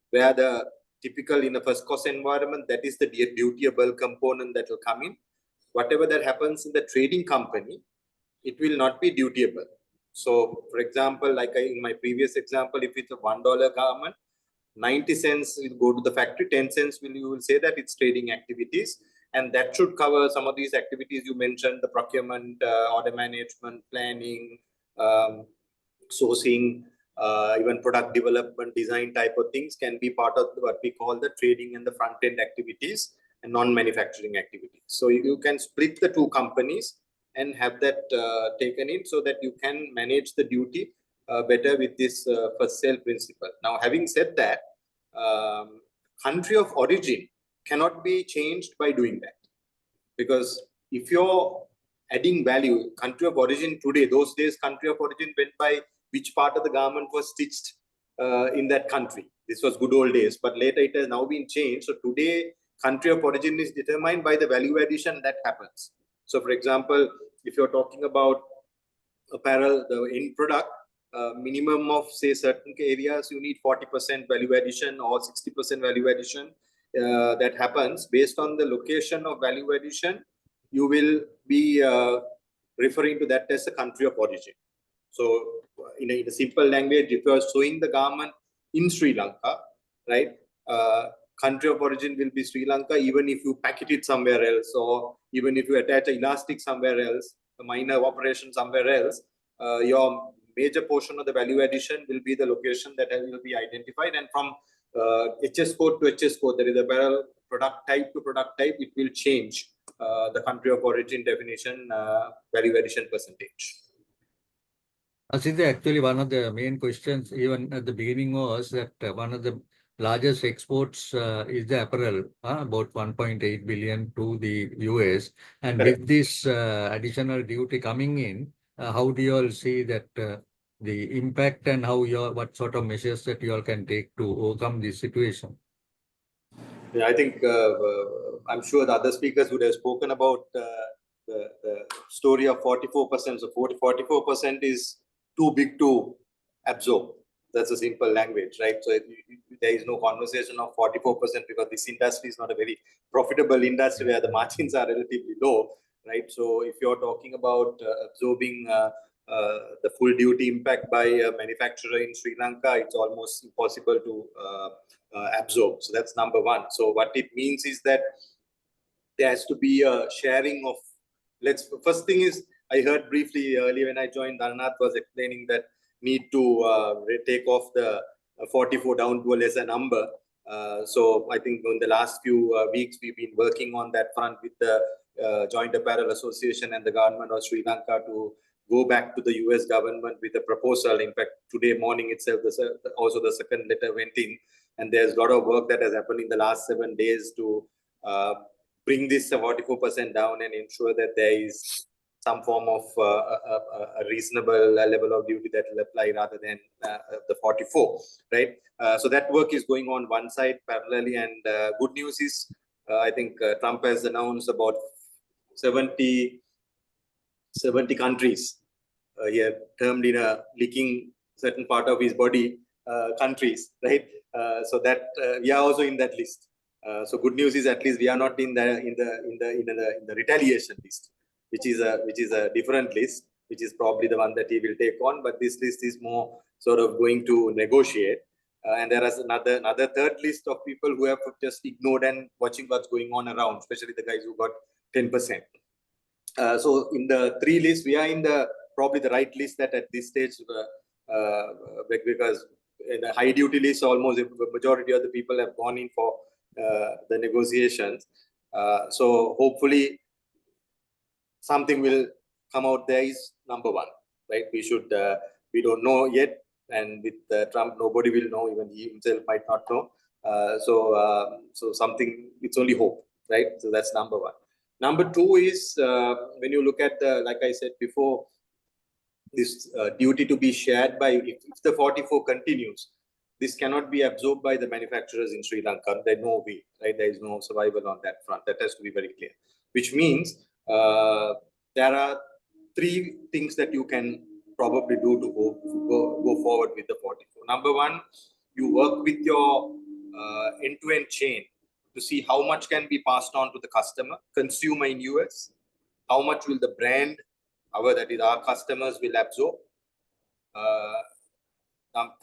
where the typical in a first cost environment, that is the dutiable component that will come in. Whatever that happens in the trading company it will not be dutiable. So, for example, like in my previous example, if it's a $1 garment, 90 cents will go to the factory, 10 cents you will say that it's trading activities. And that should cover some of these activities you mentioned, the procurement, order management, planning, sourcing, even product development, design type of things can be part of what we call the trading and the front end activities and non-manufacturing activities. So you can split the two companies and have that taken in so that you can manage the duty better with this first sale principle. Now, having said that, country of origin cannot be changed by doing that, because if you're adding value, country of origin today, those days country of origin went by which part of the garment was stitched in that country. This was good old days, but later it has now been changed. So today country of origin is determined by the value addition that happens. So for example, if you're talking about apparel, the end product, minimum of say certain areas, you need 40% value addition or 60% value addition. That happens based on the location of value addition. You will be referring to that as a country of origin. So in a simple language, if you are sewing the garment in Sri Lanka, right, country of origin will be Sri Lanka, even if you packet it somewhere else, or even if you attach an elastic somewhere else, a minor operation somewhere else, your major portion of the value addition will be the location that will be identified. And from HS code to HS code, there is a barrel product type to product type, it will change the country of origin definition, value addition percentage. Asita, actually, one of the main questions, even at the beginning, was that one of the largest exports is the apparel, about 1.8 billion to the US. And Correct. with this additional duty coming in, how do you all see that the impact, and how what sort of measures that you all can take to overcome this situation? Yeah, I think I'm sure the other speakers would have spoken about the story of 44%. So 44% is too big to absorb. That's a simple language, right? So there is no conversation of 44% because this industry is not a very profitable industry where the margins are relatively low, right? So if you're talking about absorbing the full duty impact by a manufacturer in Sri Lanka, it's almost impossible to absorb. So that's number one. So what it means is that there has to be a sharing of, first thing is, I heard briefly earlier when I joined, Arnath was explaining that need to take off the 44 down to a lesser number. So I think in the last few weeks, we've been working on that front with the Joint Apparel Association and the government of Sri Lanka to go back to the US government with a proposal. In fact, today morning itself, also the second letter went in, and there's a lot of work that has happened in the last 7 days to bring this 44% down and ensure that there is some form of a reasonable level of duty that will apply rather than the 44, right? So that work is going on one side parallelly, and good news is I think Trump has announced about 70 countries here termed in a leaking certain part of his body countries, right? So that we are also in that list. So good news is at least we are not in the retaliation list, which is a different list, which is probably the one that he will take on. But this list is more sort of going to negotiate. And there is another third list of people who have just ignored and watching what's going on around, especially the guys who got 10%. So in the three lists, we are in probably the right list that at this stage, because in the high duty list, almost the majority of the people have gone in for the negotiations. So hopefully something will come out there is number one, right? We don't know yet. And with Trump, nobody will know, even he himself might not know. So something, it's only hope, right? So that's number one. Number two is when you look at like I said before, this duty to be shared by, if the 44 continues, this cannot be absorbed by the manufacturers in Sri Lanka. There's no way, right? There is no survival on that front. That has to be very clear, which means there are three things that you can probably do to go forward with the 44. Number one, you work with your end-to-end chain to see how much can be passed on to the consumer in US, how much will the brand that is our customers will absorb.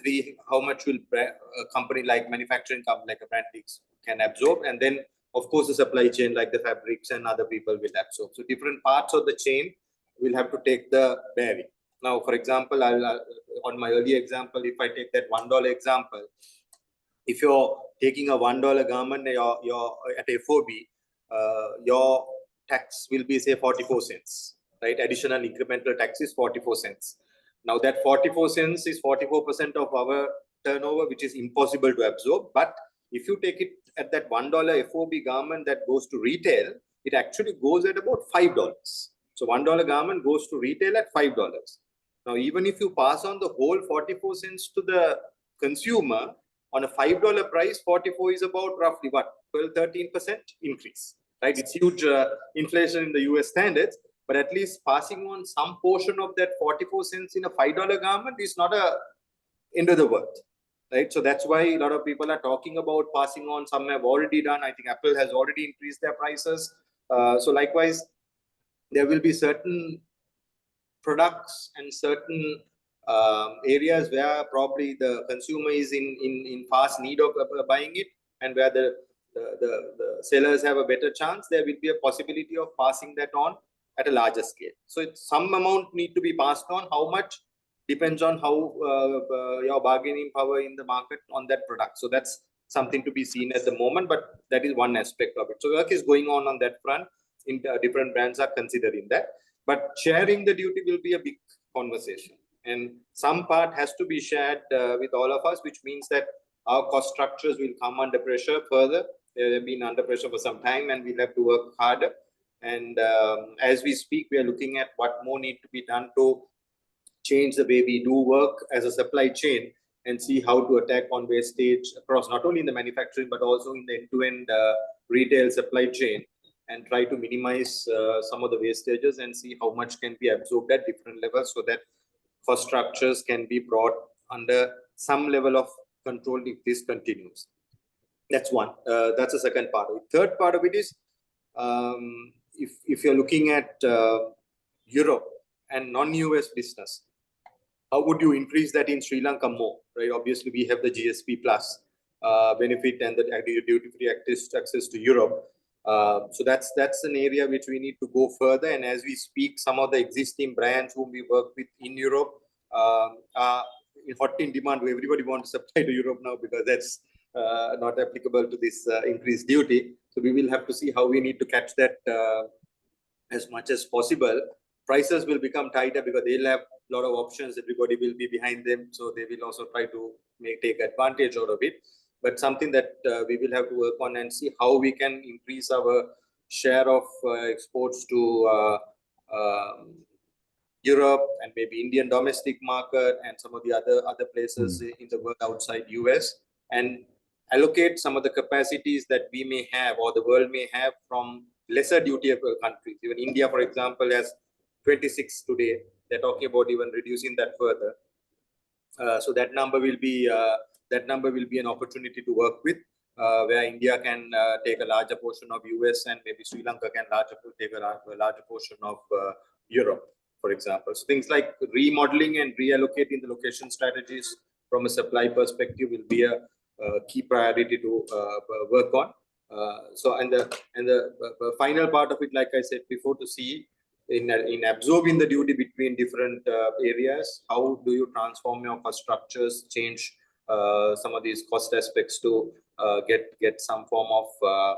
Three, how much will a company like manufacturing company like a Brandix can absorb, and then of course the supply chain like the fabrics and other people will absorb. So different parts of the chain will have to take the bearing. Now, for example, on my earlier example, if I take that $1 example, if you're taking a $1 garment, you're at FOB, your tax will be say 44 cents, right? Additional incremental tax is 44 cents. Now that 44 cents is 44% of our turnover, which is impossible to absorb. But if you take it at that $1 FOB garment that goes to retail, it actually goes at about $5. So $1 garment goes to retail at $5. Now, even if you pass on the whole 44 cents to the consumer, on a $5 price, 44 is about roughly what, 12-13% increase, right? It's huge inflation in the US standards, but at least passing on some portion of that 44 cents in a $5 garment is not a end of the world, right? So that's why a lot of people are talking about passing on. Some have already done. I think Apple has already increased their prices. So likewise, there will be certain products and certain areas where probably the consumer is in fast need of buying it, and where the sellers have a better chance, there will be a possibility of passing that on at a larger scale. So it's some amount need to be passed on. How much depends on how your bargaining power in the market on that product. So that's something to be seen at the moment, but that is one aspect of it. So work is going on that front. Different brands are considering that, but sharing the duty will be a big conversation, and some part has to be shared with all of us, which means that our cost structures will come under pressure further. They have been under pressure for some time, and we'll have to work harder. And as we speak, we are looking at what more need to be done to change the way we do work as a supply chain, and see how to attack on wastage across not only in the manufacturing but also in the end-to-end retail supply chain, and try to minimize some of the wastages and see how much can be absorbed at different levels, so that cost structures can be brought under some level of control if this continues. That's one. That's the second part of it. Third part of it is, if you're looking at Europe and non-US business, how would you increase that in Sri Lanka more, right? Obviously, we have the GSP plus benefit and the duty-free access to Europe. So that's an area which we need to go further. And as we speak, some of the existing brands whom we work with in Europe are hot in demand. Everybody wants to supply to Europe now, because that's not applicable to this increased duty. So we will have to see how we need to catch that as much as possible. Prices will become tighter because they'll have a lot of options. Everybody will be behind them, so they will also try to take advantage out of it. But something that we will have to work on and see how we can increase our share of exports to Europe and maybe Indian domestic market and some of the other places in the world outside US, and allocate some of the capacities that we may have or the world may have from lesser duty-able countries. Even India, for example, has 26 today. They're talking about even reducing that further. So that number will be an opportunity to work with, where India can take a larger portion of US, and maybe Sri Lanka can take a larger portion of Europe, for example. So things like remodeling and reallocating the location strategies from a supply perspective will be a key priority to work on. So and the final part of it, like I said before, to see in absorbing the duty between different areas, how do you transform your cost structures, change some of these cost aspects to get some form of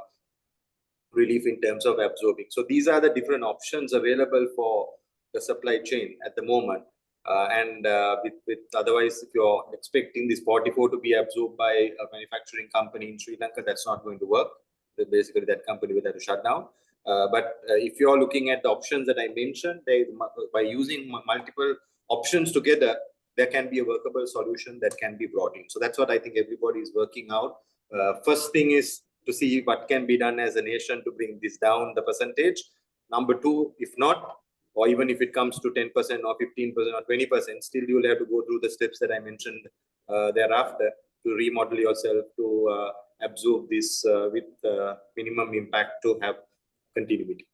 relief in terms of absorbing. So these are the different options available for the supply chain at the moment. With otherwise, if you're expecting this 44 to be absorbed by a manufacturing company in Sri Lanka, that's not going to work. Basically, that company will have to shut down. But if you're looking at the options that I mentioned, by using multiple options together, there can be a workable solution that can be brought in. So that's what I think everybody is working out. First thing is to see what can be done as a nation to bring this down, the percentage. Number two, if not, or even if it comes to 10% or 15% or 20%, still you will have to go through the steps that I mentioned thereafter to remodel yourself to absorb this with minimum impact to have continuity.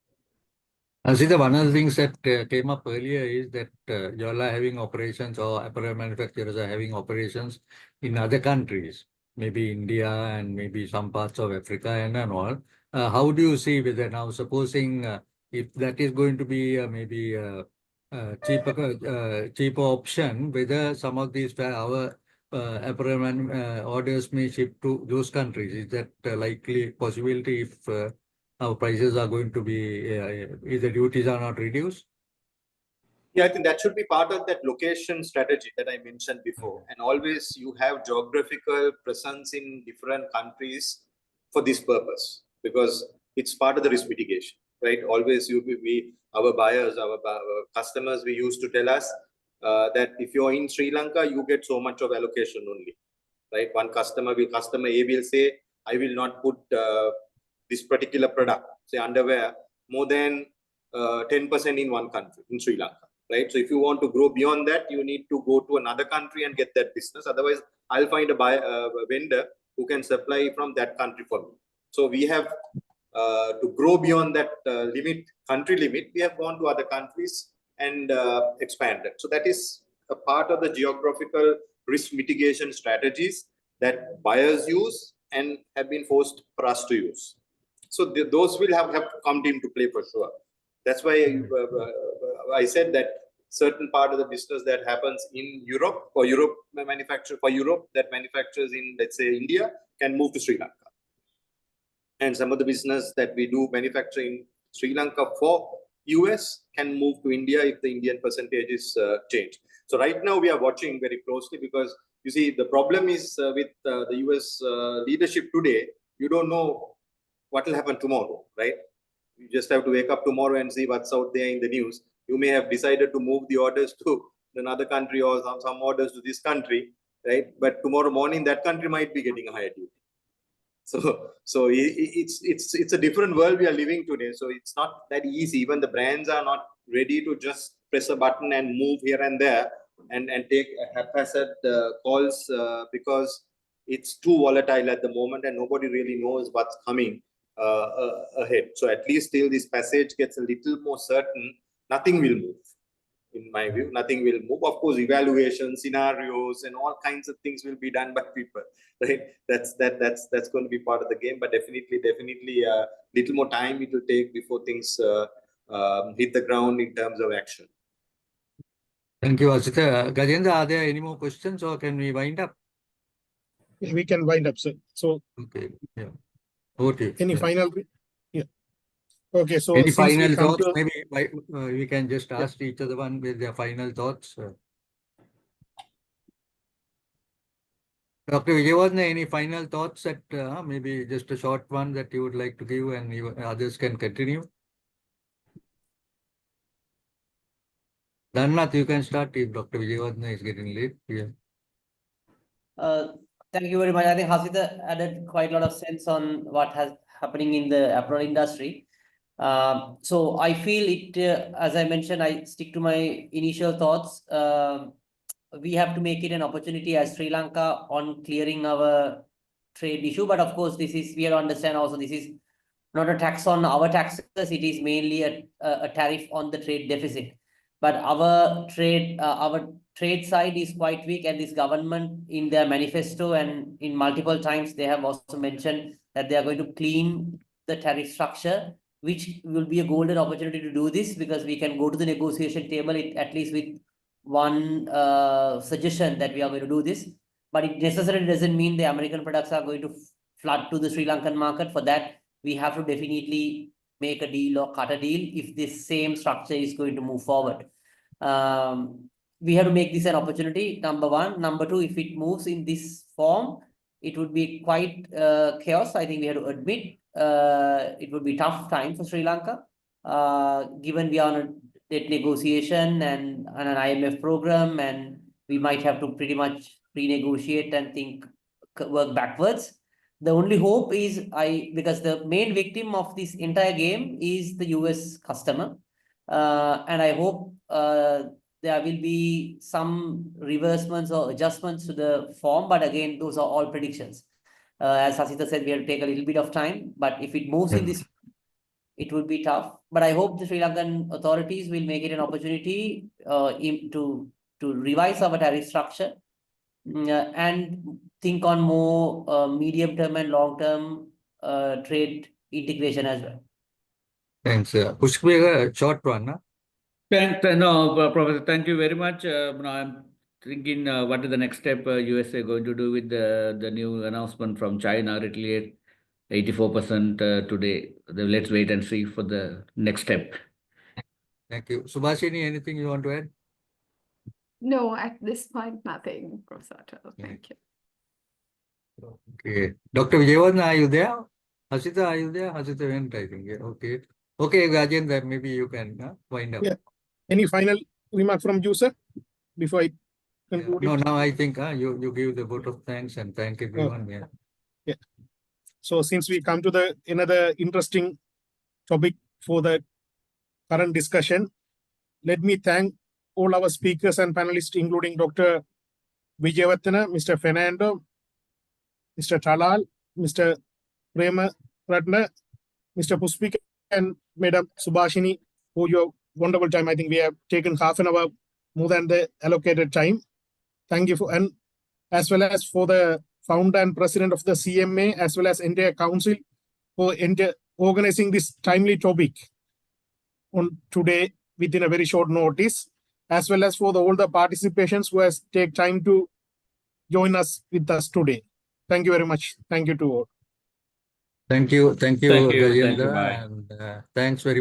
Asita, one of the things that came up earlier is that you all are having operations, or apparel manufacturers are having operations in other countries, maybe India and maybe some parts of Africa and all. How do you see whether now, supposing if that is going to be maybe cheaper option, whether some of these our apparel orders may ship to those countries? Is that likely possibility if our prices are going to be, if the duties are not reduced? Yeah, I think that should be part of that location strategy that I mentioned before. And always you have geographical presence in different countries for this purpose, because it's part of the risk mitigation, right? Always our buyers, our customers, we used to tell us that if you're in Sri Lanka, you get so much of allocation only, right? Customer A will say, I will not put this particular product, say underwear, more than 10% in one country, in Sri Lanka, right? So if you want to grow beyond that, you need to go to another country and get that business. Otherwise, I'll find a vendor who can supply from that country for me. So we have to grow beyond that country limit. We have gone to other countries and expanded. So that is a part of the geographical risk mitigation strategies that buyers use and have been forced for us to use. So those will have to come into play for sure. That's why I said that certain part of the business that happens in Europe, or Europe manufacture for Europe that manufactures in, let's say, India, can move to Sri Lanka. And some of the business that we do manufacture in Sri Lanka for US can move to India if the Indian percentages change. So right now we are watching very closely, because you see the problem is with the US leadership today, you don't know what will happen tomorrow, right? You just have to wake up tomorrow and see what's out there in the news. You may have decided to move the orders to another country, or some orders to this country, right? But tomorrow morning, that country might be getting a higher duty. So it's a different world we are living today. So it's not that easy. Even the brands are not ready to just press a button and move here and there and take haphazard calls, because it's too volatile at the moment and nobody really knows what's coming ahead. So at least till this passage gets a little more certain, nothing will move. In my view, nothing will move. Of course, evaluation scenarios and all kinds of things will be done by people, right? That's going to be part of the game. But definitely, a little more time it will take before things hit the ground in terms of action. Thank you, Asita. Gajendra, are there any more questions, or can we wind up? We can wind up, sir. So, okay, yeah. Okay. Any yeah. final? Yeah. Okay, so Any since we final come thoughts? to, Maybe we can just ask each other one with their final thoughts. Dr. Vijayavardhana, any final thoughts that maybe just a short one that you would like to give, and others can continue? Dhannath, you can start if Dr. Vijayavardhana is getting late. Yeah. Thank you very much. I think Hasita added quite a lot of sense on what has happening in the apparel industry. So I feel it, as I mentioned, I stick to my initial thoughts. We have to make it an opportunity as Sri Lanka on clearing our trade issue. But of course, we have to understand also this is not a tax on our taxes. It is mainly a tariff on the trade deficit. But our trade side is quite weak, and this government in their manifesto and in multiple times they have also mentioned that they are going to clean the tariff structure, which will be a golden opportunity to do this, because we can go to the negotiation table at least with one suggestion that we are going to do this. But it necessarily doesn't mean the American products are going to flood to the Sri Lankan market. For that, we have to definitely make a deal or cut a deal if this same structure is going to move forward. We have to make this an opportunity, number one. Number two, if it moves in this form, it would be quite chaos. I think we have to admit it would be tough time for Sri Lanka, given we are on a debt negotiation and an IMF program, and we might have to pretty much renegotiate and work backwards. The only hope is because the main victim of this entire game is the US customer. And I hope there will be some reversements or adjustments to the form. But again, those are all predictions. As Hasita said, we have to take a little bit of time. But if it moves in this, it would be tough. But I hope the Sri Lankan authorities will make it an opportunity to revise our tariff structure and think on more medium-term and long-term trade integration as well. Thanks. Pushpa, short one. Huh? Professor, thank you very much. Now I'm thinking what is the next step USA going to do with the new announcement from China, retaliate 84% today. Let's wait and see for the next step. Thank you. Subhashini, anything you want to add? No, at this point, nothing, Professor Vattawala. Thank you. Okay. Dr. Vijayavardhan, are you there? Hasita, are you there? Hasita went, I think. Yeah. Okay. Okay, Rajendra, maybe you can wind up. Yeah. Any final remark from you, sir, before I Yeah. conclude? No, it? now I think you give the vote of thanks and thank everyone. Yeah. So since we come to the another interesting topic for the current discussion, let me thank all our speakers and panelists, including Dr. Vijayavathana, Mr. Fernando, Mr. Talal, Mr. Prema Ratna, Mr. Puspik, and Madam Subhashini for your wonderful time. I think we have taken half an hour more than the allocated time. Thank you for, and as well as for the founder and president of the CMA, as well as entire council for organizing this timely topic on today within a very short notice, as well as for all the participations who has take time to join us with us today. Thank you very much. Thank you to all. Thank you. Thank you, Thank you. Thank you. Rajendra. Bye. And thanks very